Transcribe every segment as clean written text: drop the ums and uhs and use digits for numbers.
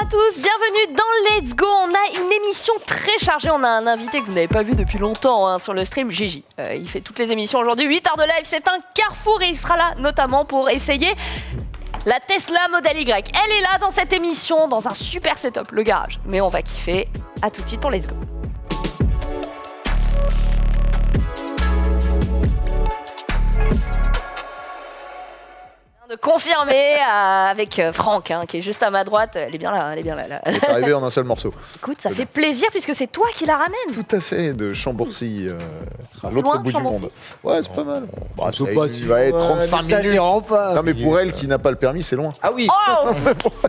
à tous, bienvenue dans Let's Go. On a une émission très chargée, on a un invité que vous n'avez pas vu depuis longtemps sur le stream, Gigi. Il fait toutes les émissions aujourd'hui, 8 heures de live, c'est un carrefour et il sera là notamment pour essayer la Tesla Model Y. Elle est là dans cette émission, dans un super setup, le garage. Mais on va kiffer, à tout de suite pour Let's Go. De confirmer avec Franck, qui est juste à ma droite. Elle est bien là, elle est bien là. Elle est arrivée en un seul morceau. Écoute, ça fait plaisir puisque c'est toi qui la ramènes. Tout à fait, de Chambourcy, à C'est l'autre loin, bout du Chambourcy. monde. Ouais, c'est pas mal. Bah, C'est ça pas il va être 35 minutes. pas. Non, mais pour elle qui n'a pas le permis, c'est loin. Ah oui. Oh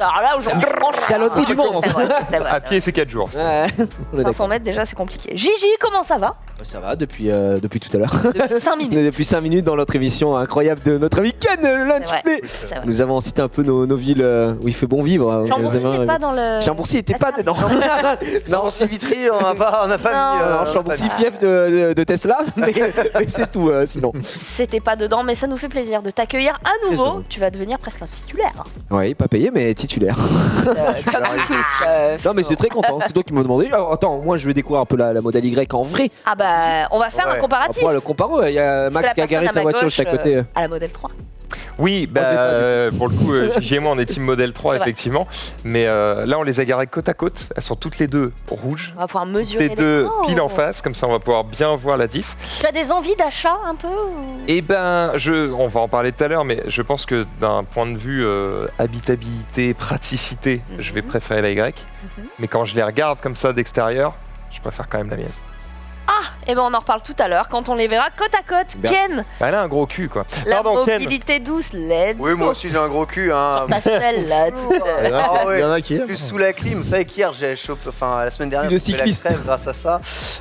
alors là, aujourd'hui, franchement, C'est à l'autre bout du monde. c'est vrai, À pied, c'est 4 jours. Ouais. On est 500 mètres, déjà, c'est compliqué. Gigi, comment ça va? Ça va depuis tout à l'heure. Depuis 5 On est minutes. depuis 5 minutes dans notre émission incroyable de notre ami Ken, le lunch C'est vrai, play. c'est vrai. Nous avons cité un peu nos villes où il fait bon vivre. Chambourcy n'est pas dans le... Chambourcy n'était pas dedans. Non, Vitry, on n'a pas Non. mis. Alors, Chambourcy fief de Tesla, mais c'est tout sinon. C'était pas dedans, mais ça nous fait plaisir de t'accueillir à nouveau. heureux. Tu vas devenir presque un titulaire. Oui, pas payé, mais titulaire. Comme nous tous. Non, mais c'est très content. C'est toi qui m'as demandé. Alors, attends, moi je vais découvrir un peu la Model Y en vrai. Ah bah, on va faire un Ouais. On comparatif. pourra le comparer. Il y a Parce que Max la qui a garé personne sa à ma voiture gauche, juste à côté. à la Model 3. Oui, Moi, je l'ai pas pour le coup, Gigi et moi, on est team Model 3, C'est vrai. effectivement. Mais là, on les a garées côte à côte. Elles sont toutes les deux rouges. On va pouvoir mesurer Les deux Oh. pile en face, comme ça, on va pouvoir bien voir la diff. Tu as des envies d'achat un peu ou... Et ben, on va en parler tout à l'heure, mais je pense que d'un point de vue habitabilité, praticité, je vais préférer la Y. Mais quand je les regarde comme ça d'extérieur, je préfère quand même la mienne. Eh ben on en reparle tout à l'heure quand on les verra côte à côte. Bien. Ken, Elle a un gros cul, quoi. la Pardon, Ken. mobilité douce, let's Oui, moi go. aussi j'ai un gros cul. Sur ta selle là, toute, Il y en a, Ah ouais. il y en a qui aiment. Plus sous la clim. Vous savez qu'hier j'ai chopé, enfin la semaine dernière, Plus de j'ai fait la cycliste. crève grâce à ça.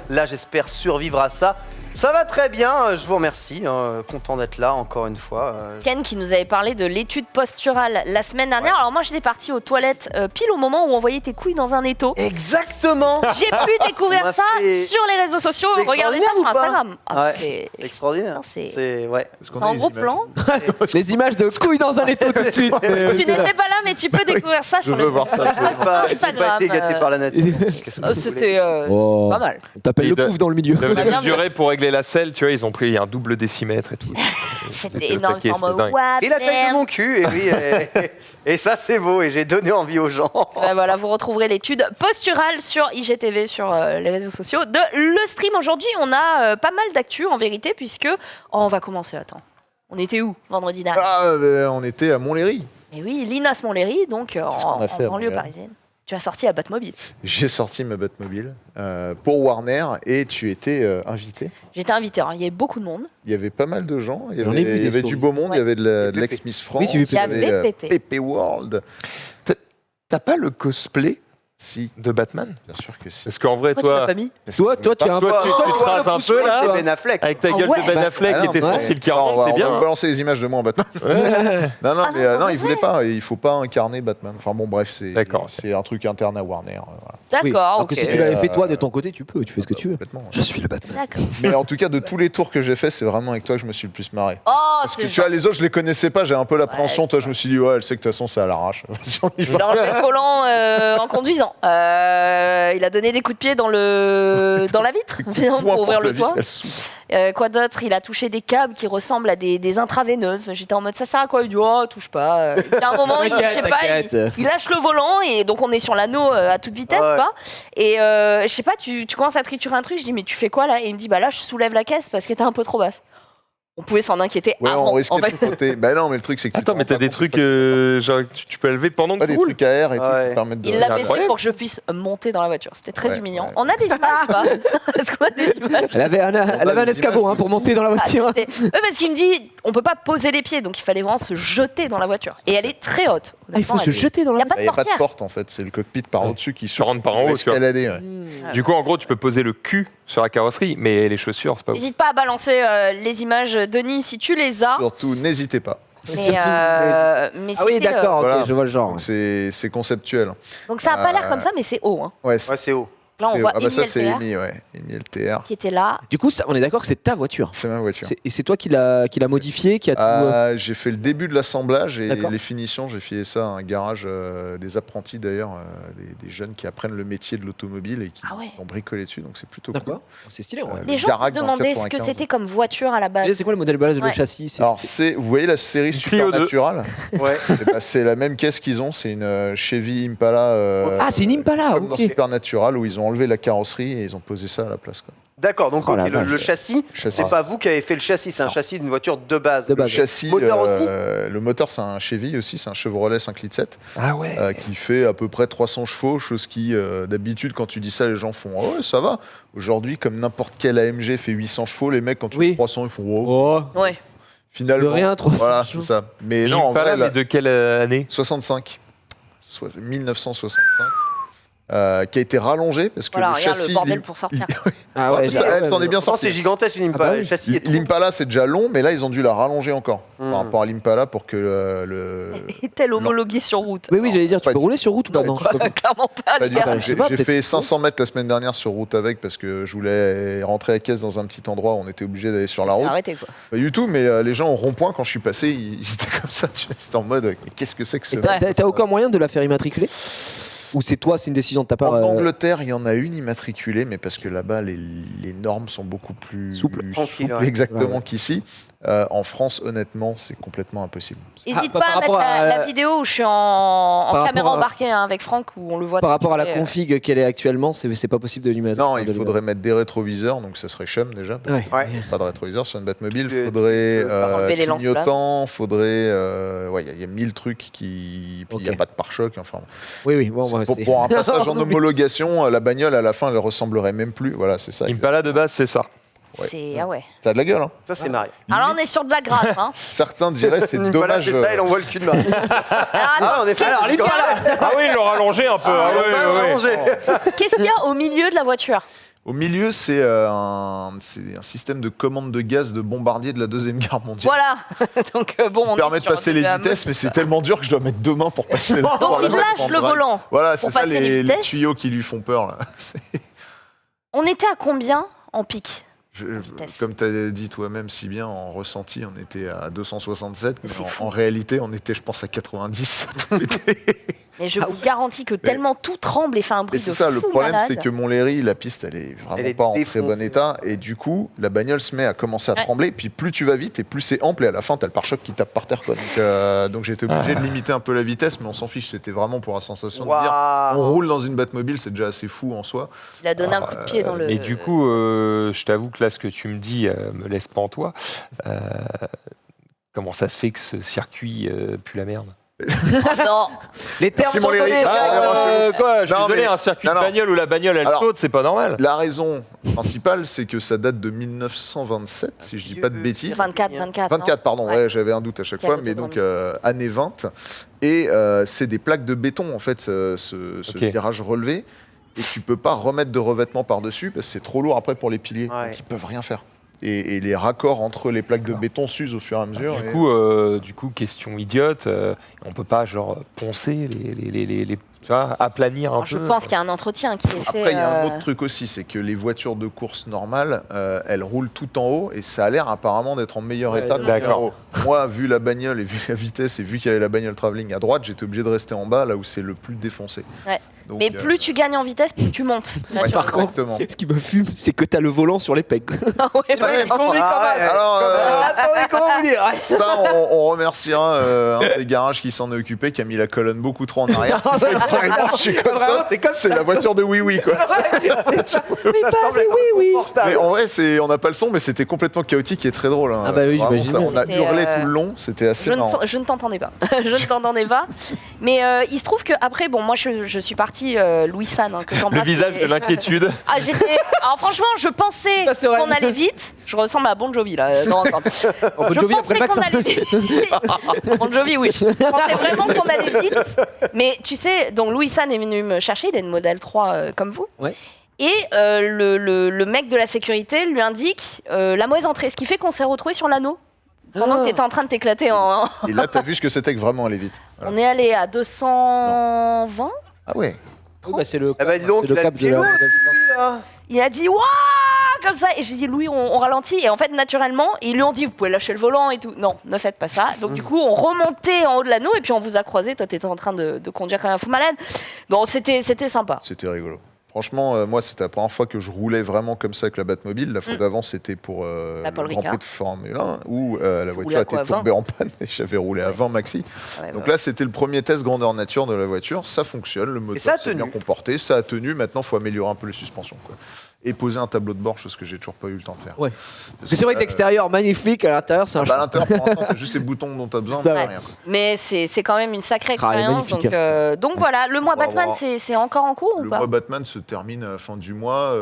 Là j'espère survivre à ça. Ça va très bien, je vous remercie. Content d'être là encore une fois. Ken qui nous avait parlé de l'étude posturale la semaine dernière. Alors moi j'étais partie aux toilettes pile au moment où on voyait tes couilles dans un étau. Exactement. J'ai pu On découvrir a ça fait- sur les réseaux sociaux. C'est Regardez ça sur extraordinaire ou pas Instagram. Ah, Ouais. c'est C'est extraordinaire. Non, c'est- C'est ouais. Est-ce qu'on en a gros les images plan. Les images de couilles dans un étau tout de suite. Tu n'étais pas là, mais tu peux découvrir ça sur veux le voir ça, je veux voir. J'ai pas Instagram. été gâté par la nature. Qu'est-ce que vous voulez C'était Oh. pas mal. On t'appelle Et le de- pouf dans le milieu. De Bah, bien mesurer pour régler la selle, tu vois, ils ont pris un double décimètre et tout. C'était énorme. taquet, C'était en c'était mode dingue. what Et la taille de man. mon cul, et oui, et ça c'est beau, et j'ai donné envie aux gens. Ben voilà, vous retrouverez l'étude posturale sur IGTV, sur les réseaux sociaux de Le Stream. Aujourd'hui, on a pas mal d'actu en vérité, puisque... Oh, on va commencer, attends. On était où vendredi dernier? Ah, on était à Montlhéry. Mais oui, Linas Montlhéry, donc qu'on a fait à banlieue Montréal parisienne. Tu as sorti la Batmobile. J'ai sorti ma Batmobile pour Warner et tu étais invité. J'étais invitée, hein. Il y avait beaucoup de monde. Il y avait pas mal de gens. Il y J'en avait, ai vu il y des avait stories. du beau monde. Ouais. Il y avait de Pépé. l'ex-Miss France. Oui, j'ai vu Il y avait Pépé. Pépé World. T'as pas le cosplay Si, de Batman? bien sûr que si. Parce qu'en vrai, Pourquoi tu l'as toi, pas mis? Toi, tu as un peu. Toi, tu te rases un peu là, C'est Ben Affleck. avec ta Ah gueule ouais. de Ben Affleck Ah et non, tes ouais. sourcils qui Alors, remontent, t'es on va bien. vous hein. balancer les images de moi en Batman. Non, non, Ah mais non, non, pour il voulait vrai. pas. Il faut pas incarner Batman. Enfin bon, bref, D'accord. c'est un truc interne à Warner. Voilà. Oui, D'accord, alors ok. que si tu l'avais fait toi de ton côté, tu peux. Tu fais ce que tu veux. Complètement. Je suis le Batman. D'accord. Mais en tout cas, de tous les tours que j'ai fait, c'est vraiment avec toi que je me suis le plus marré. Oh, Parce que c'est tu vois, les autres, je les connaissais pas, j'ai un peu l'appréhension. Ouais, Toi, je me suis dit, ouais, elle sait que de toute façon, c'est à l'arrache. Si on y Il a va. enlevé le volant en conduisant. Il a donné des coups de pied dans la vitre pour ouvrir le toit. Quoi d'autre? Il a touché des câbles qui ressemblent à des intraveineuses. J'étais en mode ça sert à quoi? Il dit oh touche pas. Et puis à un moment, je sais pas, il lâche le volant et donc on est sur l'anneau à toute vitesse Ouais. quoi. Et je sais pas, tu commences à triturer un truc. Je dis mais tu fais quoi là? Et il me dit bah là je soulève la caisse parce qu'elle était un peu trop basse. On pouvait s'en inquiéter Ouais, avant. on risquait en de fait. tout côté. Bah non, mais le truc, c'est que. tu Attends, te mais rends t'as pas des compte, trucs genre, que tu peux élever pendant que pas tu des roules. trucs à air et tout Ouais. qui permettent de. Il l'a C'est baissé incroyable. pour que je puisse monter dans la voiture. C'était très Ouais, humiliant. ouais. On a des images ou pas? Est-ce qu'on a des images? Elle avait un escabeau pour monter dans la Ah, voiture. c'était- ouais, parce qu'il me dit, on peut pas poser les pieds, donc il fallait vraiment se jeter dans la voiture. Et elle est très haute. Ah, il faut se jeter dans Il la n'y a pas Il de n'y a pas de portière. porte en fait, c'est le cockpit par Ouais. au-dessus qui Tu rentres par en haut, tu vois. escalader. Ouais. Du coup, en gros, tu peux poser le cul sur la carrosserie, mais les chaussures, c'est pas ouf. N'hésite pas à balancer les images, Denis, si tu les as. Surtout, n'hésitez pas. Mais, Surtout, mais Ah oui, c'était, d'accord, ok, Voilà. je vois le genre. Donc c'est conceptuel. donc ça a pas l'air comme ça, mais c'est haut. Hein. Ouais, Ouais, c'est haut. Là, on voit Ah bah ça, Amy c'est LTR Amy, ouais. Amy LTR. qui était là. Du coup, on est d'accord que c'est ta voiture. C'est ma voiture. Et c'est toi qui l'a modifié, qui a tout. J'ai fait le début de l'assemblage et D'accord. les finitions. J'ai filé ça à un garage des apprentis d'ailleurs, des jeunes qui apprennent le métier de l'automobile et qui Ah ouais. ont bricolé dessus. Donc c'est plutôt cool. D'accord. C'est stylé. Ouais. Les Le gens se Garac dans le demandaient ce que 95. c'était comme voiture à la base. C'est quoi le modèle base, Ouais. le châssis Alors vous voyez la série Clio 2. Supernatural. Ouais. Eh ben, c'est la même caisse qu'ils ont. C'est une Chevy Impala. Ah, c'est une Impala, comme dans ok. Supernatural où ils ont enlevé la carrosserie et ils ont posé ça à la place. Quoi. D'accord, donc Oh ok, la le vache. châssis, Châssis. c'est pas vous qui avez fait le châssis, c'est un Non. châssis d'une voiture de base. De Le base. châssis, Moteur aussi le moteur c'est un Chevy aussi, c'est un Chevrolet 5 litres 7 Ah ouais. qui fait à peu près 300 chevaux, chose qui d'habitude quand tu dis ça les gens font oh, ouais ça va. Aujourd'hui comme n'importe quel AMG fait 800 chevaux, les mecs quand tu Oui. dis 300 ils font oh. Oh, Ouais. Finalement de rien, 300 voilà chevaux. c'est ça. Mais Et non en Impala, vrai mais là, de quelle année 65 1965 qui a été rallongé parce que Voilà, le regarde châssis le bordel pour sortir. Ah ouais, ça, elle s'en est bien Non, c'est sortie. gigantesque une Impala, Ah bah oui. le châssis est trop- L'Impala c'est déjà long mais là ils ont dû la rallonger encore Hmm. par rapport à l'Impala pour que le Est-elle homologuée sur route? Oui, oui, j'allais dire, tu Pas peux du- rouler sur route ou pas? Non, Clairement pas, Pas les du gars. tout. je sais pas, J'ai peut-être fait que- 500 mètres la semaine dernière sur route avec parce que je voulais rentrer à caisse dans un petit endroit où on était obligé d'aller sur la route. Arrêtez quoi. Pas du tout, mais les gens au rond-point, quand je suis passé, ils étaient comme ça. Tu vois, c'était en mode, mais qu'est-ce que c'est que ce. Et t'as aucun moyen de la faire immatriculer? Ou c'est toi, c'est une décision de ta part? En Angleterre, il y en a une immatriculée, mais parce que là-bas, les normes sont beaucoup plus Souples. Tranquille, ouais. exactement Ouais, ouais. qu'ici. En France, honnêtement, c'est complètement impossible. N'hésite par pas à mettre rapport à- la vidéo où je suis en Par caméra rapport à- embarquée hein, avec Franck, où on le voit. Par rapport à la tricoter, config qu'elle est actuellement, c'est pas possible de l'immatriculer. Non, il faudrait mettre des rétroviseurs, donc ça serait chum déjà. parce Ouais. Ouais. Pas de rétroviseur sur une Batmobile, Tu- faudrait tu peux pas enlever les lance-flammes. clignotant, faudrait ouais, il y a 1000 trucs qui puis il y a Ok. pas de pare-choc enfin. Oui, oui, bon, C'est bah, c'est- pour un passage en Non, mais- homologation, la bagnole à la fin elle ressemblerait même plus, voilà, c'est ça. Impala de base, c'est ça. C'est ah ouais. Ça a de la gueule hein. Ça, c'est Marie. Alors on est sur de la gratte. Hein. Certains diraient c'est Voilà, dommage. c'est ça, il envoie le cul de Marie. Alors, attends, Ah, en effet, qu'est-ce- c'est scandaleux. Ah oui, ils l'ont rallongé un peu. Ah, oui, oui, oui. qu'est-ce qu'il y a au milieu de la voiture? Au milieu, c'est un système de commande de gaz de bombardier de la Deuxième Guerre mondiale. Voilà. Donc bon, on Il permet est de sur passer de les la- vitesses, mais c'est tellement dur que je dois mettre 2 mains pour passer là. Donc il lâche le volant. Voilà, c'est pour ça passer les les vitesses. tuyaux qui lui font peur. Là. On était à combien en pic? Vitesse. Comme tu as dit toi-même si bien, en ressenti, on était à 267, mais C'est fou. en réalité, on était, je pense, à 90. Tout était- Mais je vous garantis que tellement tout tremble et fait un Et bruit c'est de ça, le fou problème, malade. c'est que Montlhéry, la piste, elle est vraiment Elle est pas en très défoncée. bon état. Et du coup, la bagnole se met à commencer à Ouais. trembler. Puis plus tu vas vite, et plus c'est ample. Et à la fin, tu as le pare-choc qui tape par terre. Quoi. Donc j'ai été obligé de limiter un peu la vitesse, mais on s'en fiche. C'était vraiment pour la sensation de dire on Waouh. roule dans une Batmobile, c'est déjà assez fou en soi. Il a donné un coup de pied dans le. Et du coup, je t'avoue que là, ce que tu me dis me laisse pantois. Comment ça se fait que ce circuit pue la merde? Ah non. Les termes Merci, sont Montlhéry. donnés. Quoi? Je suis Non, désolé, mais- un circuit non, de non. bagnole où la bagnole elle Alors- saute, c'est pas normal. La raison principale, c'est que ça date de 1927, si je dis pas de bêtises. 24, 24. 24, pardon, Ouais. ouais, j'avais un doute à chaque fois, mais donc année 20. Et c'est des plaques de béton, en fait, ce Ok. virage relevé. Et tu peux pas remettre de revêtement par-dessus parce que c'est trop lourd après pour les piliers. Ouais. Donc ils peuvent rien faire. Et les raccords entre les plaques de béton s'usent au fur et à mesure. et- Du coup, question idiote, on peut pas genre poncer tu vois, aplanir un Alors, peu. je pense qu'il y a un entretien qui est fait. Après, il y a un autre truc aussi, c'est que les voitures de course normales, elles roulent tout en haut et ça a l'air apparemment d'être en meilleur Ouais, état. que d'accord. en haut. Moi, vu la bagnole et vu la vitesse et vu qu'il y avait la bagnole travelling à droite, j'étais obligé de rester en bas, là où c'est le plus défoncé. Ouais. Donc, Mais plus tu gagnes en vitesse, plus tu montes. ouais, naturellement. Par contre, exactement. ce qui me fume, c'est que t'as le volant sur les pecs. Ah ouais, bah, Ouais, non. Alors, Attendez, comment vous dire? ça, on remerciera un des garages qui s'en est occupé, qui a mis la colonne beaucoup trop en arrière. Ce qui fait que vraiment, je suis comme Vraiment, ça. t'es comme C'est la voiture de Oui Oui, quoi. Mais pas c'est oui, oui. Mais en vrai, on n'a pas le son, mais c'était complètement chaotique et très drôle. Hein. Ah bah oui, Vraiment, j'imagine. ça, on a C'était, hurlé tout le long, c'était assez Je ne, marrant. je ne t'entendais pas. Je ne t'entendais pas. Mais il se trouve que après, bon, moi, je suis partie Louis San, hein, que Le j'embrasse. visage Et- de l'inquiétude. Ah, j'étais. Alors franchement, je pensais Pas sereine. qu'on allait vite. Je ressemble à Bon Jovi là. Non, attends. Bon, Bon Je Jovi, après pensais le qu'on vaccin. allait vite. Bon Jovi, oui. Je pensais vraiment qu'on allait vite. Mais tu sais, donc Louis San est venu me chercher. Il a une modèle 3 comme vous. Ouais. Et le mec de la sécurité lui indique la mauvaise entrée, ce qui fait qu'on s'est retrouvé sur l'anneau. Pendant que tu étais en train de t'éclater Et là, t'as vu ce que c'était que vraiment aller vite. Voilà. On est allé à 220. Ah ouais. Oui, bah, c'est le Eh ben, dis donc, c'est le il a cap le de la. pied là. Il a dit waouh comme ça et j'ai dit Louis on ralentit et en fait naturellement ils lui ont dit vous pouvez lâcher le volant et tout. Non, ne faites pas ça. Donc du coup on remontait en haut de l'anneau et puis on vous a croisé. Toi t'étais en train de conduire comme un fou malade. Donc c'était sympa. C'était rigolo. Franchement, moi, c'était la première fois que je roulais vraiment comme ça avec la Batmobile. La fois d'avant, c'était pour La Paul le Grand Ricard. Prix de Formule 1 où la Tu voiture roulais à était quoi, 20? tombée en panne et j'avais roulé à 20 maxi. Ouais, Donc bah, là, c'était le premier test grandeur nature de la voiture. Ça fonctionne, le ça a moteur s'est bien tenu. comporté, ça a tenu. Maintenant, il faut améliorer un peu les suspensions, quoi. Et poser un tableau de bord, chose que j'ai toujours pas eu le temps de faire. Ouais. Parce que c'est vrai que d'extérieur, magnifique, à l'intérieur, c'est un Bah, à chou. l'intérieur, pour l'instant, t'as juste les boutons dont t'as besoin, C'est ça, mais ouais. rien, quoi. mais c'est quand même une sacrée Ah, elle est expérience. magnifique, Donc voilà, le mois On va Batman voir. c'est encore en cours ou Le pas mois Batman se termine à la fin du mois.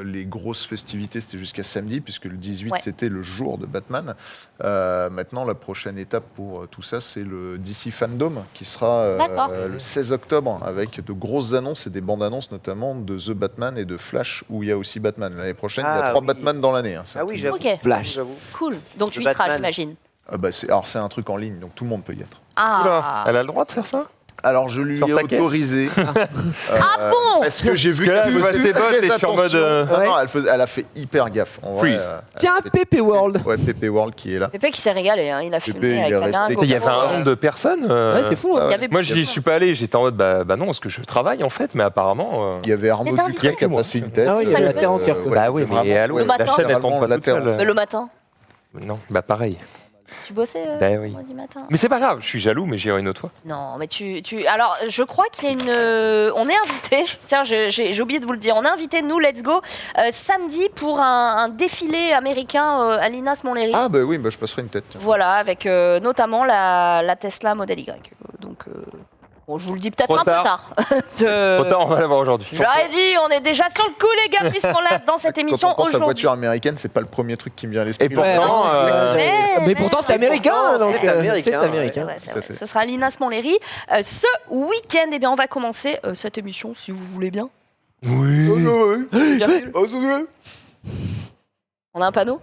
Les grosses festivités, c'était jusqu'à samedi, puisque le 18, Ouais. c'était le jour de Batman. Maintenant, la prochaine étape pour tout ça, c'est le DC Fandom, qui sera D'accord. le 16 octobre, avec de grosses annonces et des bandes annonces, notamment de The Batman et de Flash, où il y a aussi Batman. L'année prochaine, il y a Ah 3 oui. Batman dans l'année. Hein, c'est un Ah oui, truc de j'avoue. Ok, Flash. J'avoue. cool. Donc tu y Le seras Batman. j'imagine. Alors, c'est un truc en ligne, donc tout le monde peut y être. Oula, Ah. elle a le droit de faire ça? Alors, je lui Sur ai ta caisse. autorisé. Ah bon Parce que j'ai vu Parce que là, qu'elle je vois faisait ses bottes très et je suis en mode, attention. Ouais. Non, elle a fait hyper gaffe. En vrai, Freeze. elle Tiens, a fait- Pepe World. Ouais, Pépé World qui est là. Pépé qui s'est régalé, hein. Il a Pépé, filmé il avec est ta resté- dingue. Il Il y avait un nombre de personnes. Ouais, c'est fou. Ah Il ouais. y avait Moi, j'y suis pas allé, j'étais en mode, bah non, parce que je travaille en fait, mais apparemment. Il y avait Arnaud T'étais invité Ducret qui a moi. passé une tête. Ah oui, il y avait la terre entière, quoi. Bah oui, mais vraiment, allô, Le matin. la chaîne, elle tombe pas La toute terre seule. Mais le matin, Non, bah pareil. tu bossais Ben oui. lundi matin. Mais c'est pas grave, je suis jaloux, mais j'irai une autre fois. Non, mais Alors, je crois qu'il y a une. On est invité. Tiens, j'ai oublié de vous le dire. On est invité, nous, Let's Go, samedi pour un défilé américain à l'INAS Montlhéry. Ah bah oui, bah, je passerai une tête. tiens. Voilà, avec notamment la Tesla Model Y. Donc, bon, je vous le dis peut-être Trop un peu tard. tard. Trop tard, on va l'avoir aujourd'hui. Je leur ai dit, on est déjà sur le coup, les gars, puisqu'on l'a dans cette émission Quand on pense à aujourd'hui. voiture américaine, c'est pas le premier truc qui me vient à l'esprit. Et pourtant, Mais pourtant, c'est américain, donc c'est américain, c'est ouais. américain. C'est vrai, c'est Tout à vrai. fait. Ce sera à l'INAS Montlhéry. Ce week-end, eh bien, on va commencer cette émission, si vous voulez bien. Oui. Virgule. On a un panneau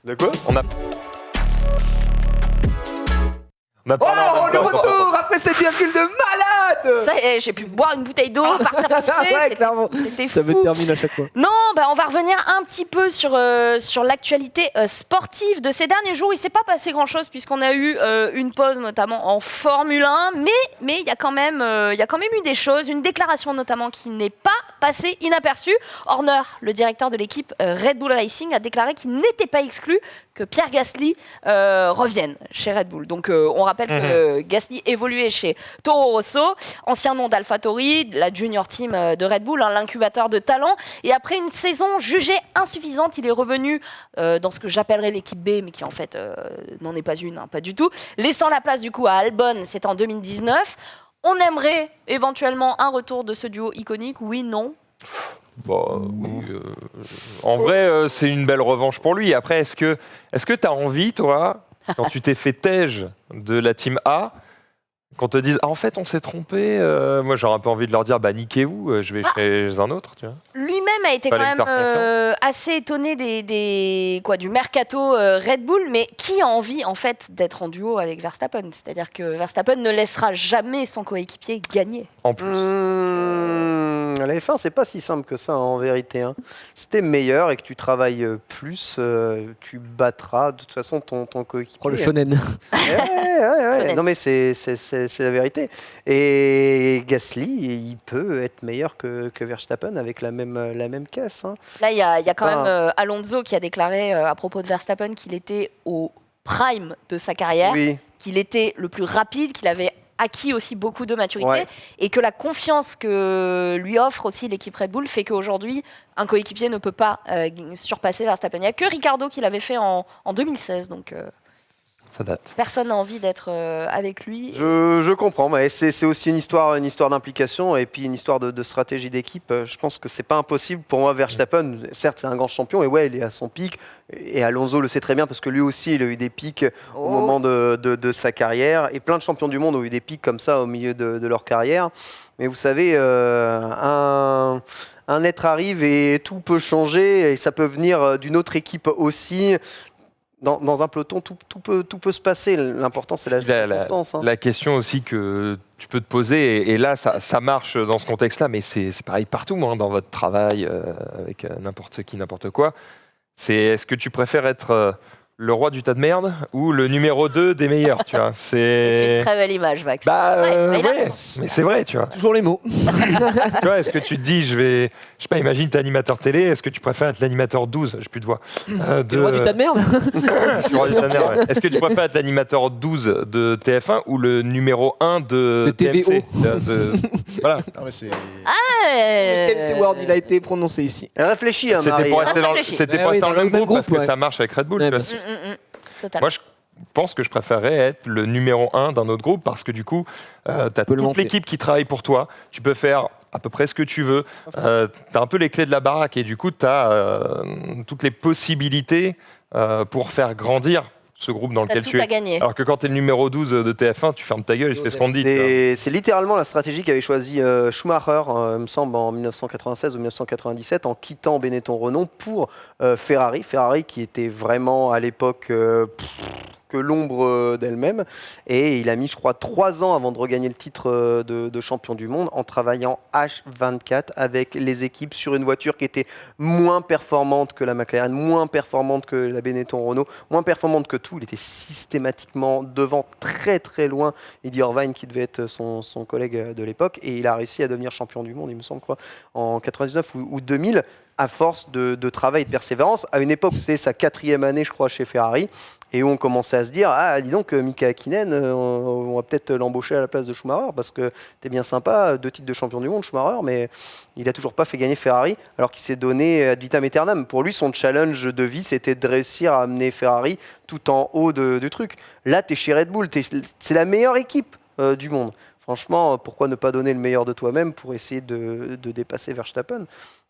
De quoi? On a Oh, parlé en même le temps. retour après cette virgule de malade. Ça y est, j'ai pu boire une bouteille d'eau, partir pisser. Ouais, c'était- clairement. C'était Ça me fou. termine à chaque fois. Non, bah on va revenir un petit peu sur l'actualité sportive de ces derniers jours. Il s'est pas passé grand-chose puisqu'on a eu une pause notamment en Formule 1, mais il y a quand même eu des choses, une déclaration notamment qui n'est pas passée inaperçue. Horner, le directeur de l'équipe Red Bull Racing, a déclaré qu'il n'était pas exclu que Pierre Gasly revienne chez Red Bull. Donc on rappelle que Gasly évoluait chez Toro Rosso, ancien nom d'AlphaTauri, la junior team de Red Bull, hein, l'incubateur de talent. Et après une saison jugée insuffisante, il est revenu dans ce que j'appellerais l'équipe B, mais qui en fait n'en est pas une, hein, pas du tout, laissant la place du coup à Albon, c'est en 2019. On aimerait éventuellement un retour de ce duo iconique, oui, non. Bon, oui, en vrai, c'est une belle revanche pour lui. Après, est-ce que tu as envie, toi, quand tu t'es fait tège de la team A, qu'on te dise, ah, en fait, on s'est trompé, moi j'aurais un peu envie de leur dire, bah niquez-vous, je vais chez un autre, tu vois. Lui-même a été quand Fallait me même faire assez étonné du mercato Red Bull, mais qui a envie en fait d'être en duo avec Verstappen? C'est-à-dire que Verstappen ne laissera jamais son coéquipier gagner. En plus. La F1, c'est pas si simple que ça, hein, en vérité. Hein. Si t'es meilleur et que tu travailles plus, tu battras de toute façon ton coéquipier. Oh, le shonen. Ouais. Shonen. Non, mais c'est la vérité. Et Gasly, il peut être meilleur que Verstappen avec la même caisse. Hein. Là, il y a quand pas- même Alonso qui a déclaré à propos de Verstappen qu'il était au prime de sa carrière, Oui. qu'il était le plus rapide, qu'il avait acquis aussi beaucoup de maturité Ouais. et que la confiance que lui offre aussi l'équipe Red Bull fait qu'aujourd'hui, un coéquipier ne peut pas surpasser Verstappen. Il n'y a que Ricardo qui l'avait fait en 2016, donc Ça date. personne n'a envie d'être avec lui. Je comprends, mais c'est aussi une histoire d'implication et puis une histoire de stratégie d'équipe. Je pense que c'est pas impossible pour moi. Verstappen, certes, c'est un grand champion et ouais, il est à son pic. Et Alonso le sait très bien parce que lui aussi, il a eu des pics au moment de sa carrière. Et plein de champions du monde ont eu des pics comme ça au milieu de leur carrière. Mais vous savez, un être arrive et tout peut changer et ça peut venir d'une autre équipe aussi. Dans un peloton, tout peut se passer. L'important, c'est la circonstance. La question aussi que tu peux te poser, et là, ça marche dans ce contexte-là, mais c'est pareil partout, dans votre travail, avec n'importe qui, n'importe quoi. C'est est-ce que tu préfères être le roi du tas de merde ou le numéro 2 des meilleurs, tu vois. C'est une très belle image, Max. Mais c'est vrai, tu vois. Toujours les mots. Tu vois, est-ce que tu te dis, je sais pas, imagine t'es animateur télé, est-ce que tu préfères être l'animateur 12, j'ai plus de voix. Le roi du tas de merde. Le roi du tas de merde, ouais. Est-ce que tu préfères être l'animateur 12 de TF1 ou le numéro 1 de TMC Voilà. Non, mais c'est... Le TMC Word, il a été prononcé ici. Réfléchis, C'était Marie. pour rester dans le même groupe, parce que ouais. ça marche avec Red Bull. Ouais, tu vois. bien sûr. Totalement. Moi, je pense que je préférerais être le numéro 1 d'un autre groupe parce que du coup, tu as toute monter. l'équipe qui travaille pour toi. Tu peux faire à peu près ce que tu veux. Tu as un peu les clés de la baraque et du coup, tu as toutes les possibilités pour faire grandir ce groupe dans lequel tu es. Gagné. Alors que quand tu es le numéro 12 de TF1, tu fermes ta gueule et tu fais ce qu'on te dit. C'est littéralement la stratégie qu'avait choisi Schumacher, il me semble, en 1996 ou 1997, en quittant Benetton-Renault pour Ferrari. Ferrari qui était vraiment à l'époque que l'ombre d'elle-même. Et il a mis, je crois, 3 ans avant de regagner le titre de champion du monde en travaillant H24 avec les équipes sur une voiture qui était moins performante que la McLaren, moins performante que la Benetton-Renault, moins performante que tout. Il était systématiquement devant, très très loin, Eddie Irvine qui devait être son collègue de l'époque. Et il a réussi à devenir champion du monde, il me semble, quoi, en 99 ou 2000, à force de travail et de persévérance. À une époque, c'était sa 4e année, je crois, chez Ferrari. Et où on commençait à se dire, ah, dis donc, Mika Hakkinen, on va peut-être l'embaucher à la place de Schumacher, parce que t'es bien sympa, 2 titres de champion du monde, Schumacher, mais il a toujours pas fait gagner Ferrari, alors qu'il s'est donné ad vitam aeternam. Pour lui, son challenge de vie, c'était de réussir à amener Ferrari tout en haut du truc. Là, t'es chez Red Bull, c'est la meilleure équipe du monde. Franchement, pourquoi ne pas donner le meilleur de toi-même pour essayer de dépasser Verstappen?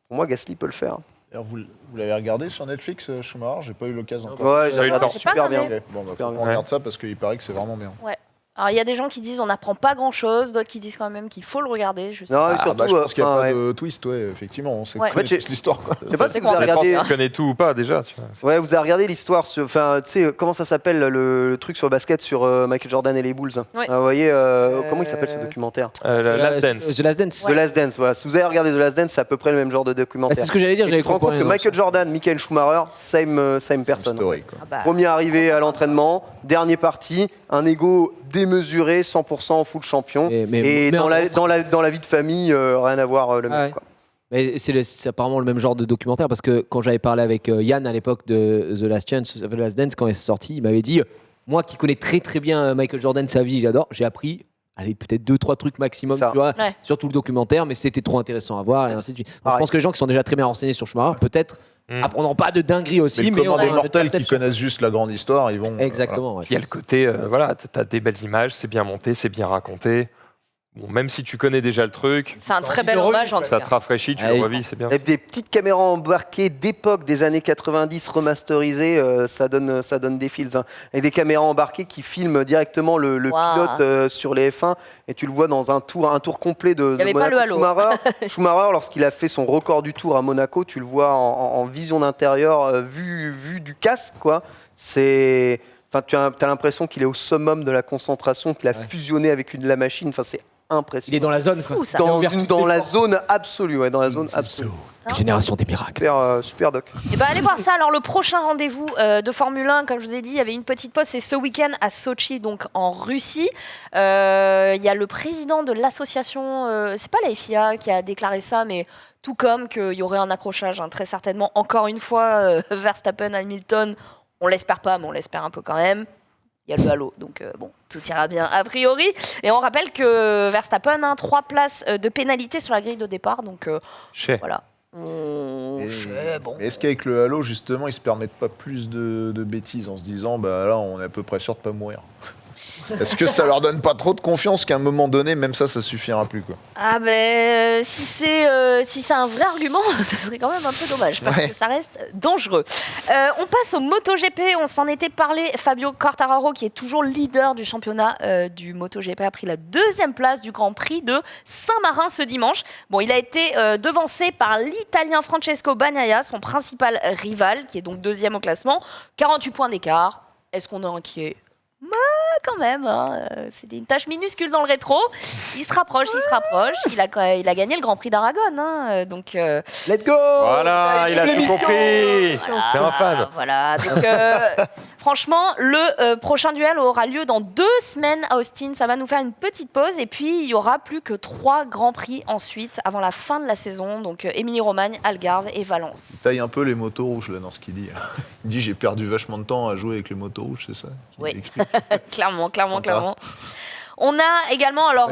Pour moi, Gasly peut le faire. Alors, vous l'avez regardé sur Netflix, Schumacher? J'ai pas eu l'occasion encore. Ouais, j'ai regardé J'ai super pas bien. regardé. Ok, bon, bah, Super on bien. regarde ça parce qu'il paraît que c'est vraiment bien. Alors, il y a des gens qui disent on n'apprend pas grand-chose, d'autres qui disent quand même qu'il faut le regarder. Juste Non, et Ah, surtout, bah, je pense qu'il n'y a enfin, pas ouais. de twist, ouais, effectivement, on sait Ouais. connaît En fait, tous l'histoire, quoi. Je sais pas si vous quoi, avez Je pense regardé. que tu connais tout ou pas déjà. Tu vois. Ouais, vous avez regardé l'histoire sur, enfin, tu sais, comment ça s'appelle le truc sur le basket sur Michael Jordan et les Bulls. Ouais. Vous voyez, comment il s'appelle ce documentaire? Last Dance. The Last Dance. The Last Dance. Voilà. Si vous avez regardé The Last Dance, c'est à peu près le même genre de Ah, documentaire. c'est ce que j'allais dire, Et j'avais tu te rends compte compris. que Michael Jordan, Michael Schumacher, same personne. Story, quoi. Ah bah, Premier arrivé à l'entraînement, dernier parti, un ego démesuré, 100% full champion. Et dans la vie de famille, rien à voir le même. ouais. Quoi. Mais c'est apparemment le même genre de documentaire parce que quand j'avais parlé avec Yann à l'époque de The Last Dance, quand il est sorti, il m'avait dit moi qui connais très très bien Michael Jordan, sa vie, j'adore, j'ai appris allez, peut-être 2-3 trucs maximum, Ça. tu vois, Ouais. sur tout le documentaire, mais c'était trop intéressant à voir et ainsi de suite. Donc, je Pareil. pense que les gens qui sont déjà très bien renseignés sur Schumacher, peut-être apprendront pas de dinguerie aussi, Mais mais comme on a des une mortels qui perception. connaissent juste la grande histoire, ils vont. Exactement. ouais. Il y a le côté, voilà, tu as des belles images, c'est bien monté, c'est bien raconté. Bon, même si tu connais déjà le truc, c'est un très bel hommage en tout ça cas. te rafraîchit, tu Allez. le revis, c'est bien. Avec des petites caméras embarquées d'époque des années 90 remasterisées, ça donne des feels. Hein. Avec des caméras embarquées qui filment directement le Wow. pilote sur les F1 et tu le vois dans un tour complet de y avait pas Monaco. le halo. Schumacher, lorsqu'il a fait son record du tour à Monaco, tu le vois en vision d'intérieur, vue du casque, quoi. C'est... Enfin, tu as l'impression qu'il est au summum de la concentration, qu'il a fusionné avec la machine. Enfin, c'est impressionnant. Il est dans la zone, quoi. Fou, ça. Dans la zone absolue, ouais, dans la zone absolue. Génération des miracles. Super doc. Et ben allez voir ça. Alors le prochain rendez-vous de Formule 1, comme je vous ai dit, il y avait une petite pause, c'est ce week-end à Sochi, donc en Russie. Il y a le président de l'association, c'est pas la FIA qui a déclaré ça, mais tout comme qu'il y aurait un accrochage, hein, très certainement. Encore une fois, Verstappen, Hamilton, on l'espère pas, mais on l'espère un peu quand même. Il y a le halo, donc bon, tout ira bien a priori. Et on rappelle que Verstappen a 3 places de pénalité sur la grille de départ, donc Chez. voilà. Et- Bon. mais est-ce qu'avec le Halo, justement, ils se permettent pas plus de bêtises en se disant, bah là, on est à peu près sûr de pas mourir? Est-ce que ça leur donne pas trop de confiance qu'à un moment donné, même ça suffira plus quoi. Ah ben, si c'est un vrai argument, ça serait quand même un peu dommage, parce que ça reste dangereux. On passe au MotoGP, on s'en était parlé. Fabio Quartararo, qui est toujours leader du championnat du MotoGP, a pris la 2e place du Grand Prix de Saint-Marin ce dimanche. Bon, il a été devancé par l'Italien Francesco Bagnaia, son principal rival, qui est donc 2e au classement. 48 points d'écart. Est-ce qu'on est inquiet ? Quand même, hein. C'était une tâche minuscule dans le rétro. Il se rapproche. Il a gagné le Grand Prix d'Aragon, hein. Donc, Let's go. Voilà, il a tout compris. voilà, C'est un fan. Voilà. Donc, franchement, le prochain duel aura lieu dans 2 semaines à Austin. Ça va nous faire une petite pause. Et puis, il y aura plus que 3 Grands Prix ensuite, avant la fin de la saison. Donc, Émilie-Romagne, Algarve et Valence. Il taille un peu les motos rouges là dans ce qu'il dit. Il dit j'ai perdu vachement de temps à jouer avec les motos rouges, c'est ça qu'il Oui. explique. Clairement. On a également, alors,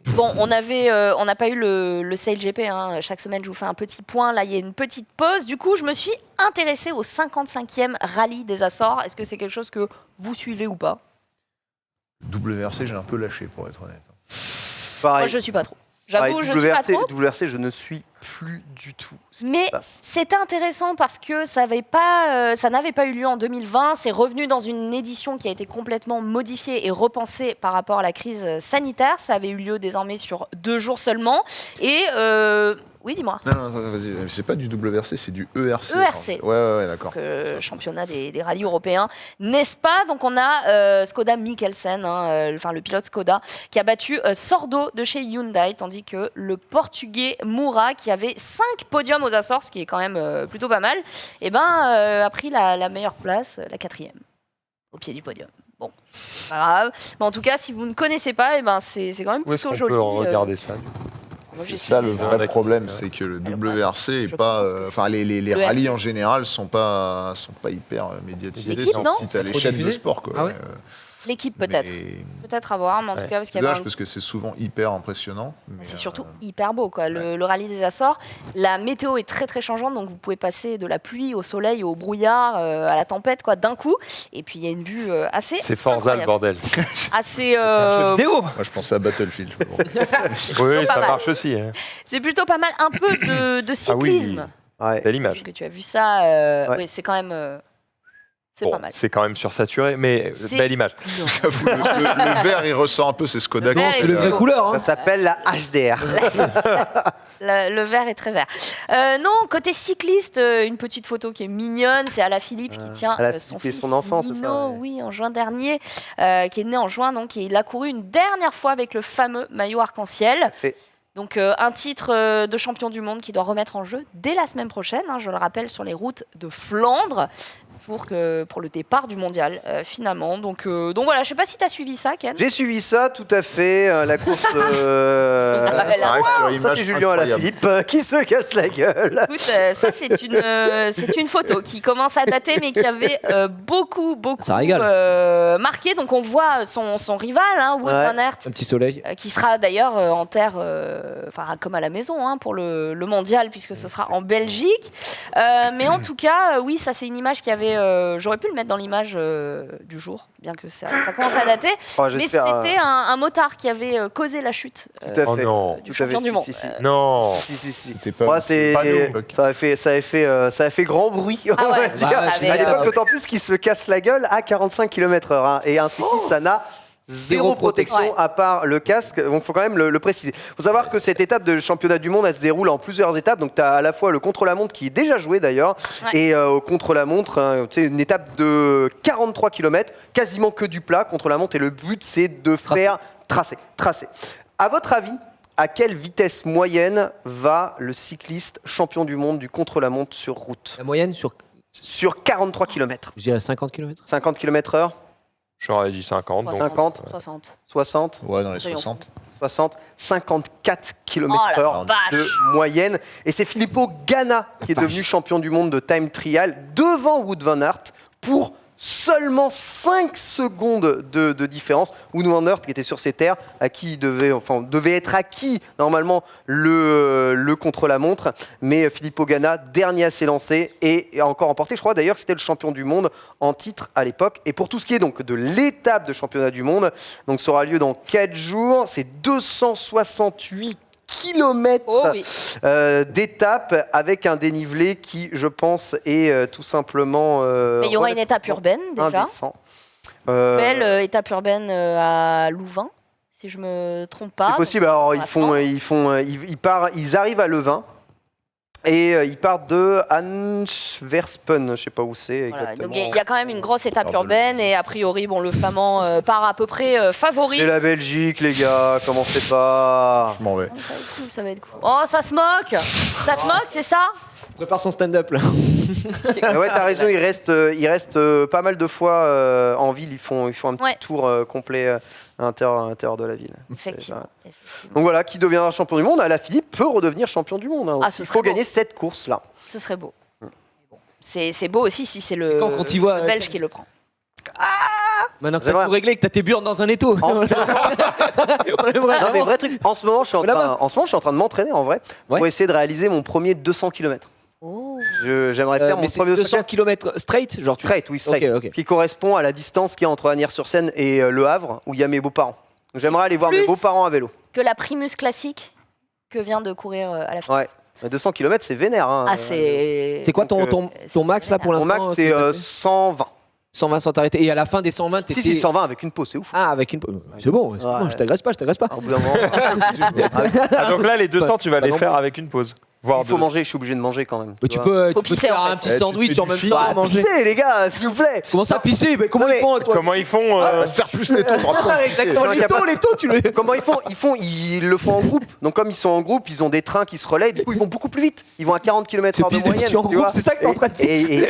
bon, on n'a pas eu le Sale GP, hein. Chaque semaine, je vous fais un petit point. Là, il y a une petite pause. Du coup, je me suis intéressée au 55e rallye des Açores. Est-ce que c'est quelque chose que vous suivez ou pas ? WRC, j'ai un peu lâché pour être honnête. Pareil. Moi, je suis pas trop. J'avoue, Pareil, je suis pas trop. WRC, je ne suis plus du tout ce qui Mais se passe. c'était intéressant parce que ça n'avait pas eu lieu en 2020. C'est revenu dans une édition qui a été complètement modifiée et repensée par rapport à la crise sanitaire. Ça avait eu lieu désormais sur 2 jours seulement. Et oui, dis-moi. Non, vas-y, c'est pas du WRC, c'est du ERC. ERC. Ouais, d'accord. Championnat des rallyes européens, n'est-ce pas ? Donc on a Skoda Mikkelsen, enfin le pilote Skoda, qui a battu Sordo de chez Hyundai, tandis que le Portugais Moura, qui avait 5 podiums aux Açores, ce qui est quand même plutôt pas mal, a pris la meilleure place, la 4e, au pied du podium. Bon, pas grave. Mais en tout cas, si vous ne connaissez pas, c'est quand même Où est-ce plutôt qu'on joli. peut regarder ça Moi, j'ai C'est ça le suivi vrai ça. problème, c'est que le WRC est Je pas. pense que Enfin, les le rallyes RC. en général sont pas hyper médiatisés. L'équipe, sauf non si t'as les Trop chaînes de diffusé sport, quoi. Ah ouais L'équipe peut-être. Mais Peut-être à voir, mais en tout Ouais. cas, parce c'est qu'il y avait dommage un- parce que c'est souvent hyper impressionnant. mais, C'est surtout hyper beau, quoi. Le rallye des Açores. La météo est très très changeante, donc vous pouvez passer de la pluie au soleil, au brouillard, à la tempête, quoi, d'un coup. Et puis il y a une vue assez. C'est Forza le incroyable. bordel. Assez. C'est un jeu vidéo. Moi, je pensais à Battlefield. Bon. Oui, pas ça mal. marche aussi. Hein. C'est plutôt pas mal. Un peu de Ah oui. cyclisme. Ouais. Belle image. Que tu as vu ça. Ouais. Oui, c'est quand même. C'est Bon, pas mal. c'est quand même sursaturé, mais C'est- belle image. J'avoue, le vert, il ressort un peu, c'est Skoda. Le vert qui est fait C'est le la- vrai beau. couleur. Hein. Ça s'appelle la HDR. Le vert est très vert. Non, côté cycliste, une petite photo qui est mignonne, c'est Alaphilippe qui tient son Alaphilippe et fils son enfant, c'est ça, Nino, ouais. oui, en juin dernier, qui est né en juin, donc et il a couru une dernière fois avec le fameux maillot arc-en-ciel. Fait. Donc un titre de champion du monde qui doit remettre en jeu dès la semaine prochaine, hein, je le rappelle, sur les routes de Flandre. Pour le départ du mondial, finalement. Donc voilà, je sais pas si tu as suivi ça, Ken. J'ai suivi ça, tout à fait. La course. Ah, ben là, Ouais, sur Ça, image c'est Julien incroyable. Alaphilippe qui se casse la gueule. Écoute, ça c'est une photo qui commence à dater, mais qui avait beaucoup Ça régale. marqué. Donc on voit son rival, hein, Wout Ouais. van Aert, Un petit soleil. qui sera d'ailleurs en terre, enfin comme à la maison, hein, pour le mondial, puisque ce sera en Belgique. Mais en tout cas, oui, ça c'est une image qui avait. J'aurais pu le mettre dans l'image du jour, bien que ça commence à dater. Oh, Mais j'espère, c'était un motard qui avait causé la chute Tout à Oh fait. non. du Tout à fait, champion du monde. si. Non. Si. C'était pas- Ouais, c'est- pas nous. ça a fait grand bruit, on Ah ouais, va dire. ça avait, À l'époque, d'autant plus qu'il se casse la gueule à 45 km/h. Hein. Et un cycliste, ça n'a zéro protection Ouais. à part le casque. Donc, il faut quand même le préciser. Il faut savoir que cette étape de championnat du monde, elle se déroule en plusieurs étapes. Donc, tu as à la fois le contre-la-montre qui est déjà joué d'ailleurs, Ouais. et contre-la-montre, hein, tu sais, une étape de 43 km, quasiment que du plat contre-la-montre. Et le but, c'est de faire tracer. À votre avis, à quelle vitesse moyenne va le cycliste champion du monde du contre-la-montre sur route? La moyenne Sur 43 km. je dirais 50 km. 50 km/h, J'aurais dit 50. donc, 50. 60. 60, Ouais, dans les Soyons 60. 60, 54 Oh km/h la de vache. moyenne. Et c'est Filippo Ganna qui est devenu champion du monde de time trial devant Wout van Aert pour Seulement 5 secondes de différence. Wout van Aert qui était sur ses terres, à qui devait être acquis normalement le contre-la-montre. Mais Filippo Ganna, dernier à s'élancer et a encore emporté. Je crois d'ailleurs que c'était le champion du monde en titre à l'époque. Et pour tout ce qui est donc de l'étape de championnat du monde, donc ça aura lieu dans 4 jours. C'est 268 kilomètres d'étape avec un dénivelé qui, je pense, est tout simplement... Mais il y aura une étape urbaine déjà. Indécent. Belle étape urbaine à Louvain, si je me trompe pas. C'est possible. Alors ils arrivent à Leuven et ils partent de Antwerpen, je sais pas où c'est Voilà, exactement. donc il y a quand même une grosse étape urbaine et a priori, bon, le Flamand part à peu près favori. C'est la Belgique, les gars. Commencez pas. Je m'en vais. Oh, ça va être cool, ça va être cool. Oh, ça se moque. Ça se moque, c'est ça? Prépare son stand-up là. Ouais, t'as raison. Il reste pas mal de fois en ville. Ils font un petit tour complet à l'intérieur de la ville. Effectivement. Donc voilà, qui deviendra champion du monde. Alaphilippe peut redevenir champion du monde. Hein, ce il serait faut beau. gagner cette course-là. Ce serait beau. Bon. C'est beau aussi si c'est le, quand tu vois, le Belge qui le prend. Maintenant que C'est t'as vrai. tout réglé, que t'as tes burnes dans un étau. Non, mais vrai truc. En ce moment, je suis en train de m'entraîner en vrai pour essayer de réaliser mon premier 200 km. Oh. J'aimerais faire mon mais c'est premier 200 km straight, genre straight, oui, straight. Ok. Qui correspond à la distance qu'il y a entre Asnières-sur-Seine et Le Havre, où il y a mes beaux-parents. J'aimerais aller voir mes plus beaux-parents à vélo. Que la Primus classique que vient de courir à la fin. Ouais. 200 km, c'est vénère. Hein, Ah, c'est. C'est quoi ton Donc, max là pour Mon l'instant? max, c'est 120. 120 sans t'arrêter. Et à la fin des 120, t'étais... Si, 120 avec une pause, c'est ouf. Ah, avec une... C'est bon, Ouais. je t'agresse pas. Au bout d'un moment, Ah, donc là, les 200, tu vas Pas les non faire plus. avec une pause. Voire il faut deux. manger, je suis obligé de manger quand même. Mais tu vois. peux Faut te pisser, faire en fait. un petit Tu sandwich fais en du même fil. temps à Ah, manger. pissez, les gars, s'il vous plaît. Comment ça, pisser? Mais comment Non, ils mais font, toi? Comment ils font Serre plus les taux, Exactement, Je suis les taux, tu le... Comment ils le font en groupe. Donc comme ils sont en groupe, ils ont des trains qui se relaient. Du coup, ils vont beaucoup plus vite. Ils vont à 40 km/h C'est de pisse moyenne. dessus en tu groupe, vois. c'est ça que t'es en train de dire. Et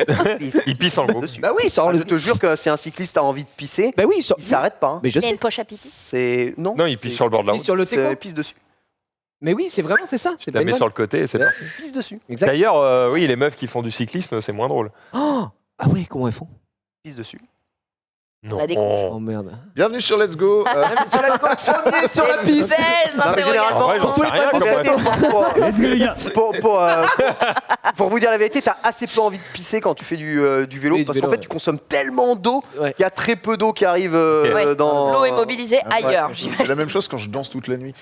Ils pissent en groupe. dessus. Bah oui, sors Ah, le... je te jure que si un cycliste a envie de pisser, Bah oui, il s'arrête pas. Hein. Mais je Il y a sais. une poche à pipi. C'est non. Non, ils pissent sur le bord de la route. Sur le C'est téco. pisse dessus. Mais oui, c'est vraiment, c'est ça. C'est Tu la mets sur le côté et c'est parti. Pisse dessus. Exact. D'ailleurs, oui, les meufs qui font du cyclisme, c'est moins drôle. Oh ah ouais, comment elles font? Pisse dessus. Non. a des Oh merde. Bienvenue sur Let's Go. Sur la premier sur la piste. Belle Non, mais interrogation. En vrai, j'en sais rien Pour vous dire la vérité, t'as assez peu envie de pisser quand tu fais du vélo Oui, du parce vélo, qu'en fait ouais. tu consommes tellement d'eau Ouais. qu'il y a très peu d'eau qui arrive Ouais. dans. L'eau est mobilisée ailleurs. C'est la même chose quand je danse toute la nuit.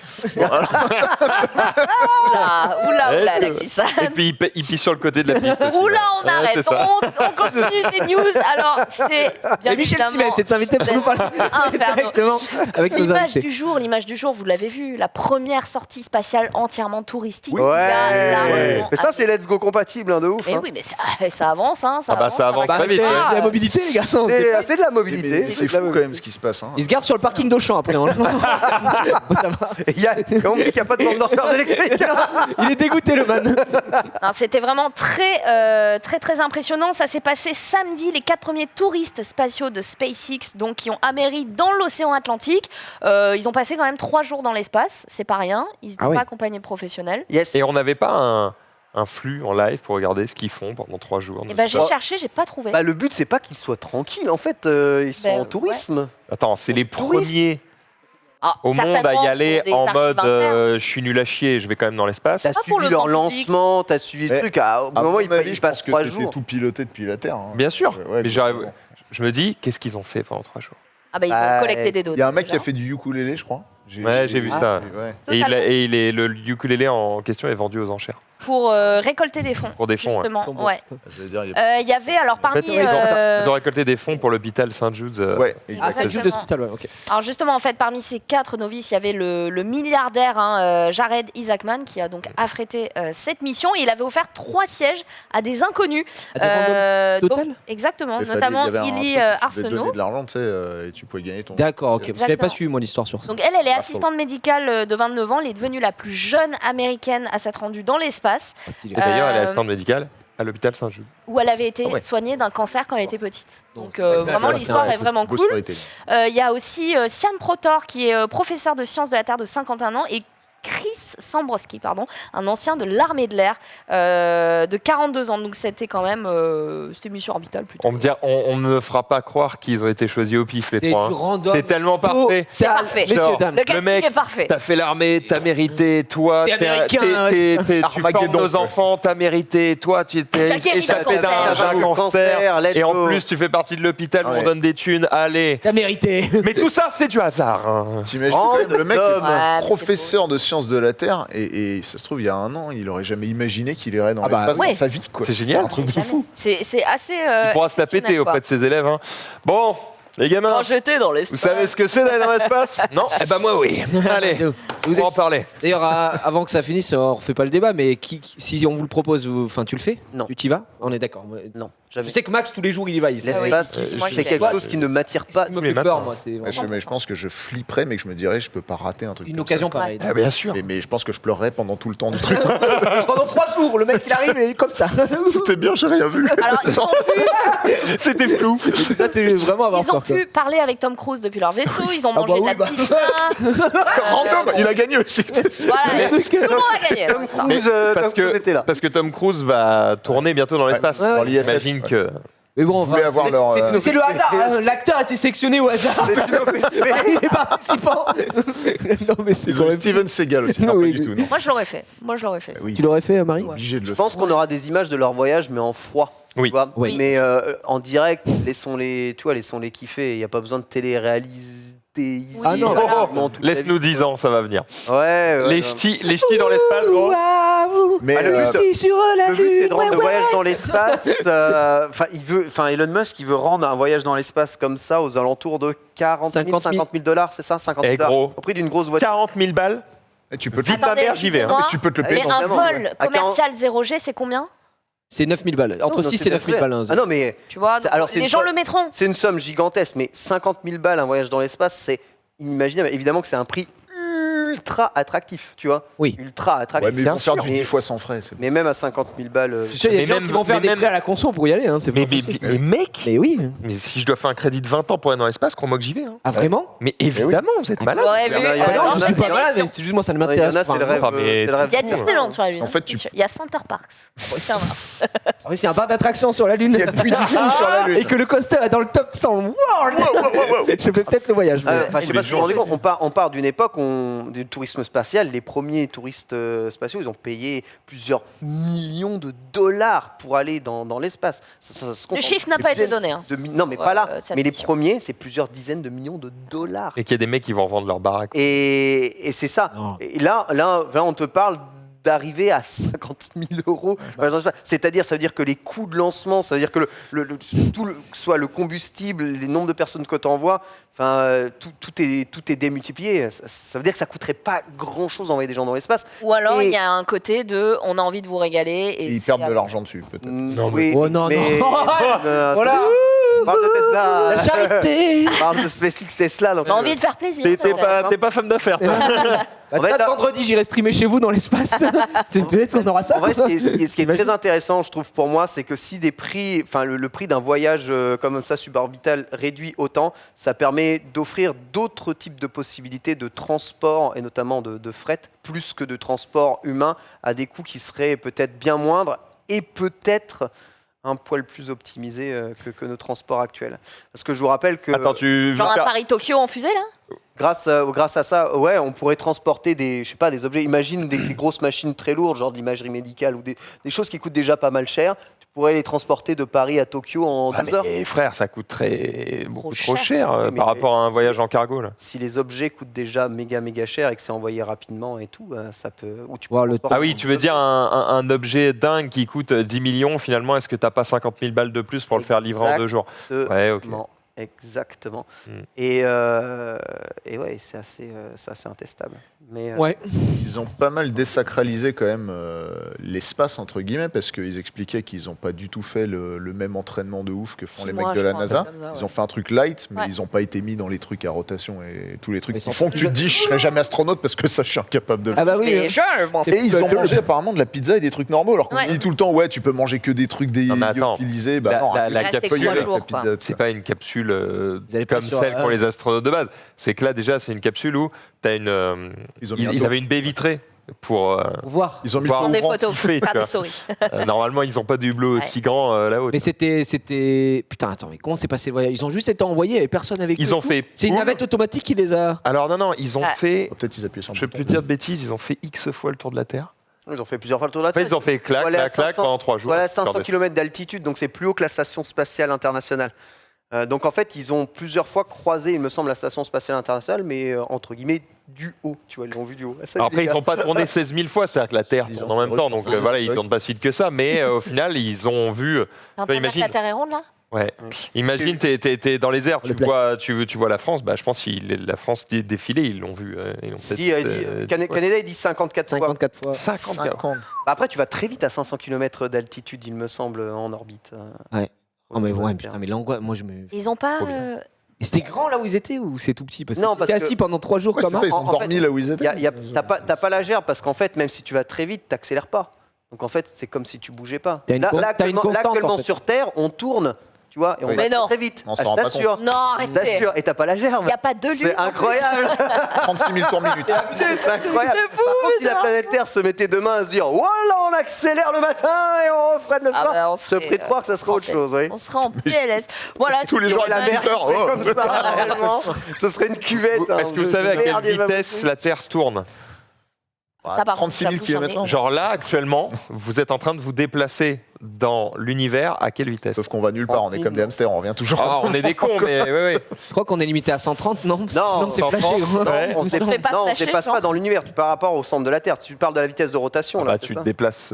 Oula, la glissade. Et puis ils pissent sur le côté de la piste. aussi, Oula, ouais. on Ouais, arrête. c'est ça. On continue ces news. Alors, c'est bien Et Michel évidemment Simès est invité pour nous parler Inferno. directement avec nos L'image invités. du jour, vous l'avez vu, la première sortie spatiale entièrement touristique. Ouais. Il y a largement Mais ça à c'est Let's Go compatible hein, de ouf. Mais hein. oui, mais ça avance, hein. Ah bah, ça avance va très vite, continuer. ouais. C'est la mobilité, les gars. C'est de la mobilité. C'est de la fou quand même ce qui se passe. Hein. Il se gare sur le parking d'Auchan après. Hein. Bon, ça va. On me dit qu'il n'y a pas de bande de recharge électrique. Il est dégoûté, le man. Non, c'était vraiment très impressionnant. Ça s'est passé samedi. Les 4 premiers touristes spatiaux de SpaceX, donc qui ont améri dans l'océan Atlantique. Ils ont passé quand même 3 jours dans l'espace. C'est pas rien. Ils n'étaient Ah oui. pas accompagnés de professionnels. Yes. Et on n'avait pas un flux en live pour regarder ce qu'ils font pendant 3 jours. Et ben j'ai pas. cherché, j'ai pas trouvé. Bah, le but c'est pas qu'ils soient tranquilles en fait. Ils sont Ben, en tourisme. Attends, c'est les Touristes. premiers Ah, au monde à certainement y aller pour des en archives mode internes. je suis nul à chier, je vais quand même dans l'espace. T'as pas pour suivi le leur grand public. lancement, t'as suivi le Ouais. truc. Au bout d'un moment, ils je passent pense que 3 c'était jours. tout piloté depuis la Terre. hein. Bien sûr. Ouais, Mais je me dis, qu'est-ce qu'ils ont fait pendant 3 jours? Ah bah ils Bah, ont collecté des données. Il y a un mec qui a déjà. fait du ukulélé, je crois. Ouais, j'ai vu ça. Ouais. Totalement. Le ukulélé en question est vendu aux enchères. Pour récolter des fonds. Pour des fonds, ouais. Justement, Ils sont bons. ouais. J'allais dire, il y a- Il y avait alors En parmi. fait, ils ont récolté des fonds pour l'hôpital Saint-Jude. Ouais, Ah, exactement. c'est le Jules d'Hospital, ouais, ok. Alors justement, en fait, parmi ces 4 novices, il y avait le milliardaire Jared Isaacman qui a donc affrété cette mission. Et il avait offert 3 sièges à des inconnus. À des randoms donc, total exactement, Il fallait- notamment il y avait un Illy truc où tu devais Arsenault. donner de l'argent, tu sais, et tu pouvais gagner ton. D'accord, ok. Parce que j'avais pas Exactement. suivi moi l'histoire sur ça. Donc elle est assistante médicale de 29 ans. Elle est devenue la plus jeune américaine à s'être rendue dans l'espace, Ah, stylé. Et d'ailleurs, elle est Euh, assistante médicale à l'hôpital Saint-Jude. où elle avait été Ah ouais. soignée d'un cancer quand elle était petite. Donc c'est vrai que vraiment, là, l'histoire c'est un est vraiment Beau cool. storytelling. Il y a aussi Sian Protor qui est professeur de sciences de la Terre de 51 ans et Chris Sambrowski, un ancien de l'armée de l'air de 42 ans. Donc c'était quand même c'était mission orbitale plutôt. On ne me fera pas croire qu'ils ont été choisis au pif les C'est trois. du hein. random. C'est tellement parfait. C'est parfait. Messieurs, Genre, dames. Le casting mec, est parfait. T'as fait l'armée, t'as mérité. Toi, T'es américain, tu formes Armageddon, nos quoi. enfants, t'as mérité. Toi, tu t'es T'as guéri échappé d'un d'un cancer. cancer. let's Et en go. plus, tu fais partie de l'hôpital où Ouais. on donne des thunes. Allez. T'as mérité. Mais tout ça, c'est du hasard. hein. T'imagines quand même, le mec est Random. Ouais, mais professeur de sciences de la Terre et ça se trouve il y a un an il aurait jamais imaginé qu'il irait dans Ah bah, l'espace ouais. dans sa vie quoi. C'est génial. un truc de Jamais. fou. C'est assez. Il pourra se la péter exceptionnel, quoi. auprès de ses élèves. hein. Bon, les gamins, Quand j'étais dans vous l'espace. savez ce que c'est d'aller dans l'espace Non Eh ben moi, oui. Allez, Vous on va en parler. D'ailleurs, avant que ça finisse, on refait pas le débat, mais si on vous le propose, tu le fais Non. Tu t'y vas On est d'accord. Non, Je jamais. sais que Max, tous les jours, il y va. Il sait. L'espace, moi, c'est je quelque fais. chose qui ne m'attire pas. Ce qui me Mais fait peur, maintenant. moi, c'est Mais vraiment je pense que je flipperais mais que je me dirais je peux pas rater un truc une comme occasion ça. pareille. Ah, bien sûr. Mais je pense que je pleurerais pendant tout le temps du truc. Pendant 3 jours, le mec il arrive et comme ça. C'était bien, j'ai rien vu. Alors, ils ont pu, C'était flou. Là, t'es vraiment avoir ils ont peur, quoi. pu parler avec Tom Cruise depuis leur vaisseau, ils ont Ah mangé bah de la oui, bah. pizza. Random, il a gagné aussi. Voilà, tout le monde a gagné. Tom ça. Cruise, Parce Tom Cruise était là. que Tom Cruise va tourner bientôt dans l'espace. Ouais, ouais. Dans l'ISS, J'imagine ouais. que. Mais bon, Ils voulaient avoir leur. c'est le hasard. Hein. L'acteur a été sectionné au hasard. Il est participant. Non, mais c'est Ils quand ont même. Steven Seagal aussi. Non, Oui, pas du tout. Non. Moi, je l'aurais fait. ça. Oui. Tu l'aurais fait, Marie Obligé de Je le pense qu'on aura des images de leur voyage, mais en froid. Oui. Tu vois. Oui. Mais en direct, laissons-les kiffer. Il n'y a pas besoin de télé-réaliser. Ah non. Laisse-nous 10 ans, ça va venir. Ouais. Les ch'tis dans l'espace, gros. Mais Ah, le but, sur la Le but, c'est de rendre le voyage dans l'espace. Elon Musk, il veut rendre un voyage dans l'espace comme ça aux alentours de 40 000, 50 000. 50 000 dollars, c'est ça 50 000 Eh, gros. au prix d'une grosse voiture. 40 000 balles. tu peux te Vite ma mère, j'y vais. hein. excusez-moi, tu peux te le payer Mais dans un vraiment, vol ouais. À commercial 0G, c'est combien? C'est 9000 balles. Entre Non, 6 c'est et 9000 balles. Hein, Ah non, mais Tu vois, C'est- alors, c'est les une gens fois- le mettront. c'est une somme gigantesque. Mais 50 000 balles, un voyage dans l'espace, c'est inimaginable. Évidemment que c'est un prix ultra attractif, tu vois. Oui. Ultra attractif. Ouais, mais ils Bien vont faire sûr. du 10 fois sans frais. c'est bon. Mais même à 50 000 balles. Je suis sûr, il y a Mais des gens même- qui vont faire mais des même- prêts à la conso pour y aller. Hein, c'est pas Mais possible. mec, Mais oui. mais si je dois faire un crédit de 20 ans pour aller dans l'espace, crois-moi que j'y vais. hein. Ah, vraiment Mais évidemment, vous êtes malade. J'aurais vu. Il y en a- il y en a- Non, je suis pas il y en a- malade, mais c'est juste moi, ça ne Il y en m'intéresse a, pas. c'est le rêve. Ah, mais c'est le rêve Il y a fou, Disneyland sur la Lune. En fait, tu- Il y a Center Parks. C'est un bar. Ah oui, c'est un bar d'attraction sur la Lune. Il y a depuis du fou sur la Et lune. que le coaster est dans le top 100 world. Je fais peut-être le voyage. Ah, mais- enfin, je sais pas si vous vous rendez compte, on part d'une époque du tourisme spatial. Les premiers touristes spatiaux, ils ont payé plusieurs millions de dollars pour aller dans l'espace. Ça se compte Le en chiffre n'a pas été dizaines donné. Hein. non, mais Ouais, pas là. cette Mais les mission. premiers, c'est plusieurs dizaines de millions de dollars. Et qu'il y a des mecs qui vont revendre leur baraque. Et c'est ça. Non. Et là, on te parle d'arriver à 50 000 euros. C'est-à-dire, ça veut dire que les coûts de lancement, ça veut dire que soit le combustible, les nombres de personnes que tu envoies, tout est démultiplié. Ça veut dire que ça coûterait pas grand-chose d'envoyer des gens dans l'espace. Ou alors, Et- il y a un côté de on a envie de vous régaler. Et Et ils c'est perdent de à- l'argent dessus, peut-être. Non, Oui, Oh, non, mais- non. Voilà. On parle de Tesla. La charité. On parle de SpaceX Tesla. Donc, On a envie de faire plaisir. T'es c'est vrai. pas, femme d'affaires. toi. Bah, En fait, tu vois, là- vendredi, j'irai streamer chez vous dans l'espace. Peut-être qu'on aura ça. En vrai, quoi. ce qui est très intéressant, je trouve, pour moi, c'est que si le prix d'un voyage comme ça suborbital réduit autant, ça permet d'offrir d'autres types de possibilités de transport et notamment de fret, plus que de transport humain, à des coûts qui seraient peut-être bien moindres et peut-être un poil plus optimisés que nos transports actuels. Parce que je vous rappelle que Attends, tu Genre veux un faire- Paris-Tokyo en fusée, là grâce à ça, ouais, on pourrait transporter des objets. Imagine des grosses machines très lourdes, genre de l'imagerie médicale ou des choses qui coûtent déjà pas mal cher. Tu pourrais les transporter de Paris à Tokyo en 12 heures. Mais frère, ça coûterait beaucoup Trop trop cher Oui, mais par rapport à un c'est- voyage en cargo. Là. Si les objets coûtent déjà méga cher et que c'est envoyé rapidement et tout, ça peut. Ou tu peux Voir le transporter Ah oui, en tu veux 2 dire heures. un objet dingue qui coûte 10 millions, finalement, est-ce que t'as pas 50 000 balles de plus pour le faire livrer en 2 jours Ouais, ok. Exactement. Hmm. Et ouais, c'est assez intestable. Mais, Ouais. Ils ont pas mal désacralisé quand même l'espace, entre guillemets, parce qu'ils expliquaient qu'ils n'ont pas du tout fait le même entraînement de ouf que font 6 les mois, mecs de je la crois, un NASA. truc comme ça, Ils ouais. ont fait un truc light, mais Ouais. ils n'ont pas été mis dans les trucs à rotation et tous les trucs Mais qui c'est font que tu te dis je serai jamais astronaute parce que ça je suis incapable de le Ah bah oui. Mais je m'en fous. Et ils ont mangé apparemment de la pizza et des trucs normaux, alors qu'on Ouais. dit tout le temps ouais tu peux manger que des trucs Non, mais attends. lyophilisés. Bah La- non, la- arrête, la tu peux capsule, y aller avec jours, la pizza, quoi. tout C'est ça. pas une capsule capsule Ils allaient pas comme sur- celle qu'ont les astronautes de base. C'est que là, déjà, c'est une capsule où t'as ils avaient une baie vitrée pour Pour voir. Ils ont mis Voir Prendre le des grand photos, kiffé, faire tu des vois. stories. Normalement, ils n'ont pas de hublot aussi grand là-haut. Mais c'était. Putain, attends, mais comment s'est passé le voyage? Ils ont juste été envoyés, il n'y avait personne avec eux. Ils ont et tout. fait. C'est une boum. navette automatique qui les a. Alors non, ils ont Ah. fait. Peut-être ils appuient sur Je le ne peux plus bouton. dire de bêtises, ils ont fait X fois le tour de la Terre. Ils ont fait plusieurs fois le tour de la En fait, Terre. ils ont fait clac, Voilà, clac, clac 500 pendant 3 jours. Voilà, Ils 500 redescendent. km d'altitude, donc c'est plus haut que la Station Spatiale Internationale. Donc en fait, ils ont plusieurs fois croisé, il me semble, la Station Spatiale Internationale, mais entre guillemets, du haut. Tu vois, ils l'ont vu du haut. Ah, salut, Alors après, les ils gars. n'ont pas tourné 16 000 fois, c'est-à-dire que la Terre Ils tourne ont en même temps, reçu donc un voilà, ils truc. tournent pas si vite que ça, mais au final, ils ont vu. T'es en train de dire que imagine. la Terre est ronde là? Ouais. Imagine, t'es dans les airs, Le tu vois la France, bah, je pense que la France défilée, ils l'ont vu. Ils l'ont Si, peut-être, Canada, il dit 54 fois. 54 fois. 50 50. Bah, après, tu vas très vite à 500 km d'altitude, il me semble, en orbite. Oh, mais ouais, putain, mais l'angoisse, moi je me. Ils ont pas. Trop bien. Et c'était grand là où ils étaient ou c'est tout petit? Parce que Non, non, parce parce que- assis pendant 3 jours Ouais, comme c'est un. ça, ils ont En dormi fait, là où ils étaient. T'as pas la gerbe, parce qu'en fait, même si tu vas très vite, t'accélères pas. Donc en fait, c'est comme si tu bougeais pas. T'as une Là, con- là, t'as une actuellement, là, constante, actuellement, en fait. sur Terre, on tourne, tu vois, et on Oui. va Mais non. très vite. On s'en Ah, rend je pas t'assure. Non, Je arrêtez. t'assure. Et t'as pas la gerbe. Il n'y a pas de lune. C'est incroyable. 36 000 tours minute. C'est incroyable. C'est fou, Par contre, si la ça. planète Terre se mettait demain à se dire, voilà, on accélère le matin et on refreine le Ah soir, bah, on je te serait, prie de croire que ça serait autre chose. Oui. On serait en PLS. Voilà. Tous les jours, la à mer 18 heures. oh. comme ça, réellement, ce serait une cuvette. Est-ce que vous savez à quelle Merde, il va vitesse me- la Terre tourne? Ça, par contre, 36 ça 000 bouge, km/h. j'en ai. Genre là, actuellement, vous êtes en train de vous déplacer dans l'univers à quelle vitesse? Sauf qu'on va nulle part, on est comme des hamsters, on revient toujours. Ah, on est des cons, mais ouais. Je crois qu'on est limité à 130, non? Parce que Non, sinon c'est 130, flashé. ouais. Ouais. On se fait pas non, on flasher, dépasse genre. pas dans l'univers. Tu par rapport au centre de la Terre. Tu parles de la vitesse de rotation. Là, Bah, c'est tu ça te déplaces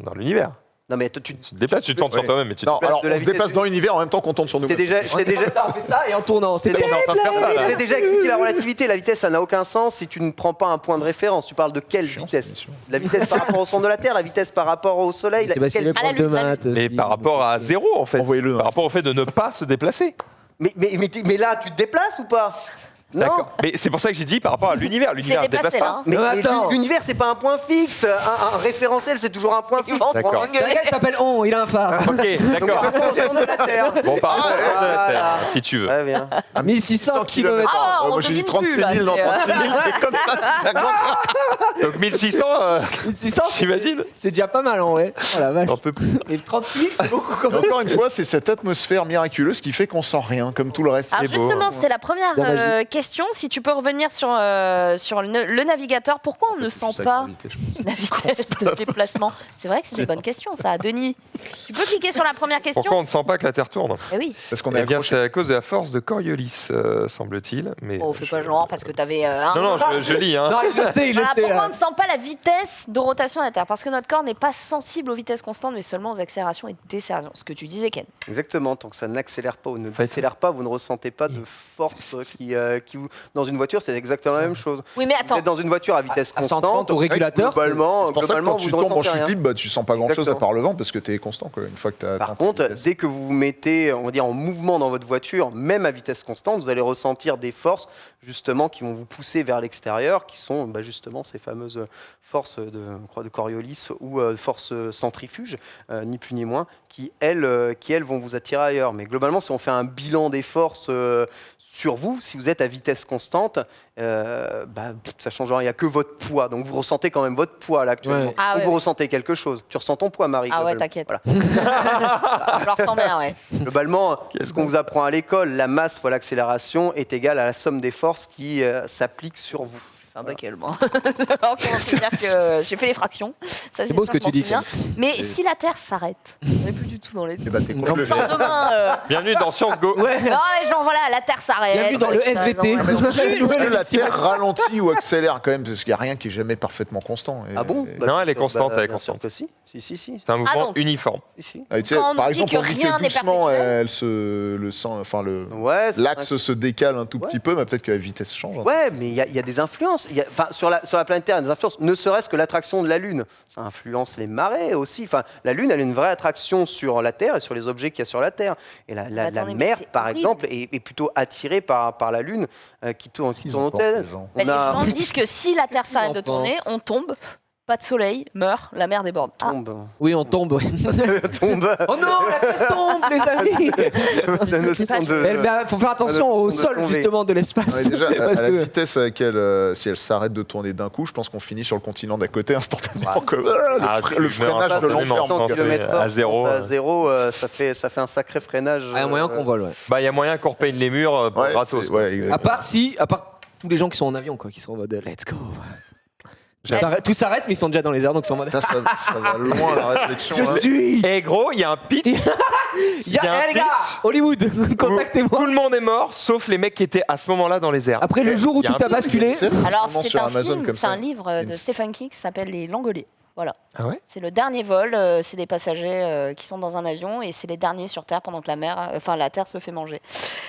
dans l'univers. Non, mais tu Tu te déplaces, tu tournes sur Ouais. toi-même, mais tu te Non, déplaces. alors de la on se vitesse déplace du- dans l'univers en même temps qu'on tourne sur nous. t'es déjà, je t'ai déjà, Ça, on fait ça et en tournant. C'est t'es On est en train de faire ça, je là. t'ai déjà expliqué la relativité. La vitesse, ça n'a aucun sens si tu ne prends pas un point de référence. Tu parles de quelle vitesse? La vitesse par rapport au centre de la Terre, la vitesse par rapport au Soleil. Sébastien, quelle- le prof Ah, la de lune, la maths. Mais aussi. par rapport à zéro, en fait. Envoyez-le dans Par la rapport au fait de ne pas se déplacer. mais là, tu te déplaces ou pas? Non. D'accord. Mais c'est pour ça que j'ai dit par rapport à l'univers. C'est L'univers ne se déplace déplacé là. pas. hein. Mais, Non, mais attends. l'univers, c'est pas un point fixe. Un référentiel, c'est toujours un point fixe. vont se D'accord. engueuler. Le gars, il s'appelle On, il a un phare. Ok, d'accord. Par rapport au centre de la Terre. Bon, par rapport au centre de la voilà. Terre, si tu veux. Ouais, bien. 1600 km. Ah, on Moi j'ai dit devine 36 plus, là, 000 dans c'est, 36 000, c'est comme ça. Donc 1600, 1600, t'imagines? c'est déjà pas mal en vrai. Oh la vache. Un peu plus. Et 30 000, c'est beaucoup quand Et même. encore une fois, c'est cette atmosphère miraculeuse qui fait qu'on sent rien, comme tout le reste. Alors C'est beau. justement, c'était la première La magie. question. Si tu peux revenir sur le navigateur, pourquoi on ne sent C'est pas gravité, je pense. la vitesse de déplacement? C'est vrai que c'est des bonnes questions, ça. Denis, tu peux cliquer sur la première question? Pourquoi on ne sent pas que la Terre tourne? Eh oui. Parce qu'on est Eh bien, accroché. c'est à cause de la force de Coriolis, semble-t-il. Mais Oh, fais pas genre parce que t'avais un. Non, je lis. Hein. Non, il le sait, il le Voilà, sait. pourquoi on là. ne sent pas la vitesse de rotation de la Terre? Parce que notre corps n'est pas sensible aux vitesses constantes, mais seulement aux accélérations et décélérations. Ce que tu disais, Ken. Exactement, tant que ça n'accélère pas ou ne Fait. décélère pas, vous ne ressentez pas de force qui vous... Dans une voiture, c'est exactement la même chose. Oui, mais Vous attends. êtes dans une voiture à vitesse À constante. 130 au régulateur, Globalement, C'est pour ça que globalement quand vous tu ne tombes en ressentez chute rien. libre, bah, tu sens pas grand chose à Exactement. part le vent parce que tu es constant quoi, une fois que tu as. Par contre, dès que vous vous mettez, on va dire, en mouvement dans votre voiture, même à vitesse constante, vous allez ressentir des forces justement qui vont vous pousser vers l'extérieur, qui sont bah, justement ces fameuses forces de Coriolis ou forces centrifuges, ni plus ni moins, qui elles vont vous attirer ailleurs. Mais globalement, si on fait un bilan des forces sur vous, si vous êtes à vitesse constante, ça change rien. Il n'y a que votre poids. Donc vous ressentez quand même votre poids là actuellement. Ouais. Ah Donc ouais, vous ouais. ressentez quelque chose. Tu ressens ton poids, Marie. Ah ouais, globalement. t'inquiète. Voilà. Je leur sens bien, ouais. Globalement, ce qu'on vous apprend à l'école, la masse fois l'accélération est égale à la somme des forces qui s'appliquent sur vous. Un bac allemand. Encore, c'est dire que j'ai fait les fractions. Ça, c'est beau ce sûr, que je m'en tu dis, souviens. Mais si la Terre s'arrête, on n'est plus du tout dans les. Et bah, t'es Non. contre le Genre verre. demain. Bienvenue dans Sciences Go. Ouais. Non, mais genre voilà, la Terre s'arrête. Bienvenue dans le Ouais, SVT. ça, non, Est-ce que la Terre ralentit ou accélère quand même parce qu'il n'y a rien qui est jamais parfaitement constant. Et- Ah bon et- Non, elle est constante, elle est bien sûr constante. que si. Si. C'est un mouvement donc. uniforme. Si. Ah, tu sais, Quand on par nous dit exemple, que on dit rien que n'est doucement, perpétuel. elle se, le sang, enfin Ouais, c'est l'axe se décale un tout Ouais. petit peu, mais peut-être que la vitesse change. Ouais, mais il y a des influences. Enfin, sur la planète Terre, il y a des influences. Ne serait-ce que l'attraction de la Lune. Ça influence les marées aussi. Enfin, la Lune, elle a une vraie attraction sur la Terre et sur les objets qu'il y a sur la Terre. Et la attendez, mais mer, c'est par horrible. exemple, est plutôt attirée par la Lune qui tourne Ils autour emportent, d'elle. les gens. Bah, On a- les gens disent que si la Terre s'arrête de J'en pense. tourner, on tombe pas de soleil, meurt, la mer déborde. Tombe. Oui, on tombe. Ouais. Tombe. Oh non, la terre tombe, les amis. La notion de- Il faut faire attention au de sol tomber. justement de l'espace. Ouais, déjà, Parce à la que- vitesse à laquelle, si elle s'arrête de tourner d'un coup, je pense qu'on finit sur le continent d'à côté instantanément. Que, tu le meurs freinage de instantanément, l'enfer. quand donc, c'est km/h, à zéro. à zéro, ça fait un sacré freinage. Ah, il y a moyen qu'on vole, ouais. Bah, il y a moyen qu'on repeigne les murs pour ouais, gratos. c'est- quoi. ouais, exactement. À part tous les gens qui sont en avion, quoi, qui sont en mode let's go. J'arrête. Tout s'arrête, mais ils sont déjà dans les airs, donc ils sont en mode. Putain, ça va loin la réflexion. là. Je suis. Et gros, il y a un pitch. Il y a, Il y a un les gars, pitch. Hollywood, Tout contactez-moi. le monde est mort, sauf les mecs qui étaient à ce moment-là dans les airs. Après le jour où Il y a tout un a basculé. C'est Alors, vraiment c'est sur un Amazon film, comme c'est ça. un livre de Une- Stephen King qui s'appelle Les Langolais. Voilà. Ah ouais. C'est le dernier vol, c'est des passagers qui sont dans un avion et c'est les derniers sur Terre pendant que la Terre se fait manger.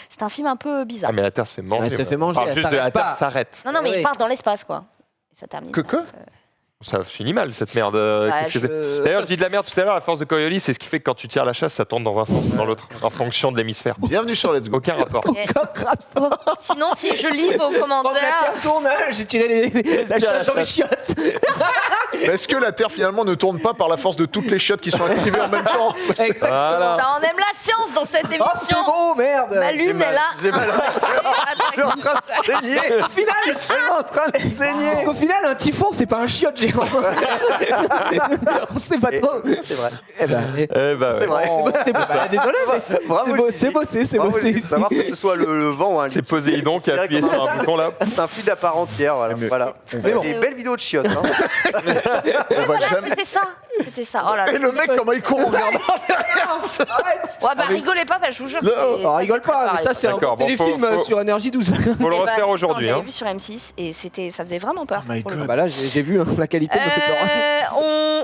C'est un film un peu bizarre. Ah, mais la Terre se fait manger. Elle se quoi. fait manger, On parle elle juste de la s'arrête Terre pas. s'arrête. Non, mais Ouais. ils partent dans l'espace, quoi. Et ça termine. Que quoi Ça finit mal cette merde. Bah, Qu'est-ce que c'est je- D'ailleurs, je dis de la merde tout à l'heure, la force de Coriolis, c'est ce qui fait que quand tu tires la chasse, ça tourne dans un sens ou dans l'autre, en fonction de l'hémisphère. Bienvenue sur Let's Go. Aucun rapport. Sinon, si je lis vos Quand la commentaires, terre tourne, j'ai tiré la chasse dans les chiottes. Mais est-ce que la Terre finalement ne tourne pas par la force de toutes les chiottes qui sont activées en même temps Voilà. on aime la science dans cette Oh, c'est émission. beau, merde. Ma lune est là. J'ai mal. Je suis en train de saigner. Au final, Je suis tellement en train de parce saigner. qu'au final, un typhon, c'est pas un chiotte géant. On sait pas Et- trop. C'est vrai. Eh ben, Eh bah, C'est vrai. c'est pas. Désolé, mais Bravo, c'est bossé, c'est Bravo, bossé. Olivier. Faut savoir que ce soit le vent ou un c'est Poséidon qui a appuyé sur un bouton là. C'est un fluide à part entière. Voilà. Mais- Voilà. Mais bon. Des belles vidéos de chiottes. Hein. On va Voilà, jamais. c'était ça. C'était ça. Oh là là. Et le mec, comment il court en regardant Arrête. Ouais, bah rigolez pas, bah, je vous jure. Non, c'est- On ça, rigole c'est pas, mais préparé. ça, c'est un D'accord, bon, téléfilm faut- sur Énergie 12. Faut le Eh bah, refaire aujourd'hui. On Hein. l'avait vu sur M6 et ça faisait vraiment peur. my pour le coup. Bah là, j'ai vu, hein, la qualité me fait peur.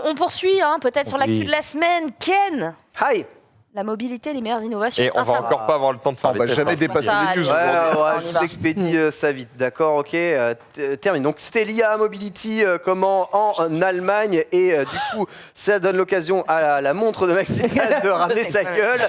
On poursuit, hein, peut-être sur l'actu Oui. de la semaine. Ken, Hi. la mobilité, les meilleures innovations. Et on va ça encore pas avoir le temps de faire On va les tests. jamais hein. dépasser Ça, les news allez. aujourd'hui. Ouais, on y je va. vous expédie ça vite, d'accord, ok, termine. Donc c'était l'IA Mobility, comment en Allemagne, et du coup ça donne l'occasion à la montre de Maximal de ramener sa gueule.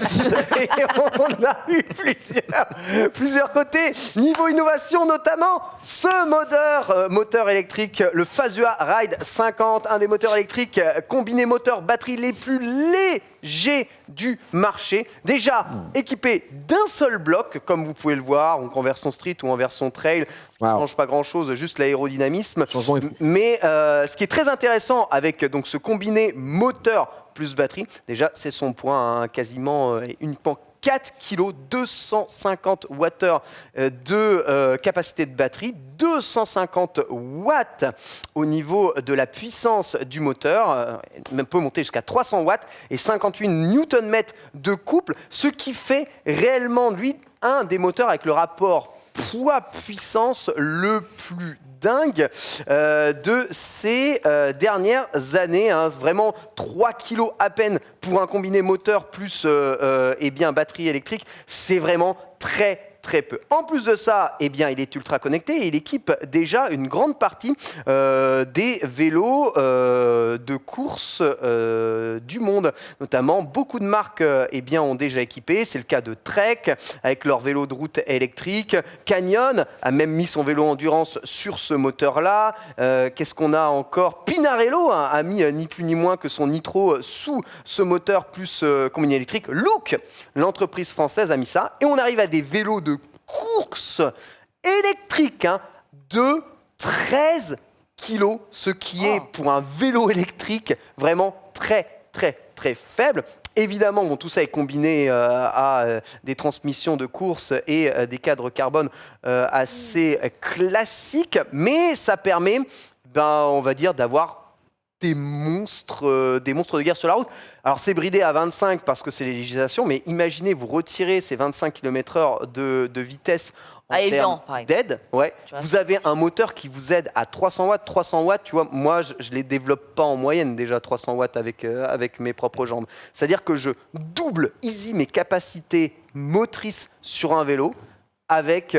Et on a eu plusieurs côtés. Niveau innovation notamment, ce moteur électrique, le Fazua Ride 50, un des moteurs électriques combinés moteur-batterie les plus légers du marché. Déjà équipé d'un seul bloc, comme vous pouvez le voir, donc en version street ou en version trail, ce qui ne Wow. change pas grand-chose, juste l'aérodynamisme. Changement est fou. Mais ce qui est très intéressant avec donc, ce combiné moteur plus batterie, déjà c'est son point, hein, quasiment uniquement 4 kg, 250 Wh de capacité de batterie, 250 watts au niveau de la puissance du moteur, même peut monter jusqu'à 300 watts et 58 Nm de couple, ce qui fait réellement lui un des moteurs avec le rapport poids-puissance le plus dingue de ces dernières années. Hein. Vraiment 3 kilos à peine pour un combiné moteur plus eh bien, batterie électrique. C'est vraiment très peu. En plus de ça, eh bien, il est ultra connecté et il équipe déjà une grande partie des vélos de course du monde. Notamment, beaucoup de marques eh bien, ont déjà équipé. C'est le cas de Trek avec leur vélo de route électrique. Canyon a même mis son vélo endurance sur ce moteur-là. Qu'est-ce qu'on a encore? Pinarello hein, a mis ni plus ni moins que son nitro sous ce moteur plus combiné électrique. Look, l'entreprise française a mis ça. Et on arrive à des vélos de course électrique hein, de 13 kilos, ce qui est pour un vélo électrique vraiment très faible. Évidemment, bon, tout ça est combiné à des transmissions de course et des cadres carbone assez classiques, mais ça permet, on va dire, d'avoir des monstres de guerre sur la route. Alors c'est bridé à 25 parce que c'est les législations, mais imaginez vous retirez ces 25 km/h de vitesse en Évian, termes par exemple. d'aide. Ouais. Tu vois, Vous avez un moteur qui vous aide à 300 watts. 300 watts, tu vois, moi je les développe pas en moyenne déjà 300 watts avec mes propres jambes. C'est-à-dire que je double easy mes capacités motrices sur un vélo avec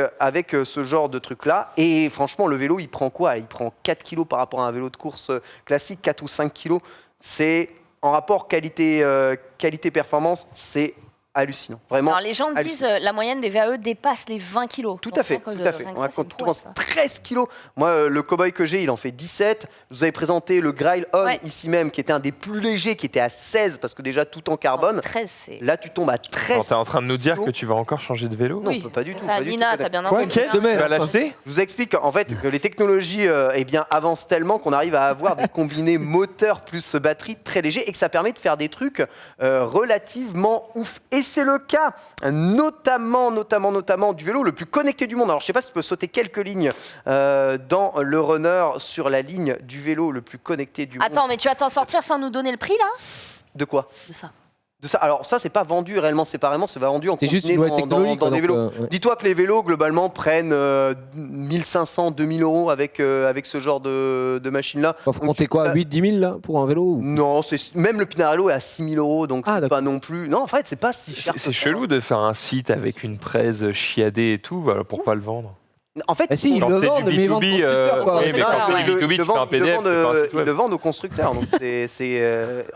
ce genre de truc-là. Et franchement, le vélo, il prend quoi? Il prend 4 kilos par rapport à un vélo de course classique, 4 ou 5 kilos. C'est, en rapport qualité-performance, c'est hallucinant. Vraiment. Alors, les gens disent la moyenne des VAE dépasse les 20 kilos. Tout Donc, à fait, rien que tout à fait. rien que On ça, a c'est une quand prouesse, on ça. 13 kilos. Moi, le cowboy que j'ai, il en fait 17. Je vous avais présenté le Grail On Ouais. ici même, qui était un des plus légers, qui était à 16, parce que déjà tout en carbone. 13, c'est. Là, tu tombes à 13. T'es en train de nous dire que tu vas encore changer de vélo Non, Oui, on peut pas du c'est tout, ça. pas du Nina, tout. t'as bien Quoi, entendu. quelle hein. semaine tu vas l'acheter? Je vous explique en fait que les technologies avancent tellement qu'on arrive à avoir des combinés moteur plus batterie très légers et que ça permet de faire des trucs relativement ouf. Et c'est le cas notamment du vélo le plus connecté du monde. Alors je sais pas si tu peux sauter quelques lignes dans le runner sur la ligne du vélo le plus connecté du monde. Attends, mais tu vas t'en sortir sans nous donner le prix, là? De quoi? De ça. De ça. Alors ça c'est pas vendu réellement séparément, c'est vendu en C'est juste combiné une nouvelle technologie. dans des vélos. ouais. Dis-toi que les vélos, globalement, prennent 1500, 2000 euros avec ce genre de machine-là. Faut compter quoi, 8-10 000 là, pour un vélo ou- Non, même le Pinarello est à 6000 euros, donc Ah, c'est d'accord. pas non plus... Non, en fait, c'est pas si cher. C'est que ça. chelou de faire un site avec une presse chiadée et tout, voilà, pour pas le vendre. En fait, Ah si, ils Quand le c'est vendent, du mais ils vendent B2B, constructeurs, quoi. oui, mais quand c'est du B2B, tu fais un PDF, c'est pas un site ils web. le vendent aux constructeurs. Donc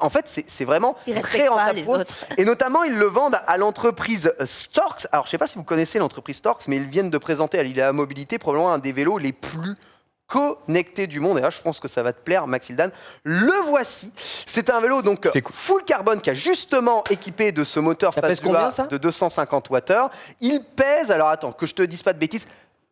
en fait, c'est vraiment Ils très respectent pas rentable les pour eux. autres. Et notamment, ils le vendent à l'entreprise Storks. Alors, je sais pas si vous connaissez l'entreprise Storks, mais ils viennent de présenter à l'ILA Mobilité probablement un des vélos les plus connectés du monde. Et là, je pense que ça va te plaire, Maxildan. Le voici. C'est un vélo donc C'est cool. full carbone qui a justement équipé de ce moteur Ça pèse combien, ça de 250 Wh. Il pèse, alors attends, que je te dise pas de bêtises,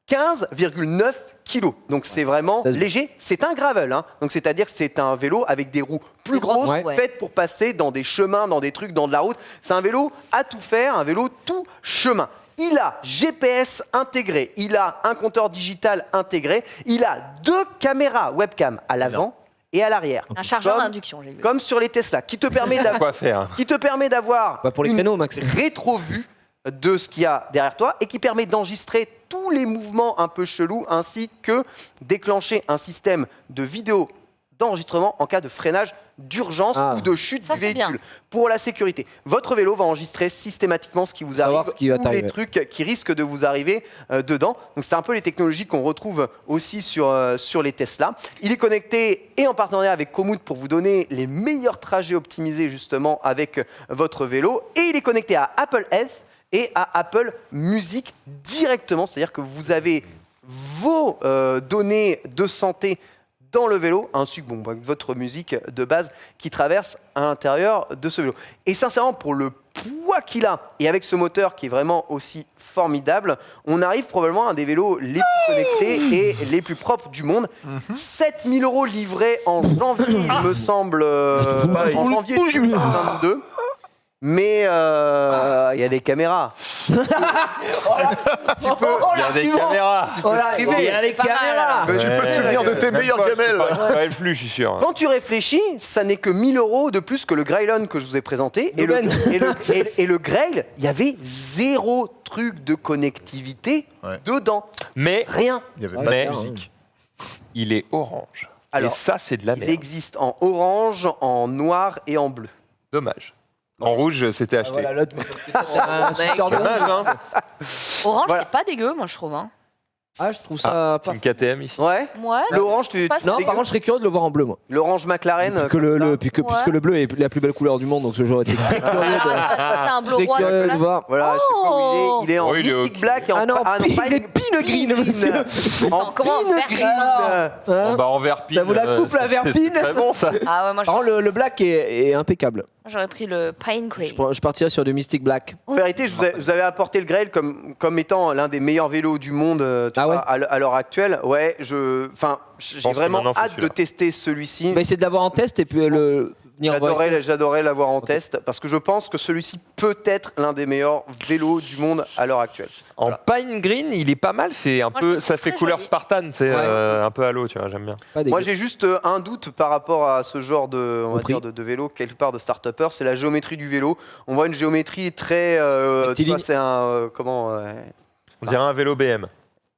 15,9 kilos. Donc c'est vraiment Ça se- léger. C'est un gravel. Hein. Donc c'est-à-dire que c'est un vélo avec des roues plus Plus grosses, grosses, ouais. faites pour passer dans des chemins, dans des trucs, dans de la route. C'est un vélo à tout faire, un vélo tout chemin. Il a GPS intégré, il a un compteur digital intégré, il a 2 caméras webcam à l'avant et à l'arrière. Un chargeur Comme- d'induction, j'ai vu. Comme sur les Tesla, qui te permet d'avoir Quoi faire? d'avoir Bah, pour les une créneaux, Max. rétro-vue de ce qu'il y a derrière toi et qui permet d'enregistrer tous les mouvements un peu chelous ainsi que déclencher un système de vidéo d'enregistrement en cas de freinage d'urgence Ah. ou de chute Ça, du c'est véhicule. bien. Pour la sécurité, votre vélo va enregistrer systématiquement ce qui vous Savoir arrive, ce qui va ou les t'arriver. trucs qui risquent de vous arriver dedans. Donc c'est un peu les technologies qu'on retrouve aussi sur les Tesla. Il est connecté et en partenariat avec Komoot pour vous donner les meilleurs trajets optimisés justement avec votre vélo. Et il est connecté à Apple Health et à Apple Music directement. C'est-à-dire que vous avez vos données de santé dans le vélo, ainsi que votre musique de base qui traverse à l'intérieur de ce vélo. Et sincèrement, pour le poids qu'il a, et avec ce moteur qui est vraiment aussi formidable, on arrive probablement à un des vélos les plus connectés et les plus propres du monde. 7000 € livrés en janvier, il me semble, en janvier 2022. Mais il y a des caméras. Il y a des caméras. streamer. Il y a les pas mal, caméras. Mais tu peux te souvenir de tes meilleures gamelles. Pas le flux, je suis sûr. Quand tu réfléchis, ça n'est que 1000 € de plus que le Grailon que je vous ai présenté. Et le Grail, il y avait 0 truc de connectivité Ouais. dedans. Mais Rien. Il y avait Ouais, pas mais- de musique. il est orange. Alors, et ça, c'est de la Il merde. existe en orange, en noir et en bleu. Dommage. En rouge, c'était acheté. Voilà, l'autre, un suceur de Dommage, hein. Orange, Voilà. c'est pas dégueu, moi, je trouve. Hein. Ah, je trouve ça pas. Team KTM ici. Ouais. Ouais. L'orange, tu. Pas tu Non, dégueules. par contre, je serais curieux de le voir en bleu, moi. L'orange McLaren. Puisque Ouais. le bleu est la plus belle couleur du monde, donc j'aurais été très curieux Ah, c'est un bleu très roi. curieux de dégueulasse. voir. Voilà, je sais pas où il est. Il est en Oh, il est Mystic ok. Black et en Ah non, pas il est pine green, monsieur. En Attends, comment pine faire green. Hein Bon, bah, en verpine. Ça vous la coupe, la c'est verpine très bon, ça. Ah ouais, moi, Par contre, le black est impeccable. j'aurais pris le Pine Grey. Je partirais sur du Mystic Black. En vérité, je vous avais apporté le Grail comme étant l'un des meilleurs vélos du monde tu Ah vois, ouais à l'heure actuelle. Ouais, j'ai pense que vraiment maintenant, c'est hâte de celui-là. tester celui-ci. On va essayer de l'avoir en test et puis venir voir ici. J'adorais l'avoir en test parce que je pense que celui-ci peut être l'un des meilleurs vélos du monde à l'heure actuelle. En pine green, il est pas mal. C'est un Moi, je peu, le ça trouve fait très couleur joli. Spartan, c'est Ouais. un peu halo, tu vois. J'aime bien. Pas dégueu. Moi, j'ai juste un doute par rapport à ce genre de, on va Compris. dire de vélo, quelque part de start-upper, c'est la géométrie du vélo. On voit une géométrie très. tu Rectiligne. vois, c'est un. Comment On dirait un vélo BM,